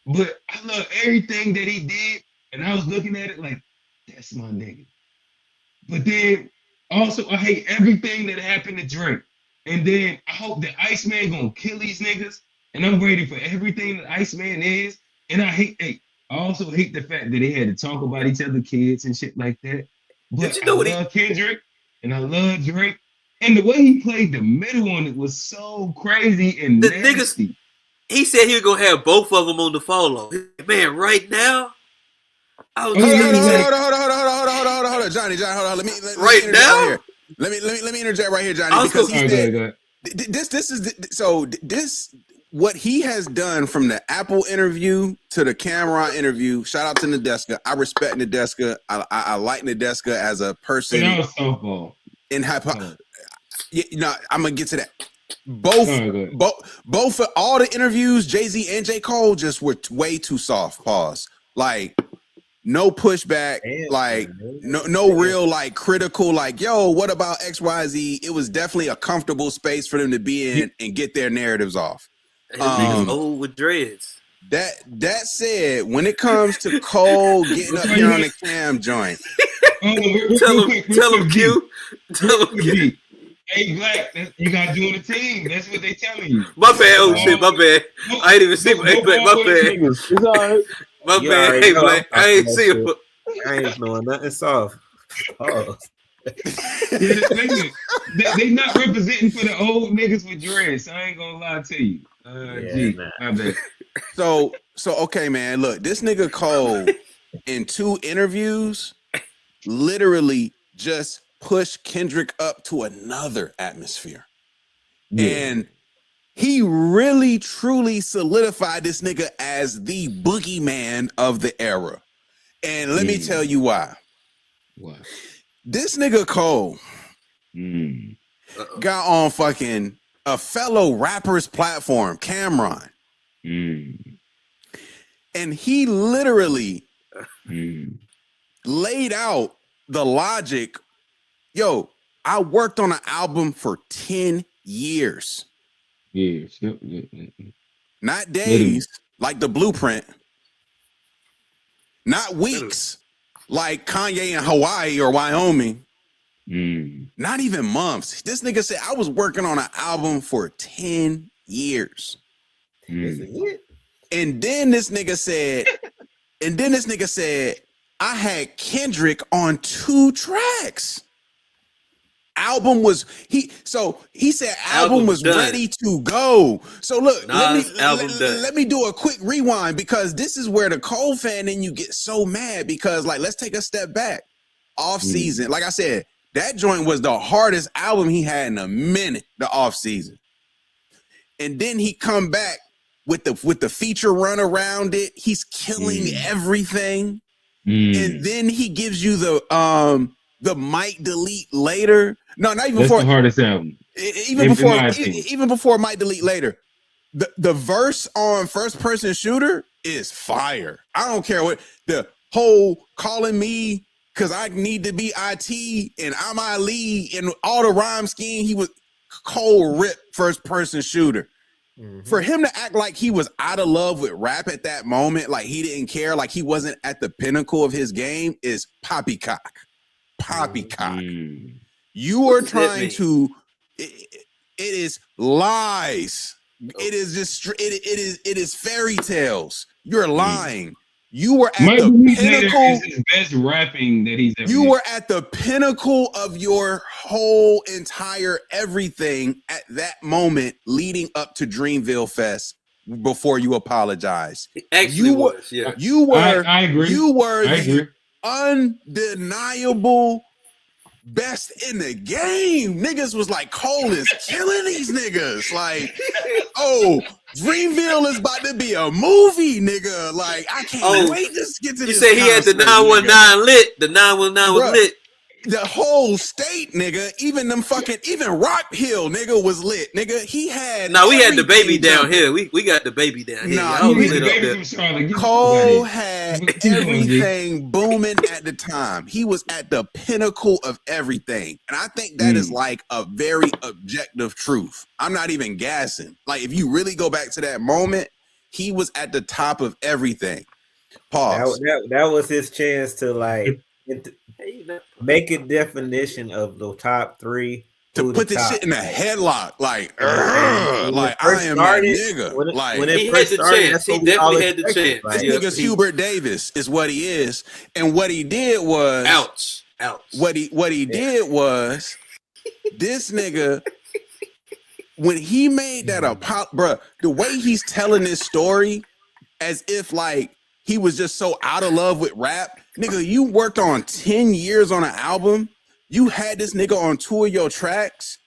but I love everything that he did, and I was looking at it like, that's my nigga. But then also I hate everything that happened to Drake, and then I hope that Iceman gonna kill these niggas, and I'm ready for everything that Iceman is, and I also hate the fact that they had to talk about each other kids and shit like that. But I love Kendrick and I love Drake. And the way he played the middle on it was so crazy and nasty. Niggas, he said he was going to have both of them on the follow. Man, right now? I was hold on, Johnny, hold on. Let me right now? Right here. Let me interject right here, Johnny, because he said This what he has done from the Apple interview to the Cameron interview. Shout out to Nadeska. I respect Nadeska. I like Nadeska as a person. But that was softball. I'm gonna get to that. Both for all the interviews, Jay-Z and J. Cole just were way too soft. Pause. Like no pushback. Like no real like critical. Like yo, what about XYZ? It was definitely a comfortable space for them to be in and get their narratives off. Niggas old with dreads. That said, when it comes to Cole getting up here on the Cam joint, tell him Q. Hey, Black, you got to join the team. That's what they telling you. My bad. Oh shit, my bad. I ain't even see. Hey, Black, my bad. It's all right. My bad. Hey, Black, I ain't see him. I ain't knowing nothing soft. Oh. They not representing for the old niggas with dreads. I ain't gonna lie to you. My bad. So okay, man. Look, this nigga Cole in 2 interviews literally just pushed Kendrick up to another atmosphere, and he really truly solidified this nigga as the boogeyman of the era. And let me tell you why. What? This nigga Cole got on fucking a fellow rapper's platform, Cameron. And he literally laid out the logic. Yo, I worked on an album for 10 years. Years. Not days, like the Blueprint. Not weeks, like Kanye in Hawaii or Wyoming. Not even months. This nigga said, I was working on an album for 10 years. And then this nigga said, I had Kendrick on 2 tracks. He said album was done. Ready to go. So look, let me do a quick rewind, because this is where the Cole fan in you get so mad, because like, let's take a step back. Off season, like I said, that joint was the hardest album he had in a minute, the off season. And then he come back with the feature run around it. He's killing everything. And then he gives you the Might Delete Later. No, not even before. That's the hardest album. Even before Might Delete Later. The verse on First Person Shooter is fire. I don't care what the whole calling me because I need to be IT and I'm Ali and all the rhyme scheme. He was Cole rip First Person Shooter. For him to act like he was out of love with rap at that moment, like he didn't care, like he wasn't at the pinnacle of his game, is poppycock. Poppycock. You are trying to. It is lies. It is just. It is fairy tales. You're lying. You were at the pinnacle. Is his best rapping that he's ever. You were at the pinnacle of your whole entire everything at that moment, leading up to Dreamville Fest. Before you apologize, actually, you were. I agree. You were the undeniable best in the game. Niggas was like, Cole is killing these niggas. Like, oh, Dreamville is about to be a movie, nigga. Like, I can't wait to get to this. You say he had the 919 lit. The 919 was lit. The whole state, nigga, even Rock Hill, nigga, was lit, nigga. He had we had the baby down here. We got the baby down here. I was lit up there. Cole had everything booming at the time. He was at the pinnacle of everything, and I think that is like a very objective truth. I'm not even gassing. Like, if you really go back to that moment, he was at the top of everything. Pause. That was his chance to like. Make a definition of the top 3. To put this shit in a headlock, like I am that nigga. When it first started, he definitely had the chance. This nigga's Hubert Davis is what he is, and what he did was ouch. What he did was this nigga when he made that bruh, the way he's telling this story, as if like he was just so out of love with rap. Nigga, you worked on 10 years on an album. You had this nigga on 2 of your tracks.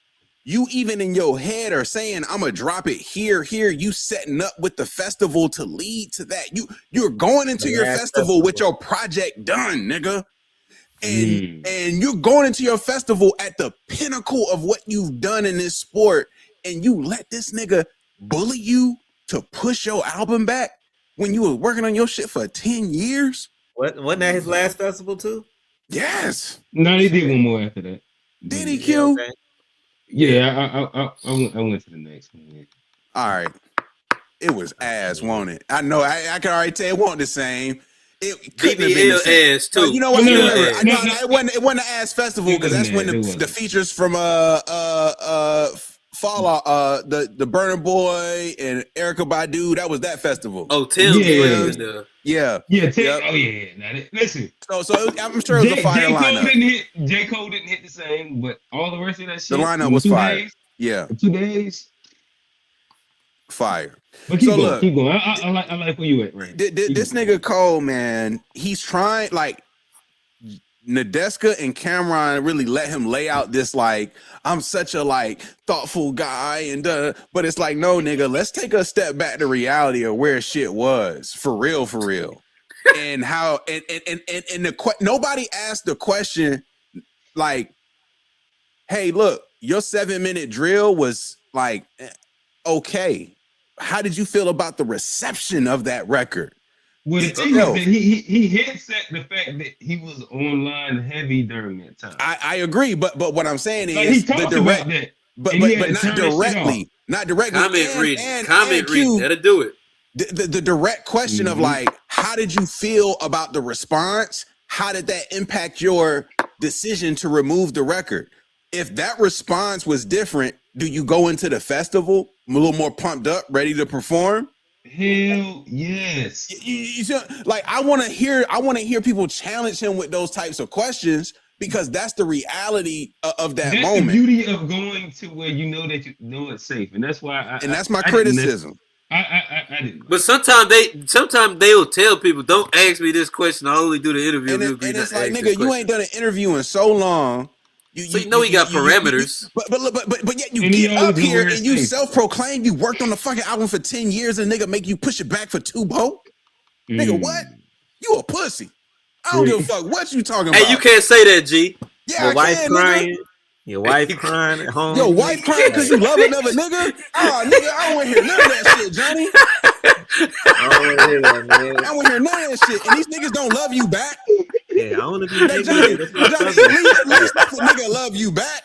you even in your head are saying, I'm gonna drop it here. You setting up with the festival to lead to that. You're going into your festival with your project done, nigga. And you're going into your festival at the pinnacle of what you've done in this sport, and you let this nigga bully you to push your album back when you were working on your shit for 10 years? Wasn't that his last festival too? Yes. No, they did one more after that. Did he, Q? Yeah, I went to the next one. All right. It was ass, wasn't it? I know. I can already tell it wasn't the same. It couldn't have been the same. ass too. No, you know what? It wasn't an ass festival because that's when the features from Fallout, the Burna Boy and Erykah Badu, that was that festival. Oh, Tim. Yeah. Tim. Oh yeah. Listen. So I'm sure it was a fire lineup. J. Cole didn't hit the same, but all the rest of that shit. The lineup was fire. Yeah. 2 days. Fire. But keep going. I like where you at, right? This nigga Cole, man, he's trying, like, Nadeska and Cameron really let him lay out this, like, I'm such a, like, thoughtful guy, and but it's like, no, nigga, let's take a step back to reality of where shit was. For real. And how, and nobody asked the question, like, hey, look, your 7-minute drill was, like, okay. How did you feel about the reception of that record? Well, the thing is that he hints at the fact that he was online heavy during that time. I agree, but what I'm saying is he talked about that, but not directly. Comment reading. That'll do it. The direct question of like, how did you feel about the response? How did that impact your decision to remove the record? If that response was different, do you go into the festival a little more pumped up, ready to perform? Hell yes. Like I want to hear people challenge him with those types of questions because that's the reality of that moment. The beauty of going to where you know that you know it's safe, and that's why. That's my criticism. I didn't. But sometimes they'll tell people, "Don't ask me this question. I only do the interview." And it's like, nigga, you ain't done an interview in so long. So you know he got parameters. But yet you get up here and you self-proclaim you worked on the fucking album for 10 years and nigga make you push it back for 2 boat? Nigga, what? You a pussy. I don't give a fuck what you talking about. Hey, you can't say that, G. Yeah, your wife crying. Your wife crying at home. Your wife crying because you love another nigga? Oh, nigga, I don't want to hear none of that shit, Johnny. I don't want to hear that, man. I want to hear none of that shit. And these niggas don't love you back. Yeah, I want to be a Johnny, at least let the nigga love you back.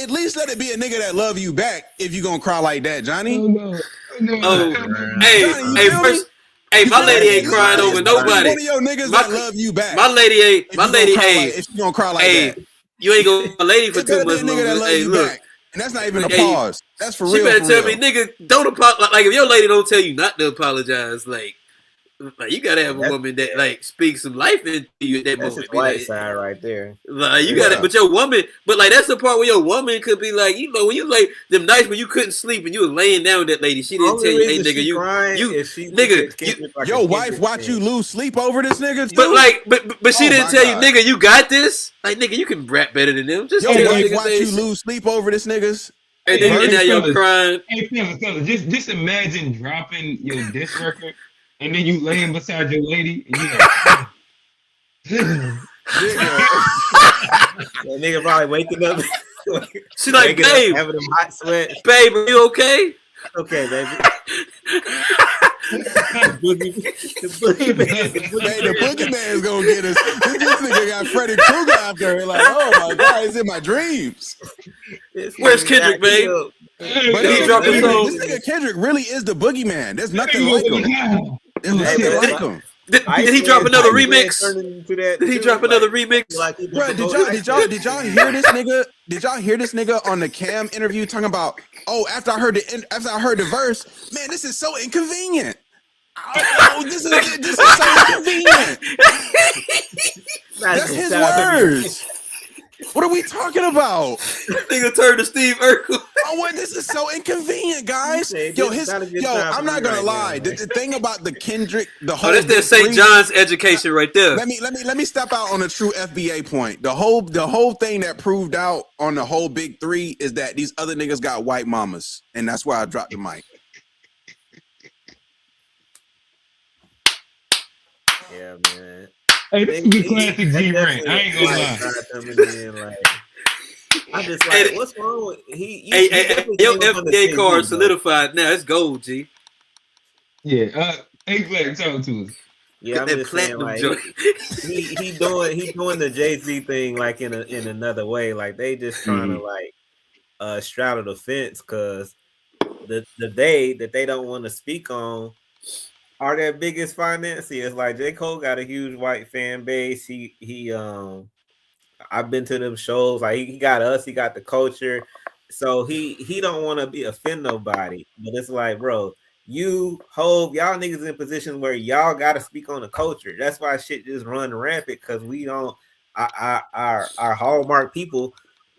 At least let it be a nigga that love you back if you gonna cry like that, Johnny. Hey, my lady ain't crying over nobody. One of your niggas that love you back. My lady ain't. If you gonna cry like that. You ain't gonna a lady for 2 months. Hey, look, and that's not even a pause. That's for real. She better tell me, nigga, don't apologize. Like if your lady don't tell you not to apologize, like you gotta have a woman that like speaks some life into you at that moment. That's white side right there. Like you gotta, but your woman, but like that's the part where your woman could be like, you know, when you like them nights when you couldn't sleep and you was laying down with that lady, she didn't tell you, hey nigga, your wife watch you lose sleep over this nigga too? But like, but she didn't tell you, nigga, you got this. Like nigga, you can rap better than them. Just your wife watch you lose sleep over this niggas. And then now you're crying. Hey, fellas, just imagine dropping your disc record. And then you laying beside your lady, and you like, that nigga probably waking up. She like, babe, having them hot sweats. Babe, are you okay? Okay, baby. The boogeyman is gonna get us. This nigga got Freddy Krueger out there. Like, oh my god, it's in my dreams. Where's Kendrick, babe? But this nigga Kendrick really is the boogeyman. There's nothing like him. There's nothing like him. Did he drop another remix? Did he drop another remix? Bro, did y'all hear this nigga? Did y'all hear this nigga on the Cam interview talking about? Oh, after I heard the verse, man, this is so inconvenient. Oh, this is so inconvenient. That's his words. What we talking about? Nigga turned to Steve Urkel. Oh, what? This is so inconvenient, guys. Said, Yo, "This is not a good time I'm for not me gonna right lie. now, The thing about the Kendrick, the whole Oh, that's that Big St. Three- John's education right there. Let me step out on a true FBA point. The whole thing that proved out on the whole Big Three is that these other niggas got white mamas, and that's why I dropped the mic. Yeah, man. Hey, this is a good classic G rant. I ain't gonna lie. Coming in, like, I'm just like, Hey, what's wrong with he Hey, definitely your came up on the FBA Jay-Z, card though. solidified now. It's gold, G. Yeah. Hey, Black, talk to us. Yeah, I'm That just saying, platinum like, joint. he doing the Jay-Z thing, like, in another way. Like, they just trying to, like, straddle the fence, because the day that they don't want to speak on are their biggest financiers. Like, J. Cole got a huge white fan base. I've been to them shows. Like, he got us, he got the culture. So he don't want to be offend nobody. But it's like, bro, y'all niggas in positions where y'all gotta speak on the culture. That's why shit just run rampant, because we don't our hallmark people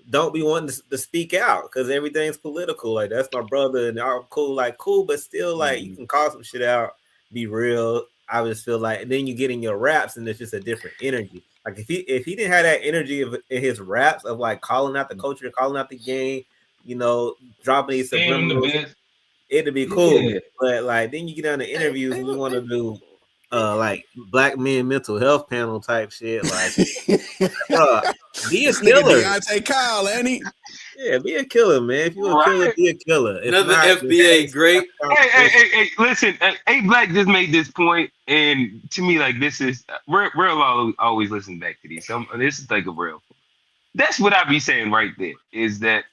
don't be wanting to speak out, because everything's political. Like, that's my brother and all cool, but still, like, you can call some shit out, be real. I just feel like, and then you get in your raps and it's just a different energy. Like, if he didn't have that energy in his raps of, like, calling out the culture, calling out the game, dropping these subliminals, it'd be cool. Yeah. But, like, then you get on the interviews and you want to do like black men mental health panel type shit. Like, bro, be a killer. Deontay Kyle, ain't he? Yeah, be a killer, man. If you're a killer, be a killer. If Another not, FBA great. Hey, listen. A Black just made this point, and to me, like, this is real. Always listen back to these. This is like a real. That's what I be saying right there. Is that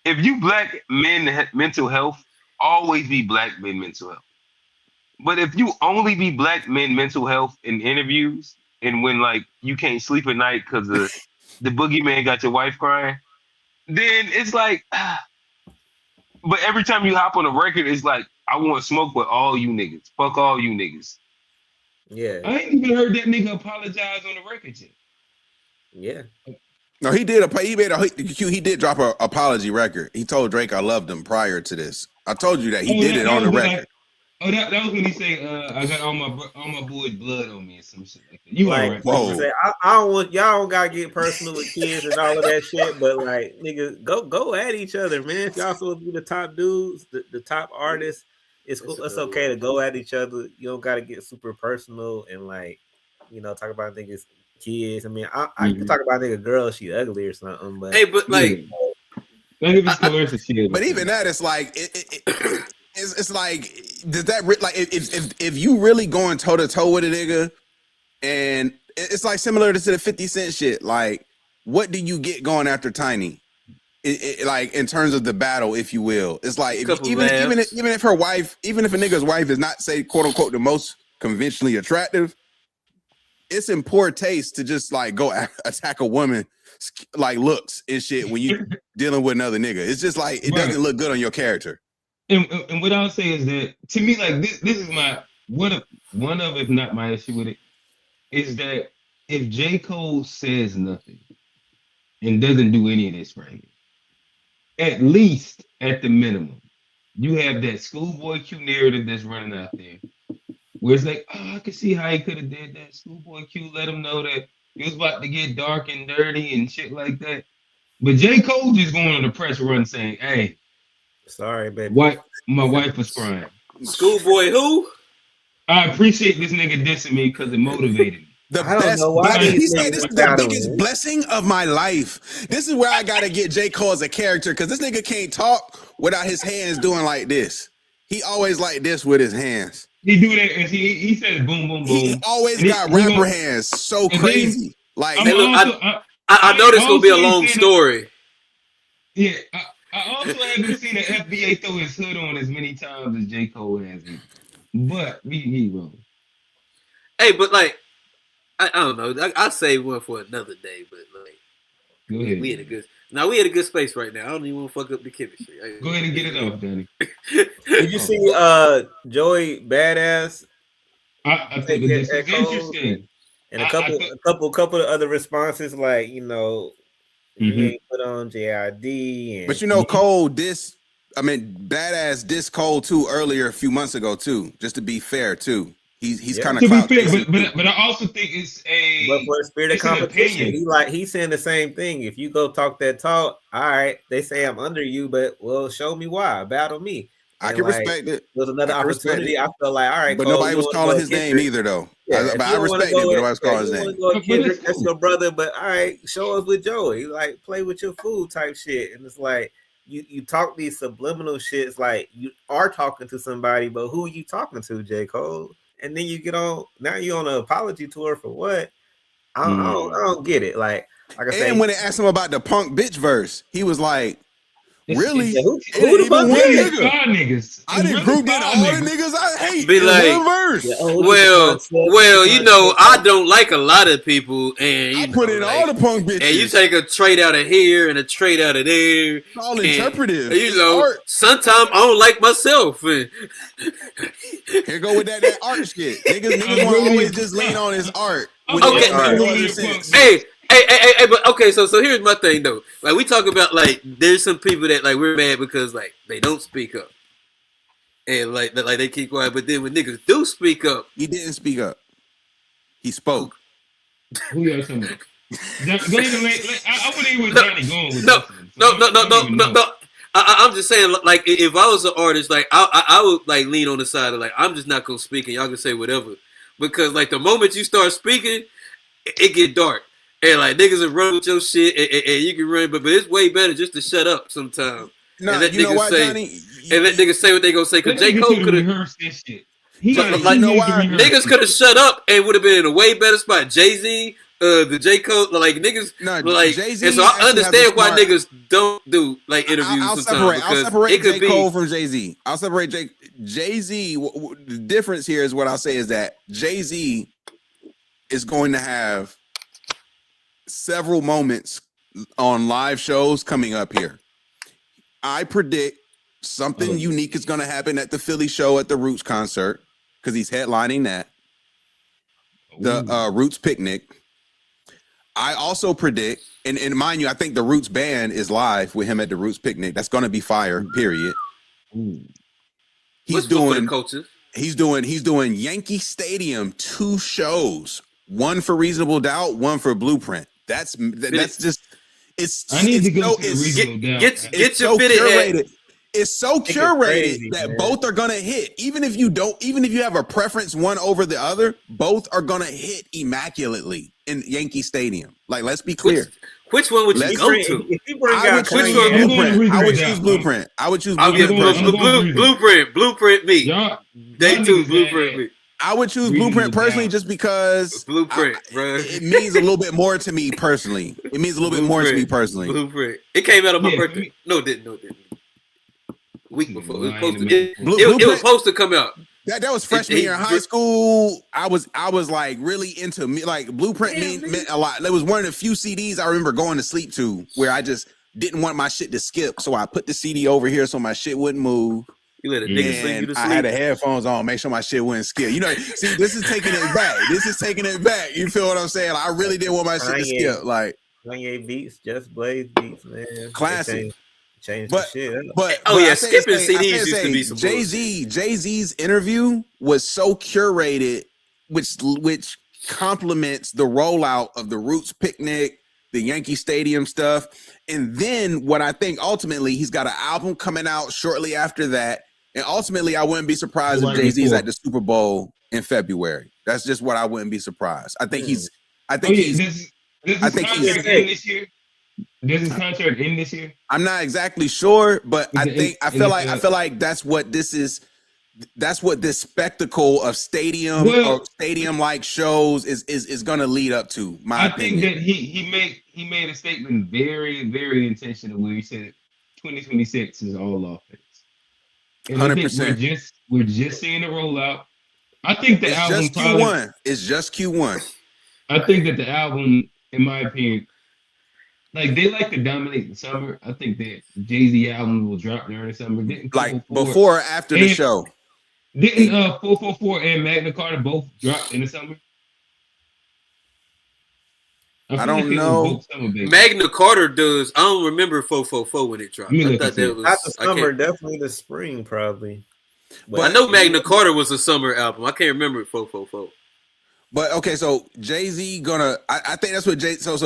if you black men mental health, always be black men mental health. But if you only be black men mental health in interviews, and when, like, you can't sleep at night because the boogeyman got your wife crying, then it's like. But every time you hop on a record, it's like, I want smoke with all you niggas. Fuck all you niggas. Yeah. I ain't even heard that nigga apologize on the record yet. Yeah. No, he did. He did drop an apology record. He told Drake I loved him prior to this. I told you that he did it on the record. That was when he said, "I got all my boys' blood on me" and some shit like that. You like, all right? Whoa. Say, I don't want y'all don't gotta get personal with kids and all of that shit, but, like, nigga, go at each other, man. If y'all supposed to be the top dudes, the top artists, it's cool. It's okay to go at each other. You don't gotta get super personal and, like, talk about niggas kids. I mean, I can talk about nigga girl, she ugly or something, but Hey, but, like, but even that, it's like it's like, does that like if you really going toe to toe with a nigga, and it's like similar to the 50 Cent shit. Like, what do you get going after Tiny? Like, in terms of the battle, if you will, it's like even if her wife, even if a nigga's wife is not, say, quote unquote, the most conventionally attractive, it's in poor taste to just, like, go attack a woman, like, looks and shit when you dealing with another nigga. It's just like, it doesn't look good on your character. And what I'll say is that, to me, like, this is my one of if not my issue with it, is that if J. Cole says nothing and doesn't do any of this right, at least at the minimum, you have that Schoolboy Q narrative that's running out there, where it's like, oh, I can see how he could have did that. Schoolboy Q let him know that it was about to get dark and dirty and shit like that. But J. Cole just going on the press run saying, hey, sorry, baby. My wife was crying. Schoolboy who? I appreciate this nigga dissing me because it motivated me. I don't know why he said this is the biggest blessing of my life. This is where I gotta get J. Cole as a character, because this nigga can't talk without his hands doing like this. He always like this with his hands. He do that, and he says boom, boom, boom. He always got rapper hands, so crazy. Like, hey, look, I know this gonna be a long story. Yeah, I also haven't seen an FBA throw his hood on as many times as J. Cole has. But he wrong. Hey, but, like, I don't know. I'll save one for another day. But, like, go ahead. We had a good space right now. I don't even want to fuck up the chemistry. Go ahead and get it off, Danny. Did you see Joey Badass? I think this is interesting. And a couple of other responses, like, If you ain't put on JID and But you know, Cole badass diss Cole too earlier a few months ago too. Just to be fair too, he's kind of to clout be fair, chasing. but I also think it's but for the spirit of it's an competition, opinion. he's saying the same thing. If you go talk that talk, all right, they say I'm under you, but well, show me why. Battle me. I And can like, respect it. there's another I can respect opportunity. it. I feel like, all right, But Cole, nobody you was want to calling go his name Kendrick? either though. Yeah, But I respect it. But nobody was calling his you name. want to go But Kendrick, it's that's cool. your brother. But all right, show us with Joey. Like, play with your food type shit. And it's like you talk these subliminal shits like you are talking to somebody, but who are you talking to, J. Cole? And then you get on. Now you're on an apology tour for what? I don't get it. Like I And say, when they asked him about the punk bitch verse, he was like, "Really? yeah, who It ain't the even fuck one is Really it? nigga. five niggas. I didn't Really group in five all the niggas. niggas I hate Be in like, one verse. Yeah, who the concept? well, you know, I don't like a lot of people, and I you put know, in like, all the punk bitches. and you take a trait out of here and a trait out of there. It's all And, interpretive. you It's know, art. sometimes I don't like myself. And Here go with that art shit. Niggas want to really always just lean on his art when Okay. it makes no really other a sense. punk. Hey, but okay, so here's my thing though. Like we talk about like there's some people that like we're mad because like they don't speak up. And like they keep quiet, but then when niggas do speak up, He didn't speak up. He spoke. Who y'all talking about? Go ahead and I wouldn't even with Johnny going with no, this one. So no. I'm just saying, like, if I was an artist, like, I would like lean on the side of like, I'm just not gonna speak, and y'all can say whatever, because like the moment you start speaking, it get dark, and like niggas will run with your shit, and you can run, but it's way better just to shut up sometimes. Nah, and let you know niggas why, say, Johnny? and let niggas say what they gonna say, That because J. nigga Cole should could have have. rehearsed this shit. He But, got like, you know why? Niggas could have shut up and would have been in a way better spot. Jay-Z, the J. Cole, like niggas, No, like, Jay-Z and so I actually has a understand why smart- nigks don't do like interviews I'll sometimes separate. I'll because separate it could J. be. Cole from Jay-Z. I'll separate Jay-Z. The difference here is what I'll say is that Jay-Z is going to have several moments on live shows coming up here. I predict something unique is going to happen at the Philly show at the Roots concert because he's headlining that. The Roots picnic. I also predict, and mind you, I think the Roots band is live with him at the Roots picnic. That's going to be fire. Period. He's doing coaches. He's doing Yankee Stadium 2 shows. One for Reasonable Doubt, one for Blueprint. That's just I need to go to the Reasonable Doubt. Get your fitted curated. It's so curated crazy, that man. both are gonna hit. Even if you have a preference one over the other, both are gonna hit immaculately in Yankee Stadium. Like, let's be clear. Which one would you go to? If you bring I out would choose Kanye, Blueprint. I would choose Blueprint. I would choose I'll get Blueprint. Blueprint me. Day 2, niggas Blueprint me. I would choose Blueprint personally just because Blueprint, bro. it means a little bit more to me personally. It means a little bit more to me personally. Blueprint. It came out on my birthday. No, it didn't. Week before. It was supposed to. It was supposed to come out. That was freshman year in high school. I was like really into me. Like Blueprint meant a lot. It was one of the few CDs I remember going to sleep to where I just didn't want my shit to skip. So I put the CD over here so my shit wouldn't move. You let a nigga sleep you to sleep. I had the headphones on, make sure my shit wouldn't skip. You know, see, this is taking it back. You feel what I'm saying? Like, I really didn't want my shit to skip. Like Kanye beats, Just Blaze beats, man. Classic. Change the shit. But skipping CDs used to be some Jay-Z's interview was so curated, which complements the rollout of the Roots picnic, the Yankee Stadium stuff, and then what I think ultimately he's got an album coming out shortly after that, and ultimately I wouldn't be surprised if Jay-Z's at the Super Bowl in February. That's just what I wouldn't be surprised. I think he's. Does his contract end this year? Does his contract end this year? I'm not exactly sure, but I feel like that's what this is. That's what this spectacle of stadium like shows is going to lead up to. I think that he made a statement very, very intentional where he said 2026 is all offense. 100%. We're just seeing the rollout. I think the album just Q1. It's just Q1. I think that the album, in my opinion, like they like to dominate the summer. I think that Jay-Z album will drop during the summer. Like before or after the show. Didn't 444 and Magna Carta both drop in the summer? I don't know. Magna Carta does. I don't remember 444 when it dropped. I thought that was not the summer, definitely the spring, probably. But I know Magna Carta was a summer album. I can't remember 444. But okay, so Jay-Z gonna I think that's what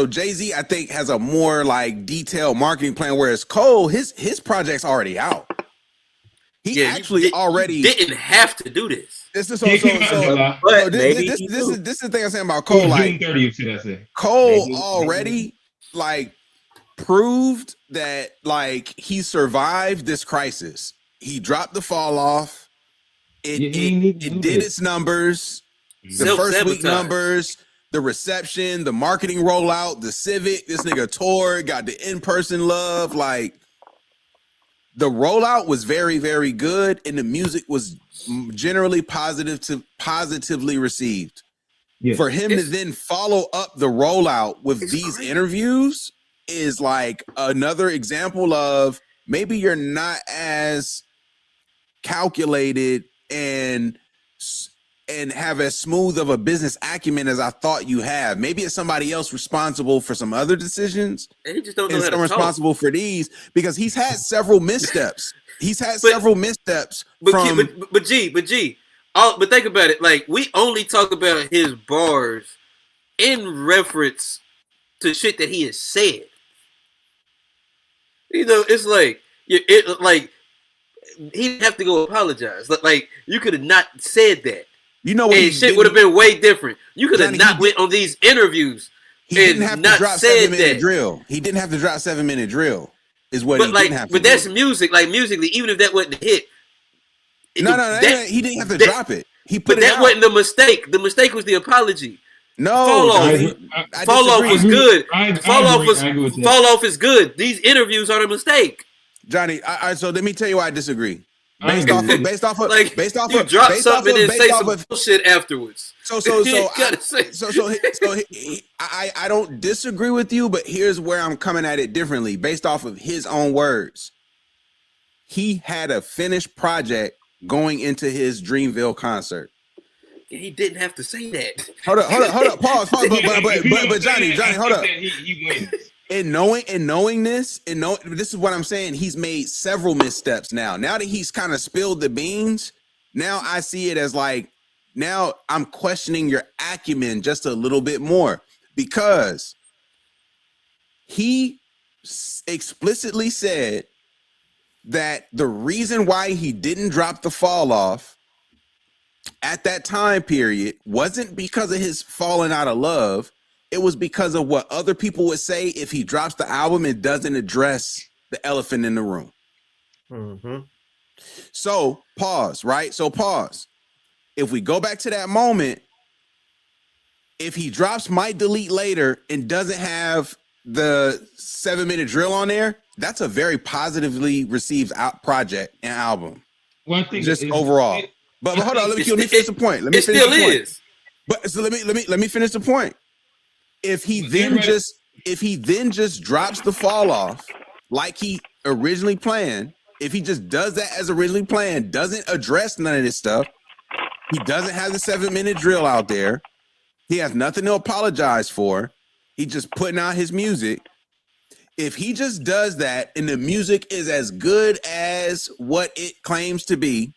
Jay-Z I think has a more like detailed marketing plan, whereas Cole, his project's already out. He actually already didn't have to do this. This is this is the thing I'm saying about Cole. Like June 30th, should I say? Cole already like proved that like he survived this crisis. He dropped the fall off. It did its numbers. The first week numbers, the reception, the marketing rollout, the Civic. This nigga toured, got the in-person love. Like the rollout was very, very good, and the music was generally positively received. Yeah. For him to then follow up the rollout with these interviews is like another example of maybe you're not as calculated and have as smooth of a business acumen as I thought you have. Maybe it's somebody else responsible for some other decisions. And he just don't know how to responsible for these because he's had several missteps. He's had several missteps. But think about it. Like we only talk about his bars in reference to shit that he has said. You know, it's like he didn't have to go apologize. Like you could have not said that. You know what? Shit would have been way different. You could have not went on these interviews. He didn't have to drop 7-minute drill. He didn't have to drop 7-minute drill. Is what he didn't have to do. But that's music. Like musically, even if that wasn't a hit. He didn't have to drop it. He put it out. But that wasn't the mistake. The mistake was the apology. No, fall off was good. Fall off is good. These interviews are the mistake. Johnny, so let me tell you why I disagree. Based off of you drop something and say some bullshit afterwards. I don't disagree with you, but here's where I'm coming at it differently. Based off of his own words, he had a finished project going into his Dreamville concert. He didn't have to say that. Hold up, pause. But Johnny, hold up. And knowing this is what I'm saying. He's made several missteps now. Now that he's kind of spilled the beans, now I see it as like, now I'm questioning your acumen just a little bit more because he explicitly said that the reason why he didn't drop the fall off at that time period wasn't because of his falling out of love. It was because of what other people would say if he drops the album and doesn't address the elephant in the room. Mm-hmm. So pause, right? So pause. If we go back to that moment, if he drops Might Delete Later and doesn't have the 7-minute drill on there, that's a very positively received project and album. Well, I think just overall. But hold on, let me finish the point. Let me finish the point. But so let me finish the point. If he then just drops the fall off like he originally planned, if he just does that as originally planned, doesn't address none of this stuff, he doesn't have the 7-minute drill out there, he has nothing to apologize for, he's just putting out his music. If he just does that and the music is as good as what it claims to be,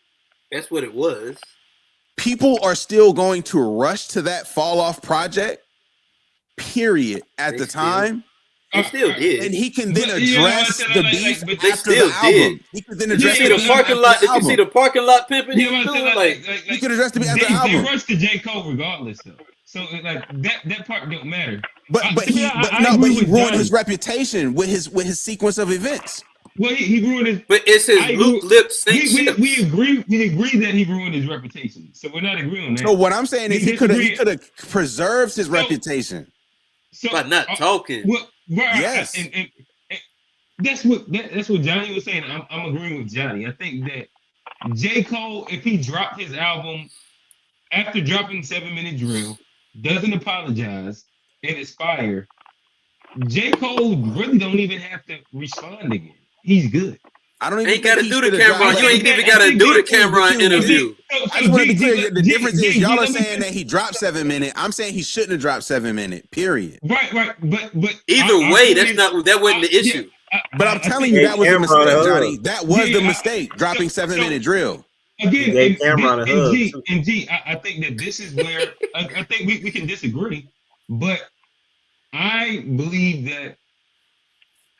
that's what it was. People are still going to rush to that fall off project. Period. At the time, they still did, and he can then address the beef after the album. He could then address the parking lot. Did you see the parking lot pimping? He could address the beef after the album. They rushed to J. Cole regardless, though. So like that part don't matter. But he ruined his reputation with his sequence of events. Well, he ruined his. But it's his loop lip sync. We agree that he ruined his reputation. So we're not agreeing on that. So what I'm saying is he could have preserved his reputation. So, by not talking. Well, yes. And that's what Johnny was saying. I'm agreeing with Johnny. I think that J. Cole, if he dropped his album after dropping 7-minute drill, doesn't apologize and it's fire, J. Cole really don't even have to respond again. He's good. I don't even ain't got to think do he the should have Cameron. dropped You ain't even got to do the Cameron interview. I just want to be clear. The difference is y'all are saying that he dropped 7 minute. I'm saying he shouldn't have dropped 7 minute. Period. Right. But either way, that wasn't the issue. But I'm telling you, that was a mistake, Johnny. That was the mistake. Dropping 7 minute drill. Again, gave Cameron a hug. I think that this is where I think we can disagree, but I believe that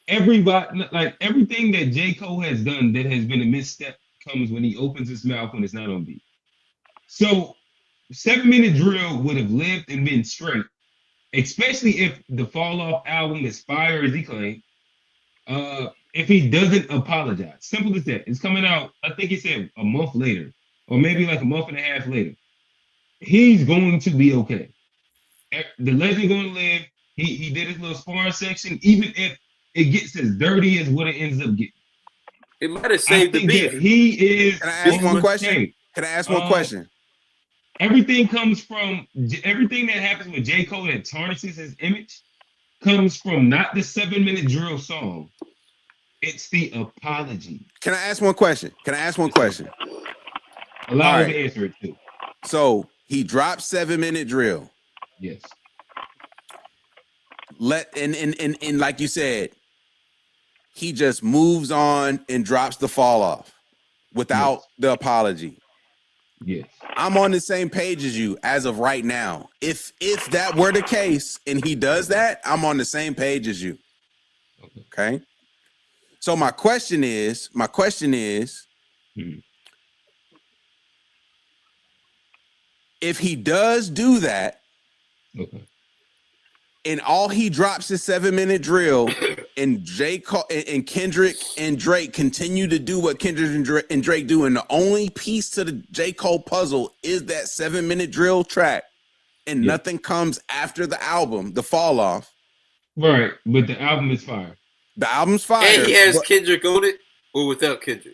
everybody, like everything that J. Cole has done that has been a misstep comes when he opens his mouth when it's not on beat. So 7 minute drill would have lived and been straight, especially if the Fall Off album is fire as he claimed. If he doesn't apologize, simple as that. It's coming out, I think he said a month later, or maybe like a month and a half later. He's going to be okay. The legend going to live. He did his little sparring section, even if it gets as dirty as what it ends up getting. It might have saved the beef. He is. Can I ask one question? Can I ask one question? Everything that happens with J. Cole that tarnishes his image comes from not the 7 minute drill song. It's the apology. Can I ask one question? Allow me to answer it too. So he dropped 7 minute drill. Yes. And like you said, he just moves on and drops the fall off without the apology. Yes. I'm on the same page as you as of right now. If that were the case and he does that, I'm on the same page as you. Okay. So my question is, if he does do that, and all he drops is 7 minute drill, and J. Cole and Kendrick and Drake continue to do what Kendrick and Drake do, and the only piece to the J. Cole puzzle is that 7 minute drill track, and nothing comes after the album, the fall off. Right, but the album is fire. The album's fire. And he has Kendrick on it, or without Kendrick.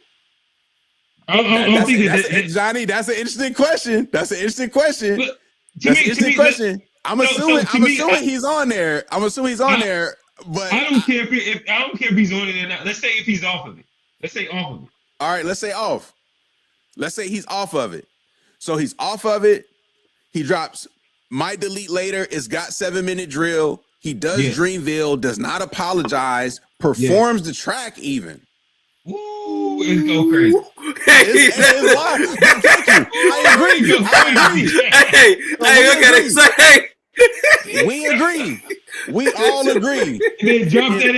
Johnny, that's an interesting question. I'm assuming he's on there. But I don't care if he's on it or not. Let's say if he's off of it. All right, let's say off. Let's say he's off of it. So he's off of it. He drops Might Delete Later. It's got 7 minute drill. He does Dreamville, does not apologize, performs the track even. Woo, it's go crazy. It's wild. Thank you. I agree. Hey, look at it. We agree. We all agree. They dropped that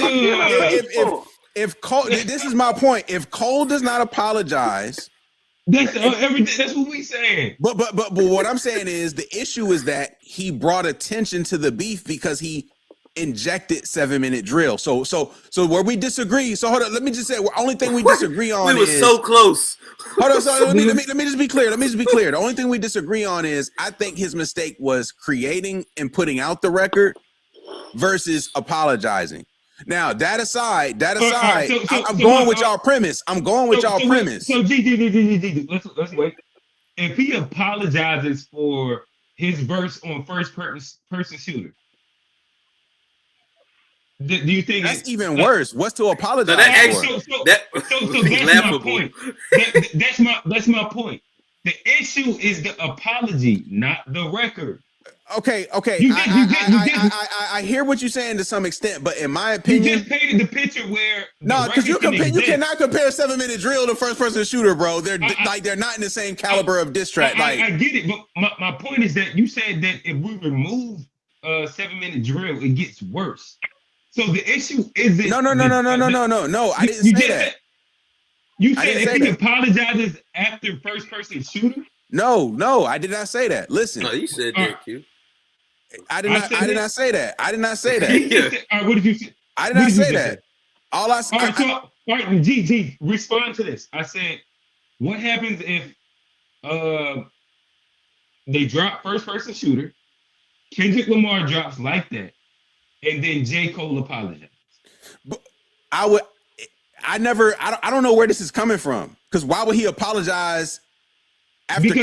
album. If Cole, this is my point. If Cole does not apologize, that's everything. That's what we saying. But what I'm saying is the issue is that he brought attention to the beef because he injected 7 minute drill. So where we disagree. So hold on. Let me just say the only thing we disagree on. We were so close. Hold on. So let me just be clear. The only thing we disagree on is I think his mistake was creating and putting out the record versus apologizing. Now that aside, I'm going with y'all premise. So G, let's wait. If he apologizes for his verse on first person shooter, do you think that's even worse? What's to apologize for? That's my point. That's my point. The issue is the apology, not the record. Okay. I hear what you're saying to some extent, but in my opinion, you just painted the picture where because you cannot compare 7 minute drill to first person shooter, bro. They're not in the same caliber of diss track. I get it, but my point is that you said that if we remove 7 minute drill, it gets worse. So the issue isn't no. I didn't say that. You said if he apologizes after first person shooter. No, I did not say that. Listen, no, you said that, Q. I did not say that. What did you say? I did not say that. All right, G, respond to this. I said, what happens if they drop first person shooter, Kendrick Lamar drops like that, and then J. Cole apologizes? But I don't know where this is coming from. Because why would he apologize after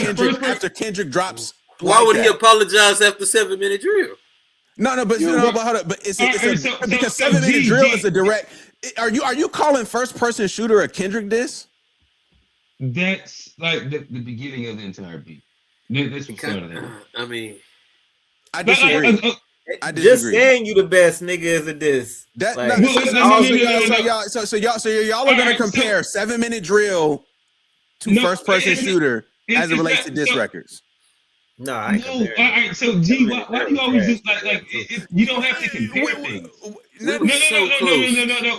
Kendrick drops? Why would he apologize after 7 minute drill? No, but hold up. But because 7 minute drill is a direct. Are you calling first person shooter a Kendrick diss? That's like the beginning of the entire beat. That's what started it. I mean, I disagree. I disagree. Just saying you the best nigga is a diss. That Like, so y'all are gonna compare 7 minute drill to first person shooter as it relates to diss records. No, I all right. So G, why do you always just like you don't have to compare things? No.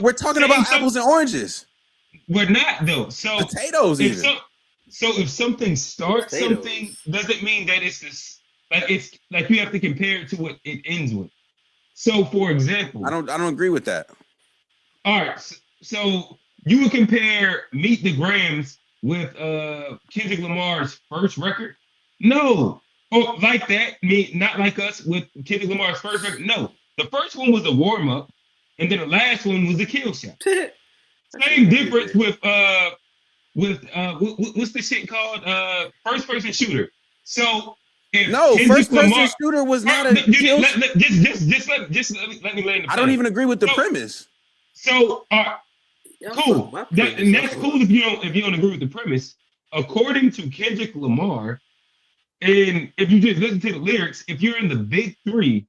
We're talking about apples and oranges. We're not though. So potatoes even. So if something starts something, doesn't mean that it's this. Like it's like you have to compare it to what it ends with. So for example, I don't agree with that. All right. So you would compare Meet the Grams with Kendrick Lamar's first record? No. Or like that, not like us with Kendrick Lamar's first record. No. The first one was a warm-up, and then the last one was a kill shot. Same difference with what's the shit called? First person shooter. So first person shooter was not a kill. Just let me lay in the I don't even agree with the premise. So cool. And that's cool if you don't agree with the premise. According to Kendrick Lamar, and if you just listen to the lyrics, if you're in the big three,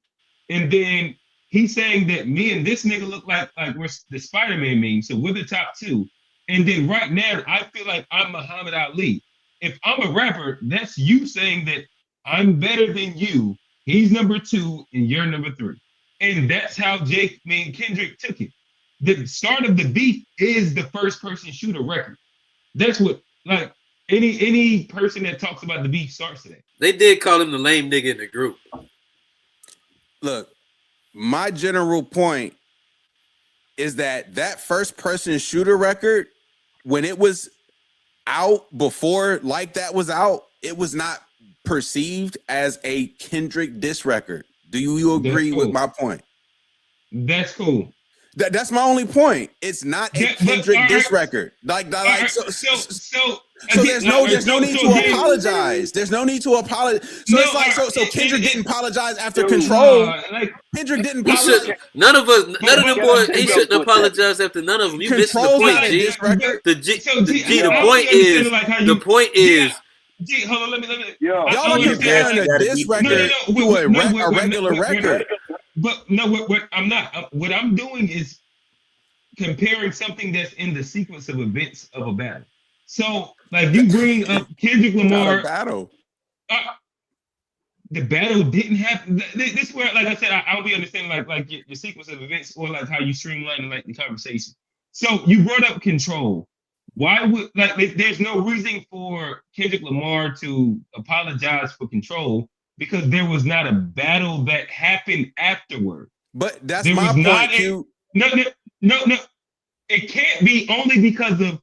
and then he's saying that me and this nigga look like we're the Spider-Man meme, so we're the top two. And then right now, I feel like I'm Muhammad Ali. If I'm a rapper, that's you saying that I'm better than you. He's number two, and you're number three. And that's how Kendrick took it. The start of the beef is the first person shooter record. That's what like any person that talks about the beef starts today. They did call him the lame nigga in the group. Look, my general point is that first person shooter record, when it was out before Like That was out, it was not perceived as a Kendrick diss record. Do you agree with my point? That's cool. That's my only point. It's not a Kendrick diss record. So there's no need to apologize. There's no need to apologize. So it's like so Kendrick didn't apologize after Control. Kendrick didn't apologize. None of them boys. He shouldn't apologize after none of them. You missed the point, G. The point is. G, hold on, let me. Y'all are comparing a diss record to a regular record. But no, what I'm not. What I'm doing is comparing something that's in the sequence of events of a battle. So, like you bring up Kendrick Lamar. Battle. The battle didn't happen. This is where, like I said, I'll be understanding like your sequence of events or like how you streamline like the conversation. So you brought up Control. Why would there's no reason for Kendrick Lamar to apologize for Control because there was not a battle that happened afterward. But that's my point. No. It can't be only because of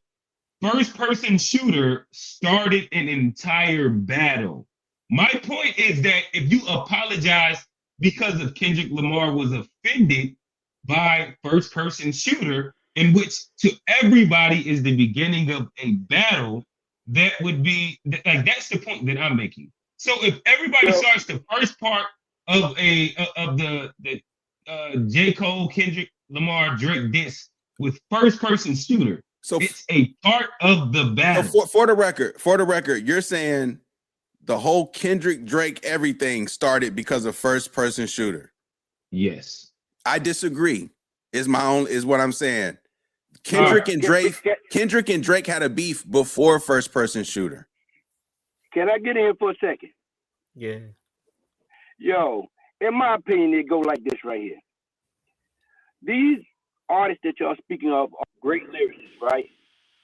first person shooter started an entire battle. My point is that if you apologize because of Kendrick Lamar was offended by first person shooter, in which to everybody is the beginning of a battle, that would be like that's the point that I'm making. So if everybody starts the first part of the J. Cole, Kendrick Lamar, Drake diss with first person shooter, so it's a part of the battle. So for the record, you're saying the whole Kendrick Drake everything started because of first person shooter. Yes, I disagree. Is what I'm saying. Kendrick and Drake had a beef before first person shooter. Can I get in for a second? Yeah. Yo, in my opinion, it go like this right here. These artists that y'all speaking of are great lyricists, right?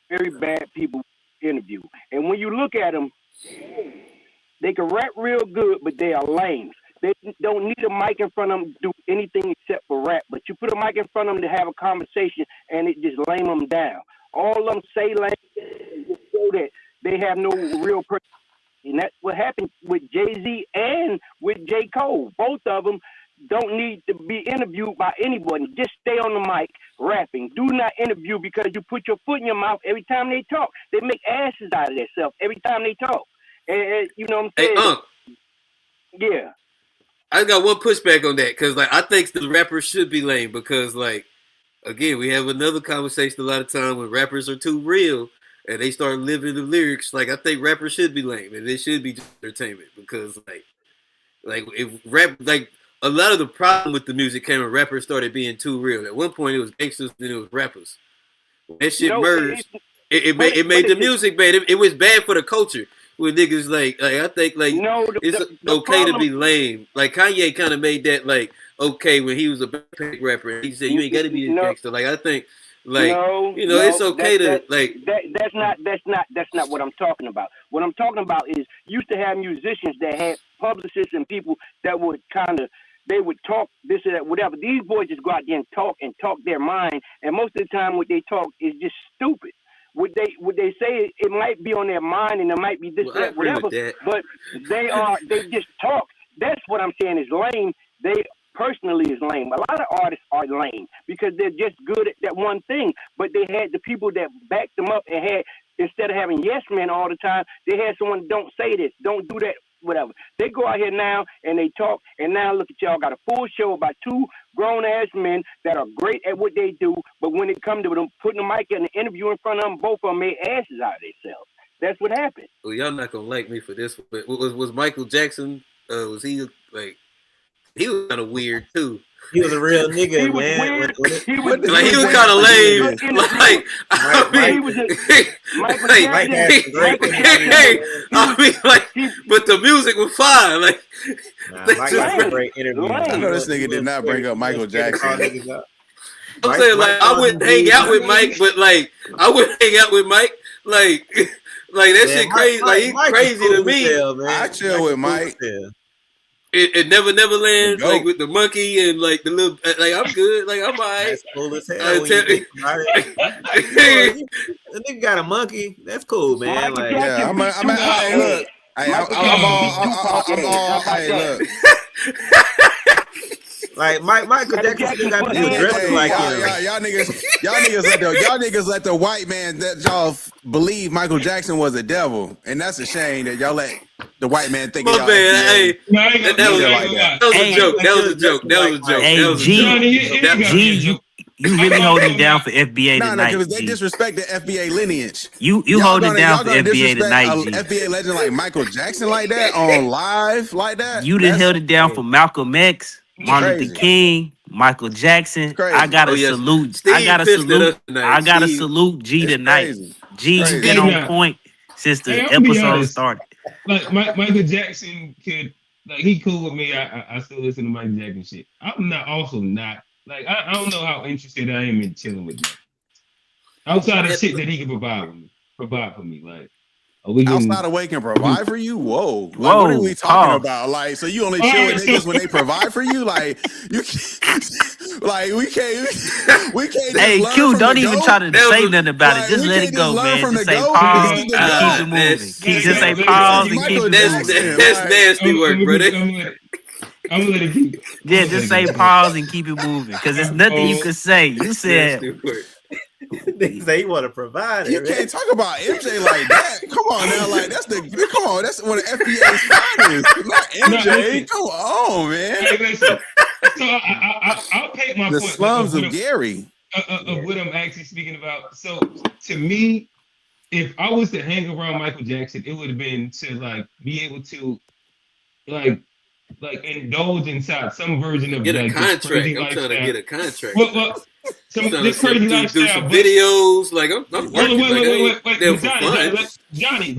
Very bad people to interview. And when you look at them, they can rap real good, but they are lame. They don't need a mic in front of them to do anything except for rap. But you put a mic in front of them to have a conversation, and it just lame them down. All of them say lame and just show that they have no real person. And that's what happened with Jay-Z and with J. Cole. Both of them don't need to be interviewed by anybody. Just stay on the mic rapping. Do not interview because you put your foot in your mouth every time they talk. They make asses out of themselves every time they talk. And you know what I'm saying? Yeah. I got one pushback on that because I think the rappers should be lame because again, we have another conversation a lot of time when rappers are too real and they start living the lyrics. Like I think rappers should be lame and they should be just entertainment because like if rap like a lot of the problem with the music came when rappers started being too real. At one point it was gangsters, then it was rappers. When that shit merged. It made the music bad. It was bad for the culture. With niggas like I think like it's okay to be lame. Like Kanye kind of made that like okay when he was a backpack rapper. He said you ain't got to be a gangster. Like I think like it's okay to like that's not what I'm talking about. What I'm talking about is used to have musicians that had publicists and people that would they would talk this or that, whatever. These boys just go out there and talk their mind, and most of the time what they talk is just stupid. Would they say it might be on their mind and it might be this, that, whatever, but they just talk. That's what I'm saying is lame. They personally is lame. A lot of artists are lame because they're just good at that one thing, but they had the people that backed them up and had, instead of having yes men all the time, they had someone, don't say this, don't do that, whatever. They go out here now and they talk, and now look at y'all, got a full show about two grown-ass men that are great at what they do, but when it comes to them putting the mic in the interview in front of them, both of them made asses out of themselves. That's what happened. Well, y'all not gonna like me for this, but was Michael Jackson, was he like, he was kind of weird too. He was a real nigga, he man. He was kind of lame. Like, I mean, like, but the music was fine. Like, Mike was a great interview. I know this nigga did not bring up Michael Jackson. I'm saying, like, I wouldn't hang out with Mike, but like, I wouldn't hang out with Mike. Like that shit crazy. Like, he's crazy to me. I chill with Mike. It Never Neverland, like with the monkey and like the little, like I'm good, like I'm alright. That's cool as hell. When you think about it. The nigga got a monkey. That's cool, man. Like, yeah, I'm all. Look. Like Michael Jackson still got people dressing like him. Y'all niggas let the white man that y'all believe Michael Jackson was a devil, and that's a shame that y'all let the white man think y'all. That was a joke. That was a joke. Hey, G, you really holding down for FBA tonight? No, because they disrespect the FBA lineage. You holding down for FBA tonight, G. FBA legend like Michael Jackson like that on live like that. You done held it down for Malcolm X, Martin Luther King, Michael Jackson. I gotta salute. I gotta salute G tonight. G, you been on point since the episode started. Like Michael Jackson could, like, he cool with me. I still listen to Michael Jackson shit. I'm not like, I don't know how interested I am in chilling with him outside of shit that he can provide for me. Like, outside of Wake can provide for you? Whoa. Like, what are we talking about? Like, so you only chill with niggas when they provide for you? Like, you like, we can't hey, Q, don't even try to say nothing about it. Just let it go, man. Just say pause and keep it moving. Just say pause and keep it moving. That's nasty work, brother. I'm gonna let it keep. Yeah, just say pause and keep it moving. Because there's nothing you can say. You said they say you want to provide it. You can't talk about MJ like that. Come on now, like that's one of FBA's finest. Not MJ. Come on, man. Hey, listen. So I'll paint my the point. Slums of Gary. Of what I'm actually speaking about. So to me, if I was to hang around Michael Jackson, it would have been to like be able to like indulge inside some version of get like a contract. Crazy I'm lifestyle. trying to get a contract. Well, some this crazy lifestyle. Do some videos. Like I'm working. Wait, Johnny.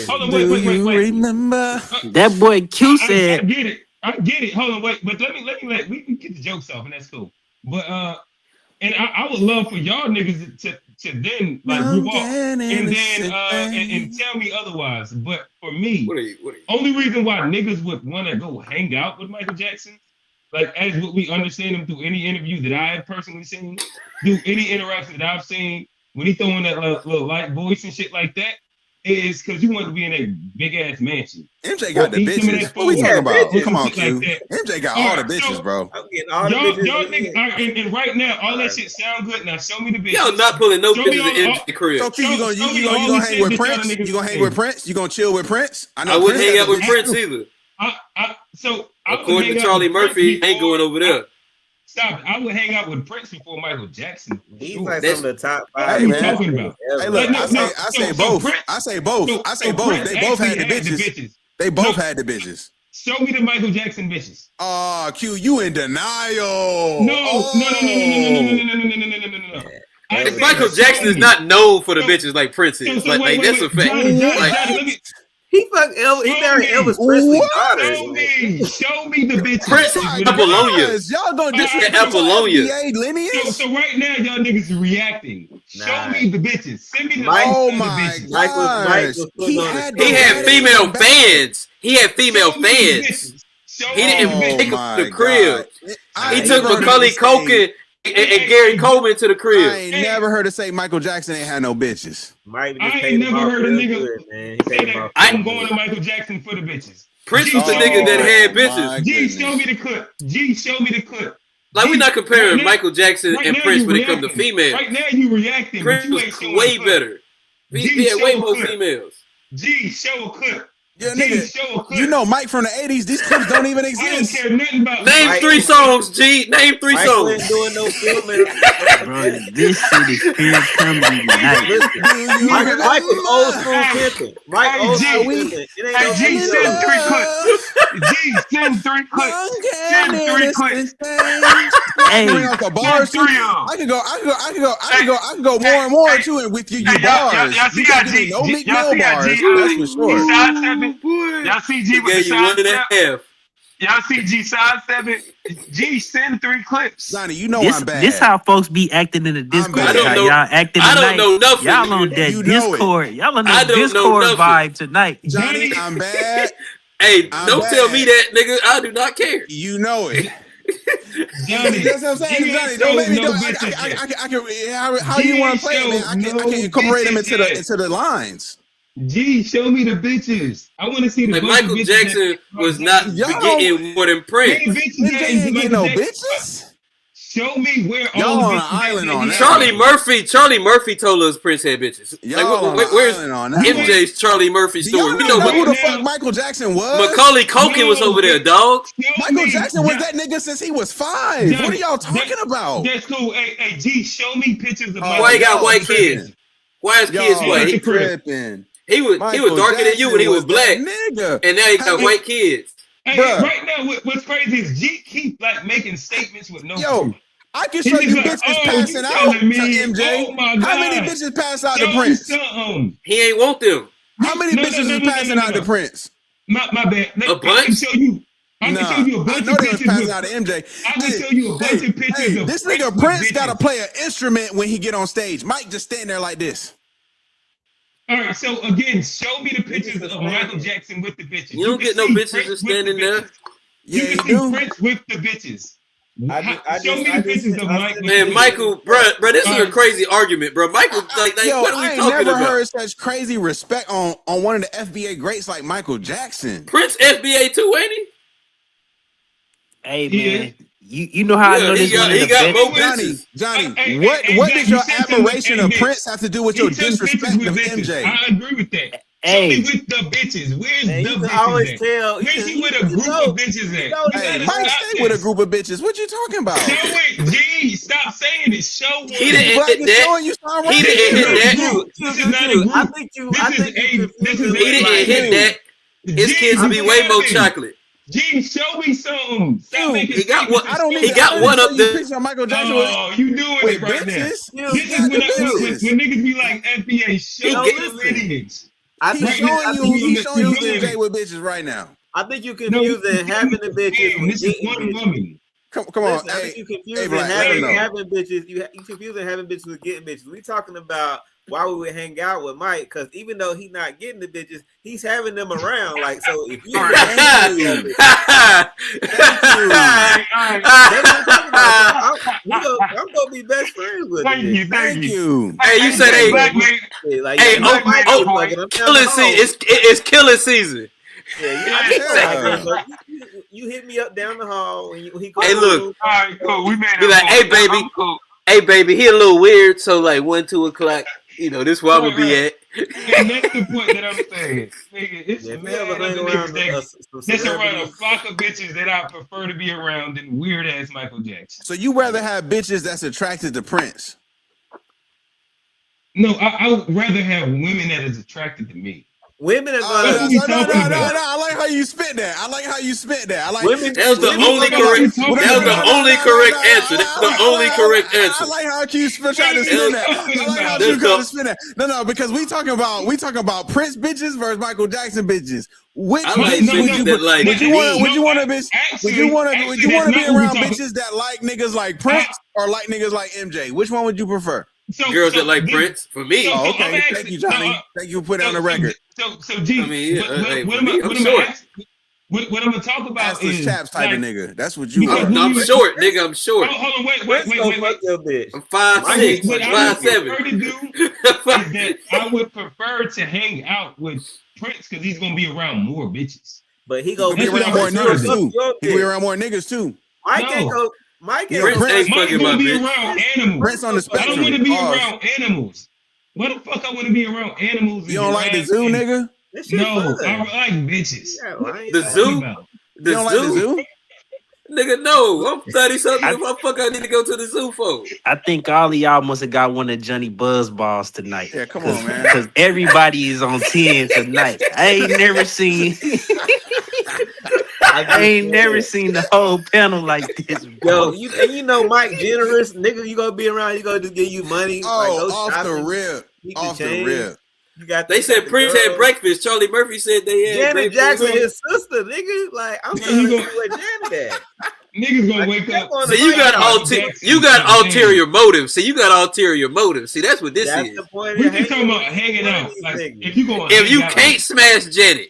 Hold on, wait. Remember that boy Q said. I get it. Hold on, wait. But let me we can get the jokes off, and that's cool. But and I would love for y'all niggas to then like move off and then and tell me otherwise. But for me, what are you? Only reason why niggas would want to go hang out with Michael Jackson, like as what we understand him through any interview that I have personally seen, through any interaction that I've seen, when he throwing that little light voice and shit like that, is because you want to be in a big ass mansion. MJ got the bitches. What we talking about? Come on, Q. MJ got all the bitches, bro. Y'all niggas, and right now, all that shit sound good. Now show me the bitches. Y'all not pulling no bitches in MJ crib. So Q, you gonna hang with Prince? You gonna hang with Prince? You gonna chill with Prince? I wouldn't hang out with Prince either. So according to Charlie Murphy, ain't going over there. Stop. I would hang out with Prince before Michael Jackson. He's Sure. like some of the top What five. are you talking about? Hey, look, Like, I say both. Prince, I say both. so I say both. Prince They both had the actually bitches. They both had the bitches. Show me the Michael Jackson bitches. Oh, Q, you in denial. No. Michael Jackson is not known for the bitches like Prince is. Like that's a fact. Johnny, Like, let me. He married Elvis Presley's daughter. Show me the bitches. Prince Apollonia. Y'all gonna disrespect Apollonia. So right now, y'all niggas are reacting. Show me the bitches. Send me the bitches. He had female fans. He had female fans. He didn't take them to the crib. He took Macaulay Culkin and Gary Coleman to the crib. I ain't never heard her say Michael Jackson ain't had no bitches. I ain't never heard a nigga say that. I'm going to Michael Jackson for the bitches. Prince was the nigga that had bitches. G, show me the clip. G, show me the clip. Like, we're not comparing Michael Jackson and Prince when it comes to females. Right now, you reacting. Prince was way better. He had way more females. G, show a clip. Yeah, nigga, you know Mike from the 80s, these clips don't even exist. I don't care nothing about Name Mike. 3 songs, G. Name 3 Mike songs. wasn't doing no filming. Bro, this shit is still coming tonight. Mike was old school pimping. Mike old school pimping. It ain't no G, send 3 clips. G, send 3 clips. Send 3 clips. Hey, Bring out the bars too. I can go more and more too, and with you bars. Y'all see You how got G, no Meek y'all Mill see how bars. G, That's for sure. Y'all see G with the Gave you 1.5. Y'all see G side 7. G, send 3 clips. Johnny, you know this, I'm bad. this how folks be acting in the Discord. bad. How y'all acting I tonight. don't know nothing. Y'all on that You know Discord. Y'all on I that don't know Discord nothing. vibe tonight. Johnny, I'm bad. Hey, I'm don't bad. tell me that, nigga. I do not care. You know it. Johnny, That's what I'm saying, Johnny. Don't make me do it. How you want to play it, man? I can incorporate them into the lines. G, show me the bitches. I want to see the Like, bunch of Michael bitches Jackson was not getting more than Prince. Nigga ain't getting no bitches. Show me where Y'all all on the an island on that. Charlie Murphy told us Prince had bitches. Y'all on an where's island on that. MJ's Charlie Murphy Do story? y'all We know know who the now. fuck Michael Jackson was? Macaulay Culkin was over there, dog. Michael Jackson was that nigga since he was 5. What are y'all talking about? That's cool. Hey, G, show me pictures of Why he got y'all white tripping. kids? Why his kids Y'all white? tripping. He was darker than you when he was black, nigga. and now he got white kids. Hey, Bruh. right now, what's crazy is G keep like making statements with no Yo, proof. I can He show just you like, bitches oh, passing you out telling me? to MJ. Oh my How many God. bitches pass out Show to me Prince? something. He ain't want them. How many bitches is passing out to Prince? My bad. A I can bunch? show you. I can show you a I bunch know of they was pictures. passing out to MJ. I can show you a bunch of pictures of this nigga with Prince bitches. got to play an instrument when he get on stage. Mike just stand there like this. All right, so again, show me the pictures of Michael Jackson with the bitches. You don't can get no see bitches Prince just with the standing there. bitches. Yeah, You you can do. see Prince with the bitches. Show me the I pictures of Mike. Man, Michael, bro, this is a crazy argument, bro. Michael, like Yo, what are we I ain't talking never about? heard such crazy respect on one of the FBA greats like Michael Jackson. Prince FBA too, ain't he? Hey man, you know how I know this one of the got more best. bitches. Johnny, what does your admiration of Prince have to do with your disrespect of MJ? I agree with that. Hey. Show me with the bitches. Where's Man, the you can bitches always at? tell. Where's he with a group of bitches at? Hey, Mike stay with a group of bitches. What you talking about? Show it, G. Stop saying it. Show one. He didn't Black hit is that. showing you sound He didn't hit that. This is not a group. I think you confusing He didn't hit that. His kids would be way more chocolate. G, show me something. Stop making He got one. I don't He even. got one up there. Picture of Michael Jackson Oh, you doing with it right now. bitches. This is when niggas be like FBA. Show He the lineage. He's showing you. He's showing you MJ with bitches right now. I think you confusing having the bitches with This is getting one bitches. woman. Come on, Listen, I think you confusing Black, let him know. having bitches. You confusing having bitches with getting bitches. We talking about why we would hang out with Mike, because even though he's not getting the bitches, he's having them around. Like, so if you, I'm gonna be best friends with you. Thank you. Hey, you said hey, Like, hey, oh, killing season. It's killing season. You hit me up down the hall and he Hey, look. All right, cool. We made Be like, hey, baby. Cool. Hey, baby, he a little weird. So like 1, 2 o'clock. You know, this is where I'm gonna be at. And that's the point that I'm saying. Nigga, it's Yeah, if you mad ever other hang niggas around some that's around a celebrities, flock of bitches that I prefer to be around than weird ass Michael Jackson. So you rather have bitches that's attracted to Prince? No, I would rather have women that is attracted to me. women are That's gonna. what we talking about. No. I like how you spit that. I like how you spit that. I like Women. That was the women only are gonna- correct. That was the only correct answer. That's the only correct answer. I like how you try to spin that. I like how you try to spin that. No, because we talking about Prince bitches versus Michael Jackson bitches. Which I like bitch bitches that like would you want a bitch? Would you want to be around talking. bitches that like niggas like Prince or like niggas like MJ? Which one would you prefer? Girls that like Prince for me. Oh, okay. Thank you, Johnny. Thank you for putting it on the record. So G, I mean, what I'm gonna talk about Assless is chaps type like, of nigga. That's what you are. I'm short, nigga. I'm short. Hold on, wait. Fuck your bitch. I'm 5'6", What I would 5'7". prefer to do is that I would prefer to hang out with Prince because he's gonna be around more bitches. But he gonna be around more niggas too. He be around more niggas too. Mike ain't go. Mike ain't Prince go. ain't Mike's fucking my gonna be bitch. around animals. Prince on the I spectrum. don't want to be Pause. around animals. Why the fuck I want to be around animals? You don't like the zoo, nigga? No, I like bitches. The zoo? You don't like the zoo? Nigga, no. I'm 30-something. What the fuck I need to go to the zoo for? I think all of y'all must have got one of Johnny Buzzballs tonight. Yeah, come on, man. Because everybody is on 10 tonight. I ain't never seen the whole panel like this. Yo, you know Mike generous, nigga. You gonna be around, you gonna just give you money. Oh, like, off the rip. Off the rip. You got they said Prince had breakfast. Charlie Murphy said they had Janet breakfast. Jackson, his sister, nigga. Like, I'm trying to see where Janet at. Niggas gonna wake up. So you got ulterior motives. See, you got ulterior motives. See, that's what this That's is. the point. We just talking about hanging out. Like, if you can't smash Janet.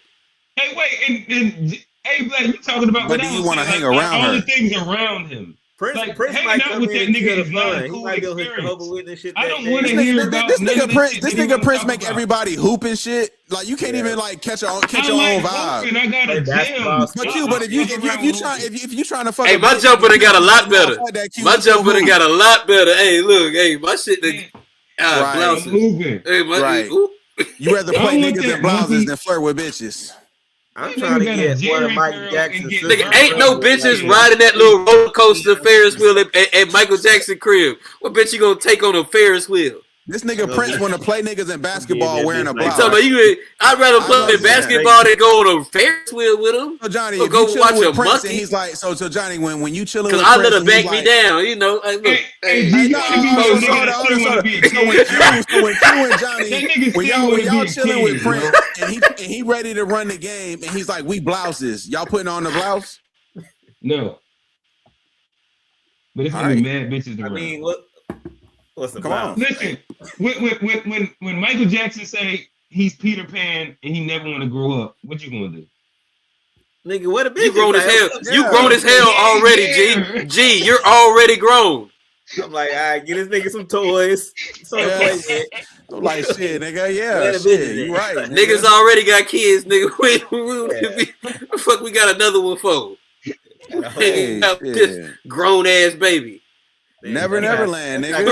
Hey, wait, and hey, Black, you talking about? But do you want to hang around all her? the things around him. Prince hanging might out come with in that and nigga kill is the not fun. a He cool might go his experience. Jehovah's Witness shit. I that don't day. want to hear about This nigga Prince. This nigga Prince talk make about. everybody hoop and shit. Like you can't even like catch your own I vibe. hooping, I got a basketball. gym. But if you trying to fuck, Hey, my jumper done got a lot better. My jumper done got a lot better. Hey, look, hey, my shit done blouses. Hey, right. You rather play niggas in blouses than flirt with bitches. I'm trying to get one of Mike Jackson's sisters. Nigga, ain't no bitches riding that little roller coaster Ferris wheel at Michael Jackson crib. What bitch you gonna take on a Ferris wheel? This nigga Prince want to play niggas in basketball wearing a blouse. I'd rather play basketball than go on a Ferris wheel with him. So Johnny, or if go you watch chilling a with Prince, monkey. and he's like, so Johnny, when you chilling with Cause Prince, I let her back me like, down, you know. Like, look, So when Q and Johnny, when y'all chilling with Prince, and he ready to run the game, and he's like, we blouses, y'all putting on the blouse? No. But it's gonna be mad bitches around. I mean, what's the Come on? Listen, when Michael Jackson say he's Peter Pan and he never want to grow up, what you gonna do? Nigga, what a bitch. You grown as hell. You grown as hell already, G. G, you're already grown. I'm like, all right, get this nigga some toys. Something to play with. I'm like, shit, nigga, yeah, shit, you right. Niggas already got kids, nigga. Fuck, we got another one for. Hey, this grown ass baby. Neverland, nigga.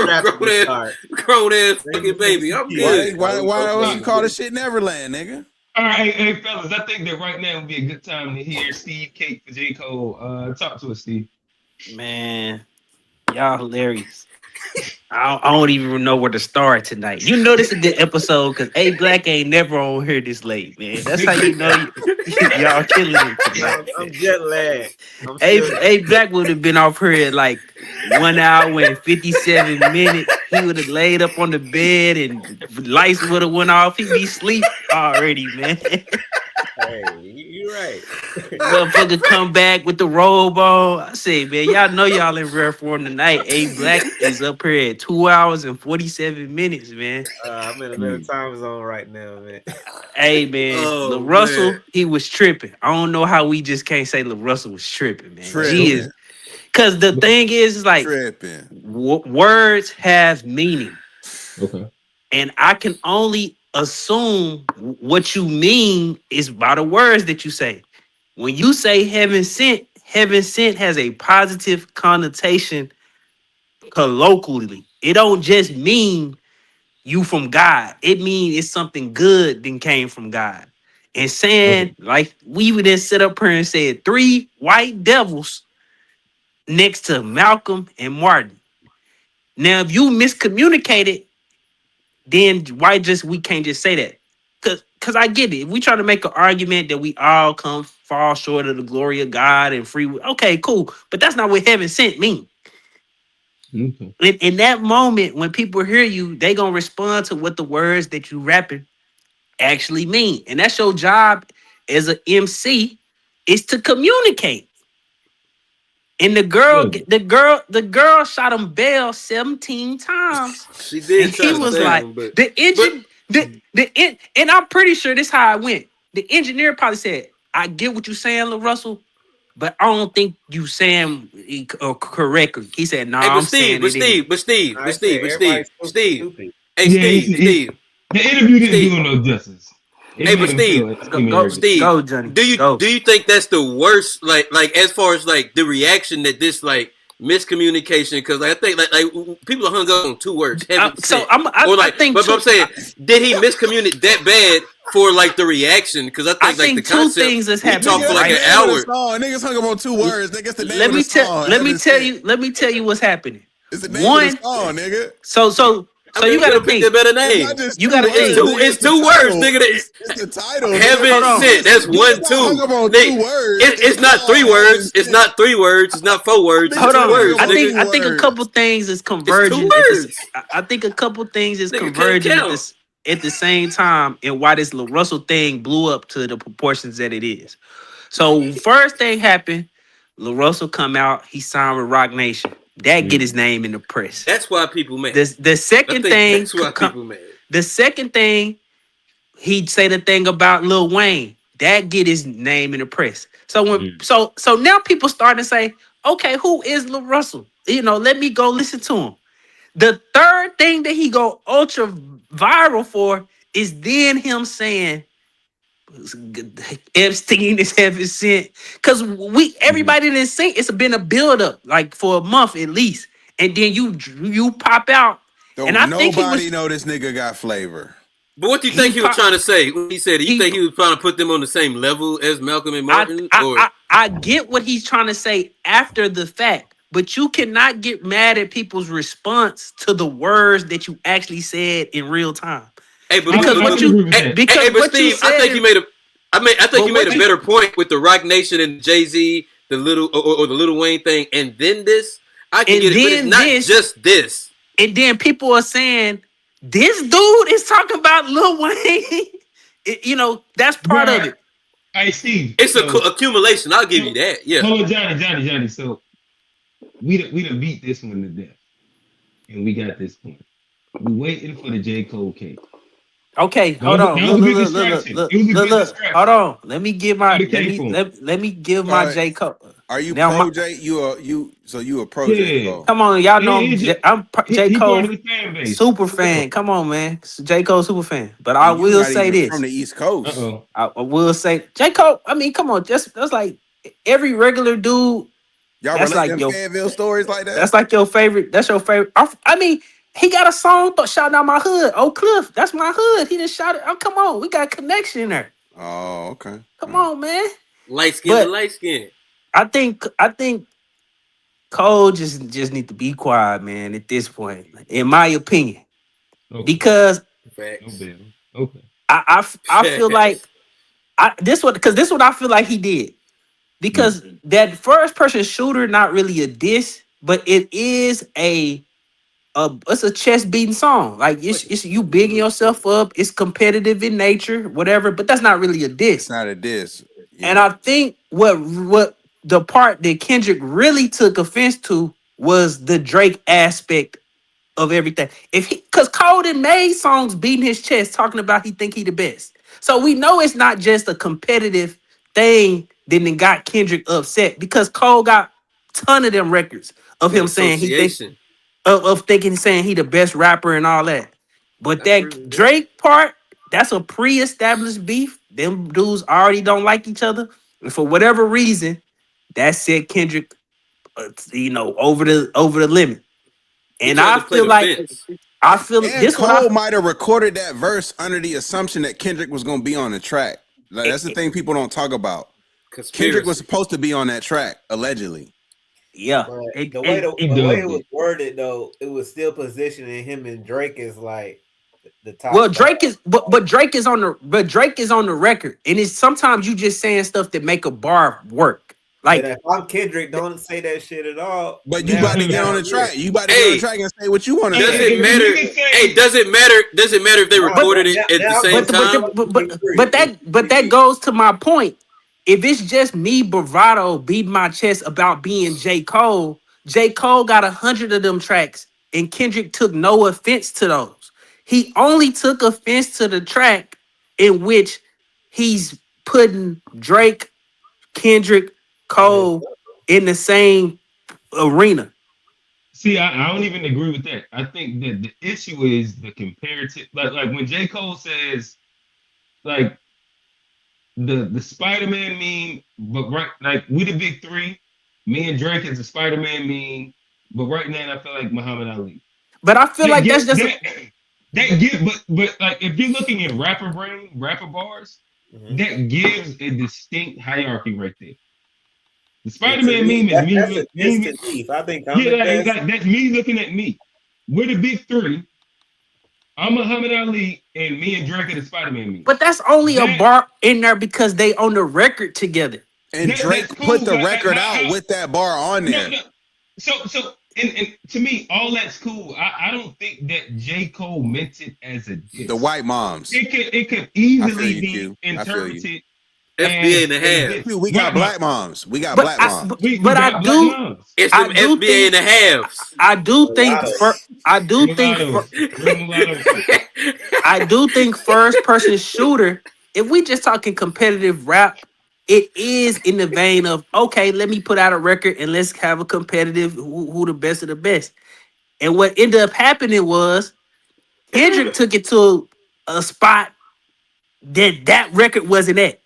Grown ass fucking baby. I'm good. Why don't you call this shit Neverland, nigga? All right, hey fellas, I think that right now would be a good time to hear Steve Cake for J. Cole. Talk to us, Steve. Man, y'all hilarious. I don't even know where to start tonight. You know this is a good episode because A Black ain't never on here this late, man. That's how you know y'all killing it tonight. I'm jet lagged. A Black would have been off here at like 1 hour and 57 minutes. He would have laid up on the bed and lights would have went off. He'd be asleep already, man. Hey, you're right. Motherfucker come back with the robe on. I say, man, y'all know y'all in rare form tonight. A Black is up here at 2 hours and 47 minutes, man. I'm in a better time zone right now, man. Hey, man, LaRussell, he was tripping. I don't know how we just can't say LaRussell was tripping, man. Because the thing is like, words have meaning. Okay. And I can only assume what you mean is by the words that you say. When you say heaven sent has a positive connotation colloquially. It don't just mean you from God. It means it's something good that came from God. And saying, like we would then sit up here and said 3 white devils next to Malcolm and Martin. Now, if you miscommunicated, then why just we can't just say that? Cause I get it. If we try to make an argument that we all come fall short of the glory of God and free will, okay, cool. But that's not what heaven sent me. In that moment, when people hear you, they gonna respond to what the words that you rapping actually mean. And that's your job as an MC, is to communicate. And the girl shot him Bell 17 times. She did. And he was like, and I'm pretty sure this is how it went. The engineer probably said, I get what you're saying, LaRussell, but I don't think you saying correctly. He said, nah, I'm saying it. Steve. The interview didn't do no justice. Hey, but Steve, go, Johnny. Do you think that's the worst? Like as far as like the reaction that this like miscommunication? Because I think like people are hung up on 2 words. I think. But I'm saying, did he miscommunicate that bad for like the reaction? Because I think like the concept. 2 things is happening. Talked for like an hour. Niggas hung up on 2 words. They guess the name let of the song. Let me tell you what's happening. It's the name of the song, nigga. So you gotta think. A better name. You gotta think. It's 2 words, nigga. It's the title. Heaven sent. That's 1, 2. It's not 3 words. It's not 3 words. It's not 4 words. It's 2 words. I think a couple things is converging. I think a couple things is converging at the same time, and why this LaRussell thing blew up to the proportions that it is. So first thing happened, LaRussell come out. He signed with Rock Nation. That get his name in the press. That's why people mad. The second thing, that's why people mad. The second thing, he'd say the thing about Lil Wayne. That get his name in the press. So when so now people starting to say, okay, who is LaRussell? Let me go listen to him. The third thing that he go ultra viral for is then him saying Epstein is heaven sent, because everybody didn't say it's been a build up like for a month at least, and then you pop out. And I think nobody know this nigga got flavor. But what do you think he was trying to say when he said it? You think he was trying to put them on the same level as Malcolm and Martin? I get what he's trying to say after the fact, but you cannot get mad at people's response to the words that you actually said in real time. Hey, but Steve, I think you made a better point with the Rock Nation and Jay-Z, the little or the Lil Wayne thing, and then this. I can get it, but it's not just this. And then people are saying this dude is talking about Lil Wayne. That's part of it. Hey, Steve. It's an accumulation. I'll give you that. Yeah. Hold on, Johnny. So we done beat this one to death, and we got this point. We waiting for the J. Cole case. Okay, hold on. Look. Hold on. Let me give my J. Cole. Are you pro J? You a pro J Cole? Come on, y'all know I'm J. Cole super fan. Come on, man, J. Cole super fan. But I will say this from the East Coast. I will say J. Cole. I mean, come on, that's like every regular dude. Y'all relate like them Fanville stories like that? That's like your favorite. That's your favorite. I mean. He got a song shouting out my hood. Oak Cliff, that's my hood. He just shouted. Oh, come on. We got a connection there. Oh, okay. Come on, man. Light skin. I think Cole just need to be quiet, man, at this point, in my opinion. Okay. Because I feel like this what I feel like he did. Because that first person shooter, not really a diss, but it is it's a chest beating song. Like it's you bigging yourself up. It's competitive in nature, whatever. But that's not really a diss. It's not a diss. Yeah. And I think what the part that Kendrick really took offense to was the Drake aspect of everything. Because Cole done made songs beating his chest, talking about he think he the best. So we know it's not just a competitive thing that then got Kendrick upset, because Cole got a ton of them records of him saying he thinks. Saying he the best rapper and all that. But that Drake part, that's a pre-established beef. Them dudes already don't like each other. And for whatever reason, that set Kendrick over the limit. And I feel like and Cole might have recorded that verse under the assumption that Kendrick was going to be on the track. Like, that's the thing people don't talk about. Kendrick was supposed to be on that track, allegedly. Yeah, the way it was worded, though, it was still positioning him and Drake as like the top. Well, Drake is, but Drake is on the record, and it's sometimes you just saying stuff that make a bar work. Like, if I'm Kendrick, don't say that shit at all. But you about to get on the track. You about to get on the track and say what you want to say. Does it matter? Hey, does it matter if they recorded it at the same time? But that goes to my point. If it's just me bravado beating my chest about being J. Cole got 100 of them tracks, and Kendrick took no offense to those. He only took offense to the track in which he's putting Drake, Kendrick, Cole in the same arena. See, I don't even agree with that. I think that the issue is the comparative. Like when J. Cole says, like, the Spider-Man meme, but right, like, we the big three, me and Drake is the Spider-Man meme, but right now I feel like Muhammad Ali. But I feel like that's just but like, if you're looking at rapper bars, that gives a distinct hierarchy right there. The Spider-Man meme is me. I think that's me looking at me. We're the big three. I'm Muhammad Ali, and me and Drake are the Spider-Man meme. But that's only a bar in there because they on the record together. And Drake put the record out with that bar on there. No. So and to me, all that's cool. I don't think that J. Cole meant it as a diss. The white moms. It could easily be interpreted. FBA and a half. We got black moms. We got black moms. But I do. It's them FBA and a halves. I do think first person shooter. If we just talking competitive rap, it is in the vein of, okay, let me put out a record and let's have a competitive who the best of the best. And what ended up happening was Kendrick took it to a spot that record wasn't at.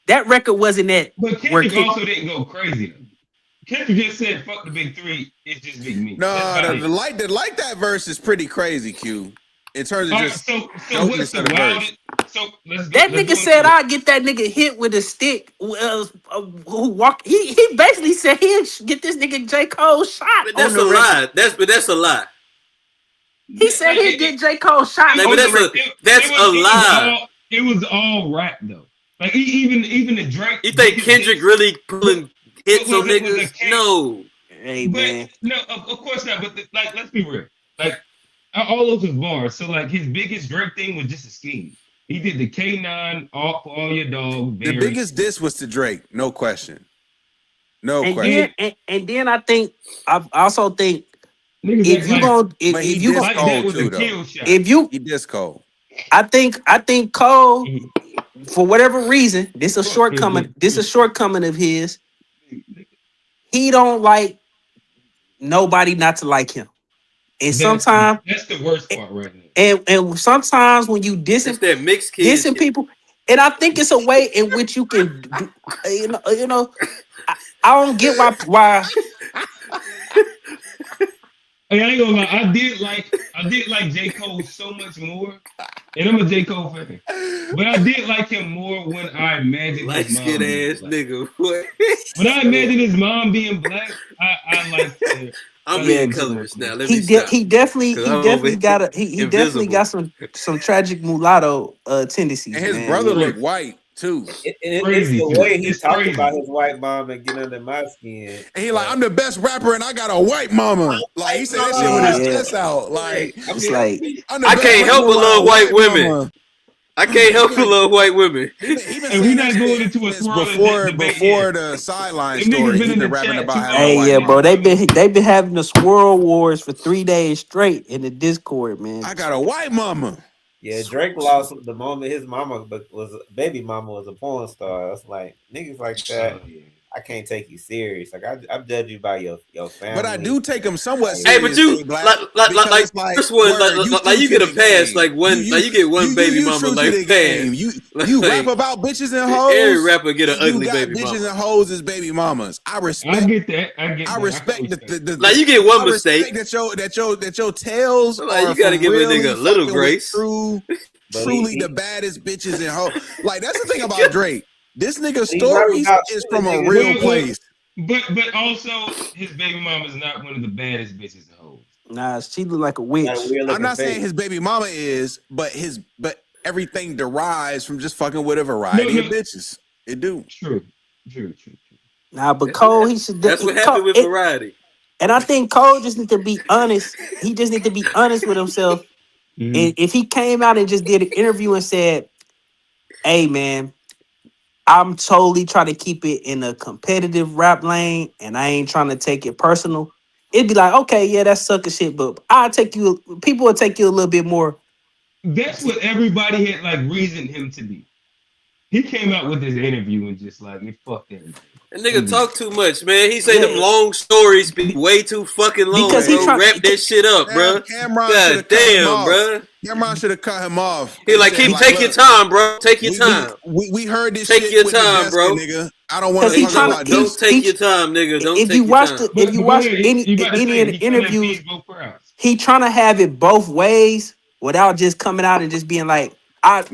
That record wasn't at. But Kendrick also didn't go crazy. Kendrick just said, "Fuck the big three. It's just big me." No, the like that verse is pretty crazy, Q. In terms of just what's the verse? So that nigga said, "I'll get that nigga hit with a stick." Who walk? He basically said he'd get this nigga J. Cole shot. But that's a lie. That's a lie. He said he'd get J. Cole shot. Like, that's a lie. It was all rap though. Like even the Drake. You think Kendrick really pulling hits on niggas? No. Hey man. No, of course not. But let's be real. Like, all those was bars. So like his biggest Drake thing was just a scheme. He did the K9 all for all your dogs. The biggest diss was to Drake, no question. No question. Then I also think if you go he dissed Cole. I think Cole, for whatever reason, this is a shortcoming of his. He don't like nobody not to like him. And sometimes that's the worst part right now. And sometimes when you dissing people, and I think it's a way in which you can do, you know, I don't get why. Hey, I ain't gonna lie. I did like J. Cole so much more, and I'm a J. Cole fan. But I did like him more when I imagined his mom being black. Nigga. When I imagined his mom being black, I liked it. I'm in colors now. He definitely got some tragic mulatto tendencies. And his brother looked white too. It's the way he talked about his white mom and get under my skin. And he like, I'm the best rapper and I got a white mama. Like, he said that shit with his chest out. Like, it's like I can't help but love white women. I can't help but love white women. And we're not going into a before the sideline story. He's been rapping about how white bro, they been having the swirl wars for 3 days straight in the Discord, man. I got a white mama. Yeah, Drake lost the moment his baby mama was a porn star. It's like niggas like that. I can't take you serious. Like I'm judging you by your family. But I do take him somewhat Hey, serious. but you like this one, like you get a pass, like you get one baby mama like the pass. game. You rap about bitches and hoes. Every rapper get an ugly baby bitches mama. and hoes as baby mamas. I respect. I get that. I respect the like you get one mistake. That your tails like are you gotta give really a nigga a little grace. Truly the baddest bitches and hoes. Like that's the thing about Drake. This nigga's story is from a real place. But also his baby mama is not one of the baddest bitches and hoes. Nah, she look like a witch. I'm not saying his baby mama is, but everything derives from just fucking with a variety of bitches. It do. True. Nah, but Cole, he should. That's what happened with variety. And I think Cole just need to be honest. He just need to be honest with himself. Mm-hmm. And if he came out and just did an interview and said, "Hey, man, I'm totally trying to keep it in a competitive rap lane, and I ain't trying to take it personal," it'd be like, okay, yeah, that's sucker shit, but people will take you a little bit more. That's what everybody had like reasoned him to be. He came out with this interview and just like, fuck that. That nigga talk too much, man. He say them long stories be way too fucking long. Because he wrap that shit up, bro. God damn, bro. Cameron should have cut him off. He like, take your time, bro. Take your time. We heard this take shit. Take your time, bro. Nigga. I don't want to talk about this. Don't take your time, nigga. Don't take your time. If you watch any of the interviews, he trying to have it both ways without just coming out and just being like, But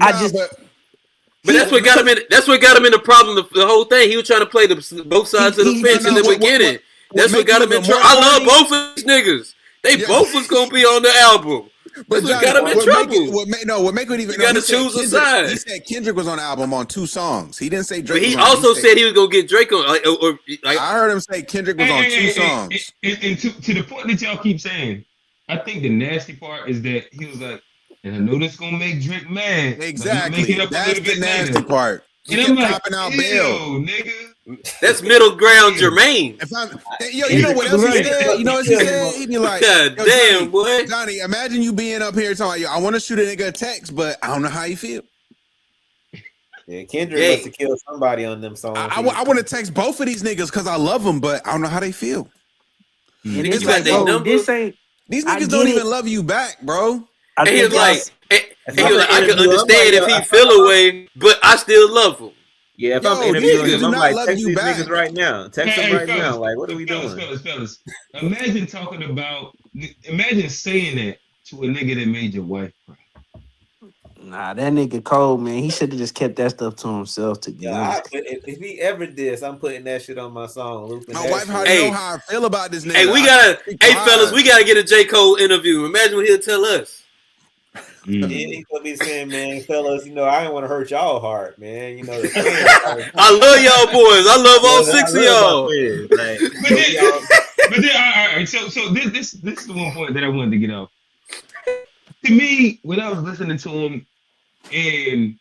that's what got him in. That's what got him in the problem. The whole thing. He was trying to play both sides of the fence in the beginning. That's what got him in trouble. I love both of these niggas. They both was gonna be on the album. But what got him in trouble. What make it even? You gotta choose a side. He said Kendrick was on the album on 2 songs. He didn't say Drake. But he also said he was gonna get Drake on. I heard him say Kendrick was on 2 songs. And to the point that y'all keep saying, I think the nasty part is that he was like, and I know this gonna make Drake mad. Exactly. That's the nasty part. And I'm like, copping out bail, nigga. That's middle ground, Jermaine. You know what else he said? You know what he said? He'd be like, God damn, boy. Johnny, imagine you being up here talking, I want to shoot a nigga a text, but I don't know how you feel. Yeah, Kendrick must have killed somebody on them songs. I want to text both of these niggas because I love them, but I don't know how they feel. And it's like, these niggas don't even love you back, bro. And he was like, I can understand if he feel away, but I still love him. Yeah, if I'm interviewing him, I'm like, text these niggas right now. Text them right now. Like, what are we doing? Fellas. Imagine saying that to a nigga that made your wife cry. Nah, that nigga cold, man. He should have just kept that stuff to himself. To be honest, if he ever did, I'm putting that shit on my song. My wife already know how I feel about this nigga. Hey, fellas, we gotta get a J. Cole interview. Imagine what he'll tell us. Yeah, he could be saying, man, fellas, I didn't want to hurt y'all heart, man. I love y'all boys. I love all 6 of y'all. But then, all right. So this is the one point that I wanted to get off. To me, when I was listening to him, and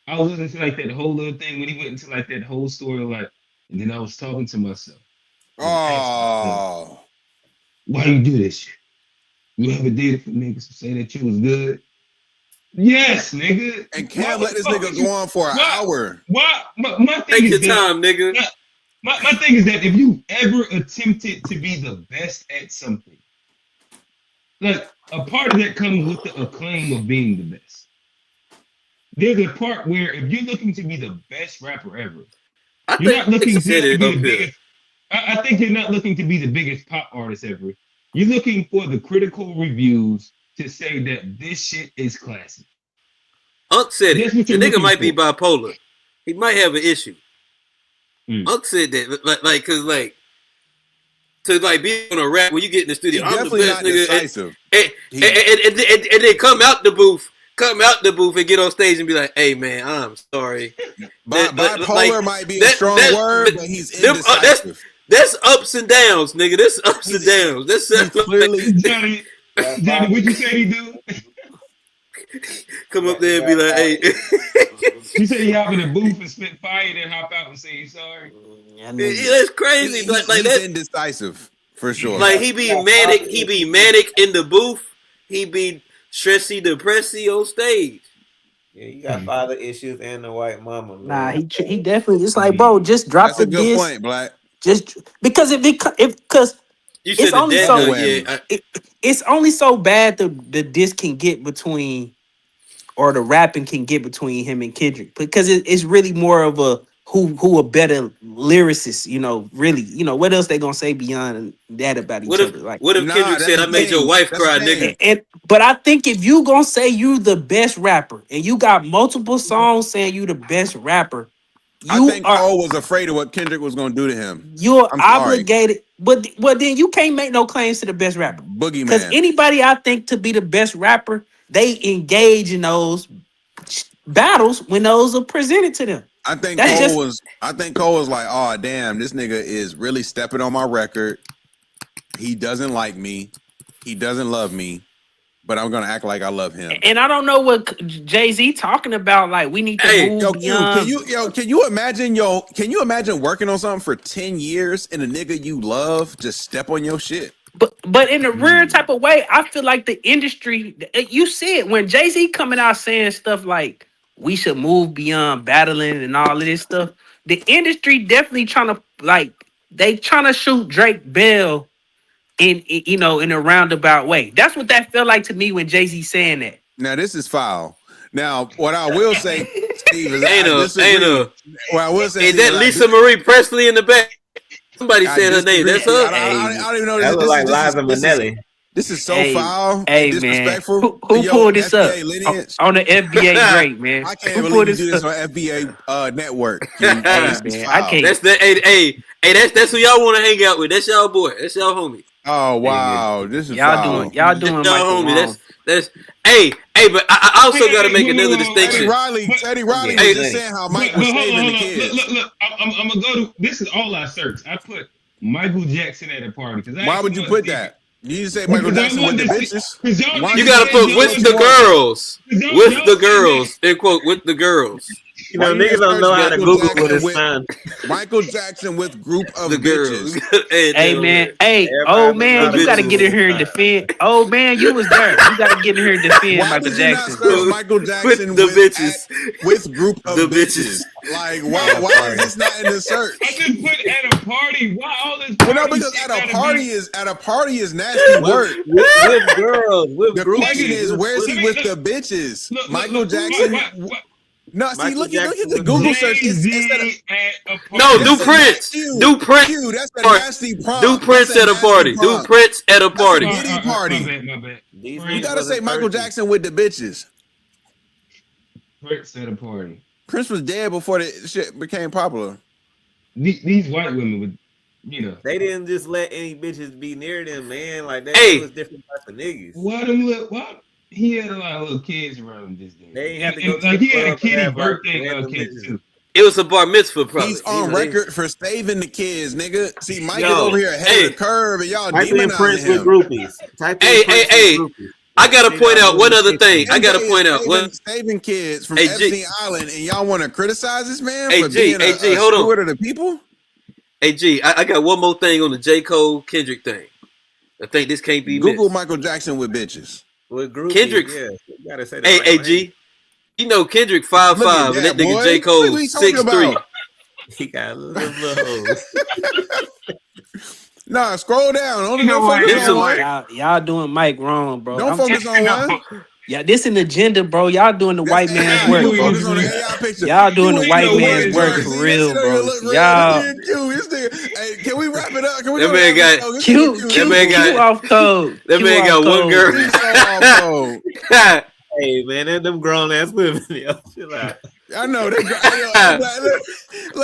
I was listening to like that whole little thing when he went into like that whole story, like, and then I was talking to myself. Oh, why you do this shit? You ever dated for niggas to say that you was good? Yes, nigga. And can't let this nigga go on for an hour. Why? My thing is your time, nigga. My thing is that if you ever attempted to be the best at something, like a part of that comes with the acclaim of being the best. There's a part where if you're looking to be the best rapper ever, you're not looking to be the biggest. I think you're not looking to be the biggest pop artist ever. You're looking for the critical reviews to say that this shit is classic. Unc said it. The nigga might be bipolar. He might have an issue. Unc said that, to be on a rap when you get in the studio. I'm the best nigga. And then come out the booth and get on stage and be like, "Hey man, I'm sorry." Bipolar might be a strong word, but he's indecisive. That's ups and downs, nigga. That's ups and downs. That's clearly Johnny, what you say he do? Come up there and be like, "Hey." You said he hop in the booth and spit fire, then hop out and say he's sorry. Yeah, that's crazy. He's that's indecisive for sure. Like he be manic. He be manic in the booth. He be stressy, depressy on stage. Yeah, you got father issues and the white mama, man. Nah, he definitely. It's like, bro, just drop That's the a good disc. point, Black. Just because because You it's said the only dad. so Yeah, it's only so bad the disc can get between, or the rapping can get between him and Kendrick, because it's really more of a who a better lyricist, really, what else they gonna say beyond that about each other? Like, what if Kendrick said, "I made your wife cry, nigga"? But I think if you gonna say you the best rapper and you got multiple songs saying you the best rapper, I think Cole was afraid of what Kendrick was going to do to him. You're I'm obligated, but then you can't make no claims to the best rapper. Because Boogeyman. anybody I think to be the best rapper, they engage in those battles when those are presented to them. I think Cole was like, oh damn, this nigga is really stepping on my record. He doesn't like me. He doesn't love me. But I'm gonna act like I love him. And I don't know what Jay-Z talking about. Like, we need to move beyond. Can you imagine working on something for 10 years and a nigga you love just step on your shit? But in a rare type of way, I feel like the industry, you see it when Jay-Z coming out saying stuff like we should move beyond battling and all of this stuff. The industry definitely trying to shoot Drake Bell in a roundabout way. That's what that felt like to me when Jay-Z saying that. Now this is foul. Now what I will say, Steve, is I disagree. What I will say, is that Lisa Marie Presley in the back? Somebody said her name. That's her. I don't even know. That look like Liza Minnelli. This is so foul and disrespectful. Man. Who pulled this up on the FBA Drake, man? I can't believe you do this on FBA network. Man, I can't. That's who y'all want to hang out with. That's y'all boy. That's y'all homie. Oh wow, this is y'all doing y'all homie. That's but I also got to make another distinction. Teddy Riley was just saying how Mike was saving the kids. Look, I'm gonna go to. This is all I searched. I put Michael Jackson at a party. Why would you put that? You need to say Michael Jackson with the bitches. You gotta put with the girls. With the girls. End quote, with the girls. Niggas don't know how to Google what it's found. Michael Jackson with group of the girls. Hey man, old man, you gotta get in here and defend. Old man, you was there. You gotta get in here and defend Michael Jackson. Michael Jackson with the bitches. With group of the bitches. Like why is this not in the search? I just put at a party. Why all this? No, because at a party is nasty work. With girls. The question is, where's he with the bitches? Michael Jackson. No, see, look at the Google search. No, do Prince. Do Prince. That's a nasty prompt. Do Prince at a party. Do Prince at a party. My bad. You gotta say Michael Jackson with the bitches. Prince at a party. Prince was dead before the shit became popular. These white women would, They didn't just let any bitches be near them, man. Like that was different type of niggas. What? He had a lot of little kids around him this day. They have to go like he had a kiddie birthday cake too. It was a bar mitzvah, probably. He's on record for saving the kids, nigga. See, Mike is over here ahead of the curve, and y'all demonizing him. Groupies. Hey. I gotta point out one other thing. I gotta point out saving kids from Epstein Island, and y'all want to criticize this man for being a steward of the people. Hey G, I got one more thing on the J. Cole Kendrick thing. I think this can't be Google missed. Michael Jackson with bitches. With groupies, Kendrick, you gotta say that. Hey, G, Kendrick 5'5", and that nigga J. Cole 6'3". He got little hoes. Nah, scroll down. Only don't focus on one. Y'all doing Mike wrong, bro. Don't focus on one. Yeah, this an agenda, bro. Y'all doing the white man's work, bro. Y'all doing the white man's work for real, bro. Y'all. Hey, can we wrap it up? That man got Q off code. That man got one girl. Hey man, them grown ass women. I know.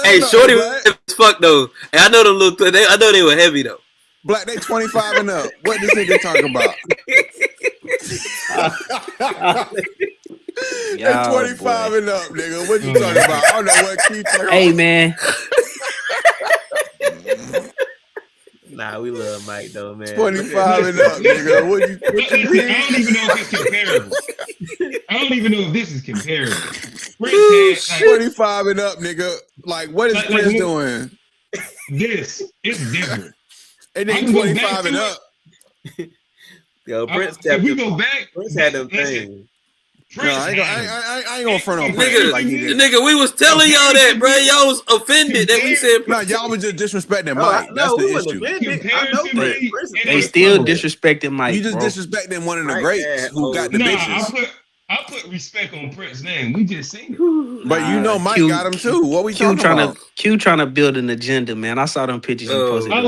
Hey, shorty was fuck though. And I know them little. I know they were heavy though. Black, they 25 and up. What this nigga talking about? They 25 and up, nigga. What you talking about? I don't know what you talking about. Hey man. Nah, we love Mike though, man. 25 and up, nigga. What you I don't even know if it's comparable. I don't even know if this is comparable. 25 and up, nigga. Like, what is Prince doing? This is different. And then 25 and up. Yo, Prince. If we go back, Prince had them things. I ain't gonna front on Prince nigga. like he did. Nigga, we was telling y'all that, bro. Y'all was offended that we said. No, y'all was just disrespecting Mike. That's the issue. They still disrespecting Mike. You just bro. disrespecting one of the greats who got the bitches. I put respect on Prince's name. We just seen it. But you know Mike got him too. What we talking about? Q trying to build an agenda, man. I saw them pictures you posted. I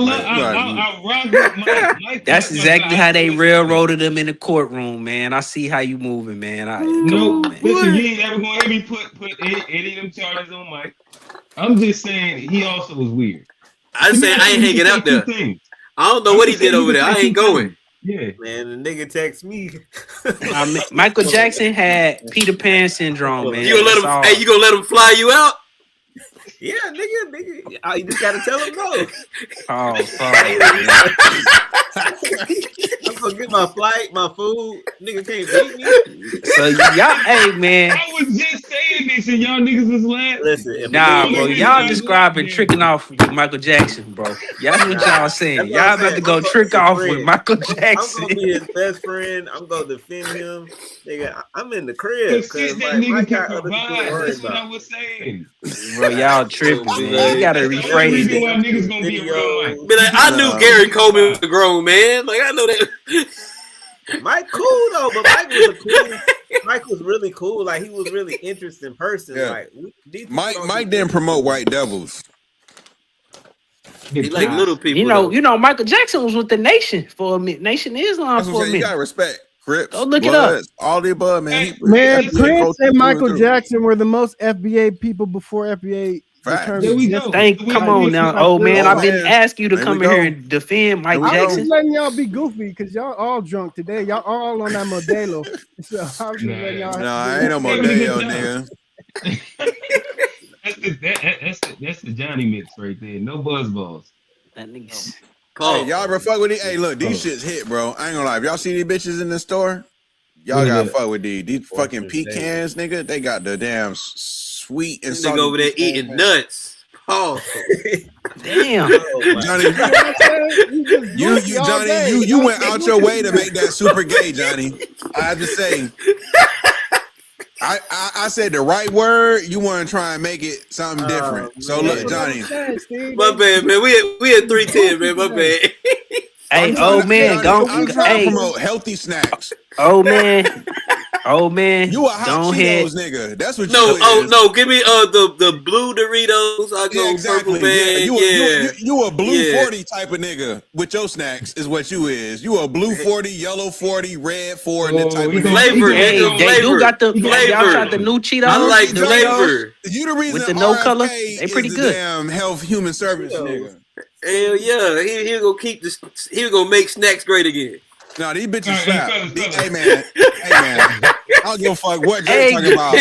rock with Mike. That's exactly how they railroaded him in the courtroom, man. I see how you moving, man. Listen, you ain't ever gonna hear me put any of them charges on Mike. I'm just saying he also was weird. I just saying I ain't hanging out there. I don't know what he did over there. I ain't going. Yeah, man, the nigga text me. Michael Jackson had Peter Pan syndrome, man. You gonna let him? Hey, you gonna let him fly you out? Yeah, nigga. You just gotta tell him no. I'm gonna get my flight, my food. Nigga can't beat me. So y'all, hey man. I was just saying this, and y'all niggas was laughing. Listen, bro, y'all describing tricking off with Michael Jackson, bro. Y'all what y'all saying. Y'all about to go trick off with Michael Jackson. I'm gonna be his best friend. I'm gonna defend him. Nigga, I'm in the crib. Because that nigga can provide. That's what I was saying. Bro, y'all tripping, man. You gotta rephrase it. Why niggas gonna be real Mike. But I knew Gary Coleman was a grown man. Like I know that. Mike cool though, but Mike was really cool. Like he was really interesting person. Yeah. Like Mike didn't promote white devils. He like little people. You know, Michael Jackson was with the Nation for a minute. Nation Islam for a minute. You gotta respect Crips. Go look Bloods, it up. All the above, man. Prince and Michael Jackson were the most FBA people before FBA. Come on now, old man. I've been asking you to come in here and defend Mike Jackson. I'm just letting y'all be goofy because y'all all drunk today. Y'all all on that Modelo. So I'm just letting y'all. No, I ain't no Modelo, nigga. That's the Johnny mix right there. No buzz balls. That nigga's. Hey, y'all ever fuck with these? Hey, look, these shits hit, bro. I ain't gonna lie. If y'all see these bitches in the store, y'all gotta fuck with these. These fucking pecans, nigga. They got the damn sweet and salty. Nigga over there eating nuts. Oh, damn, Johnny, you went out your way to make that super gay, Johnny. I have to say, I said the right word. You want to try and make it something different. So look, Johnny, my bad, man. We had 310, man. My bad. Hey, old man, I'm trying to promote healthy snacks. Old man, you a hot Cheetos nigga. That's what you is. No, give me the blue Doritos. I go exactly. purple bag. You a blue 40 type of nigga with your snacks is what you is. You a blue 40, yellow 40, red 40 type of flavor. Hey, they do got the flavor. Y'all tried the new Cheetos. I like the flavor. You the reason with the no color. They pretty good. Damn health human service nigga. Hell yeah, he gonna keep this. He gonna make snacks great again. No, these bitches slap. Hey man, I don't give a fuck what you're talking about.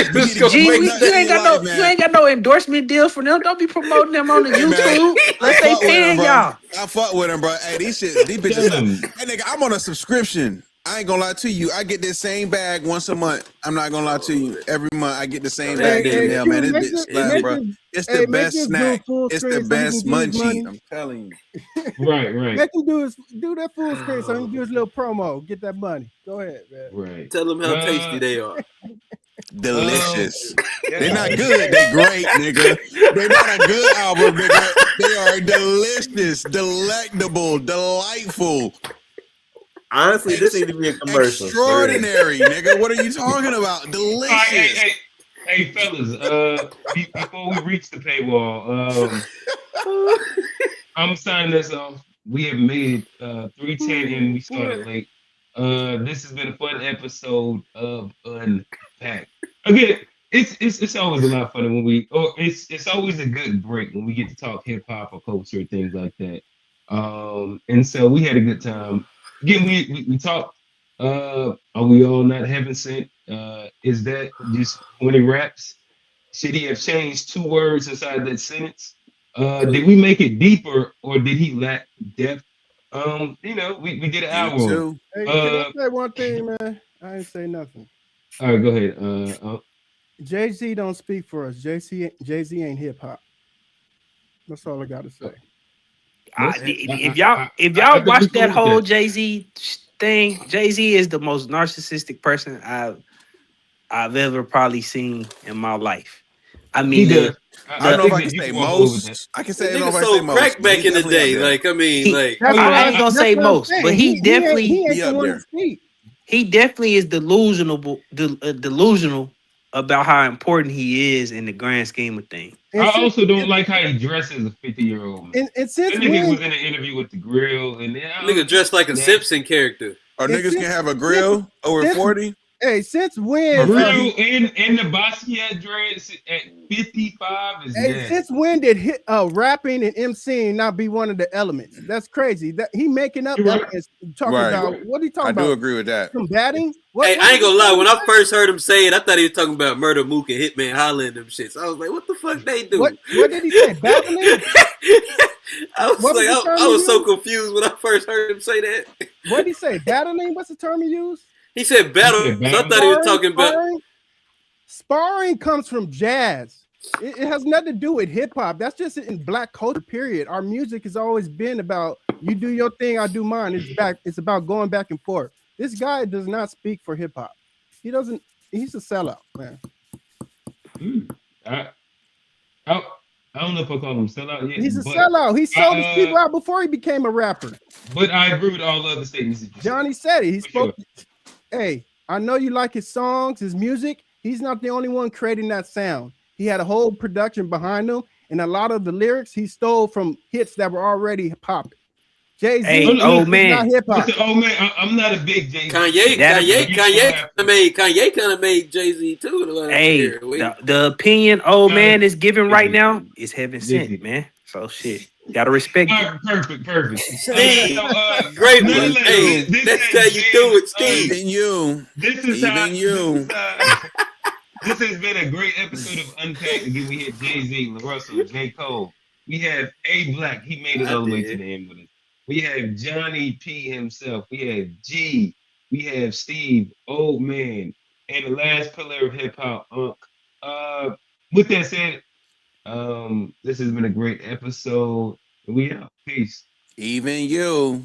You ain't got no endorsement deal for them. Don't be promoting them on the YouTube. Let's say paying y'all. I fuck with them, bro. Hey, these bitches. Hey nigga, I'm on a subscription. I ain't gonna lie to you. I get this same bag once a month. I'm not gonna lie to you. Every month I get the same bag. Man, this bitch slap, bro. It's the best snack. It's the best munchie. I'm telling you. Right. Let him do that full screen so he can do his little promo. Get that money. Go ahead, man. Right. Tell them how tasty they are. Delicious. They're not good. They're great, nigga. They're not a good album, nigga. They are delicious, delectable, delightful. Honestly, this needs to be a commercial. Extraordinary, nigga. What are you talking about? Delicious. Hey, fellas. Before we reach the paywall, I'm signing this off. We have made 3:10 and we started late. This has been a fun episode of Unpacked. Again, it's always a lot of fun when it's always a good break when we get to talk hip hop or culture, things like that. And so we had a good time. Again, we talked. Are we all not heaven sent? Is that just 20 raps? Should he have changed 2 words inside that sentence? Did we make it deeper or did he lack depth? We did an hour. Hey, can I say one thing, man? I ain't say nothing. All right, go ahead. Jay-Z don't speak for us. Jay-Z ain't hip hop. That's all I got to say. If y'all watch that whole Jay-Z thing, Jay-Z is the most narcissistic person I've I've ever probably seen in my life. I He mean, does. I don't know if think I that can you say can walk away with that. most. I can The say I don't know nigga if I say sold most. crack But back he in the definitely up day. there. Like, I mean, he, like, That's I why. ain't gonna That's say what I'm most, but saying. he He definitely ain't He the up one to there. speak. he definitely is delusional about how important he is in the grand scheme of things. And I since also don't like how he dresses as a 50-year-old man. and That since nigga when was in an interview with the grill, and nigga dressed like a nah. Simpson character. Or and niggas can since have a since grill over since 40. hey since when Grill and the Basquiat dreads at 55 is hey, nasty. since when did rapping and MCing not be one of the elements? That's crazy. That he making up You're right. elements talking Right. about what are you talking I do about? agree with that. Combating? Hey, What I ain't did gonna lie. he When say? I first heard him say it, I thought he was talking about Murder Mook and Hitman Holla and them shits. I was like, what the fuck they do? What did he say? Battling? I was What was like, the term I he was so used? confused when I first heard him say that. What did he say? Battling? What's the term he used? He said You battle, said so I battle? thought he was talking about. Sparring comes from jazz. It has nothing to do with hip hop. That's just in black culture, period. Our music has always been about you do your thing, I do mine. It's about going back and forth. This guy does not speak for hip hop. He doesn't, he's a sellout, man. I don't know if I call him sellout yet. He's a but sellout. He sold his people out before he became a rapper. But I agree with all the other statements that you said. Johnny said it. He spoke. Sure. Hey, I know you like his songs, his music. He's not the only one creating that sound. He had a whole production behind him, and a lot of the lyrics he stole from hits that were already popping. Jay-Z Hey, old man. not hip hop. Listen, oh man, I'm not a big Jay-Z. Kanye kind of made Jay-Z too. Hey, the opinion old man is giving right now is heaven sent, man. So shit, gotta respect it. Perfect. Steve, great one. Hey, next time you do it, Steve. Even you. This has been a great episode of Unpacked. Again, we had Jay-Z, LaRussell, J. Cole. We have A Black. He made it all the way to the end with us. We have Johnny P himself. We have G. We have Steve, old man, and the last pillar of hip hop, Unc. With that said, this has been a great episode. We out. Peace. Even you.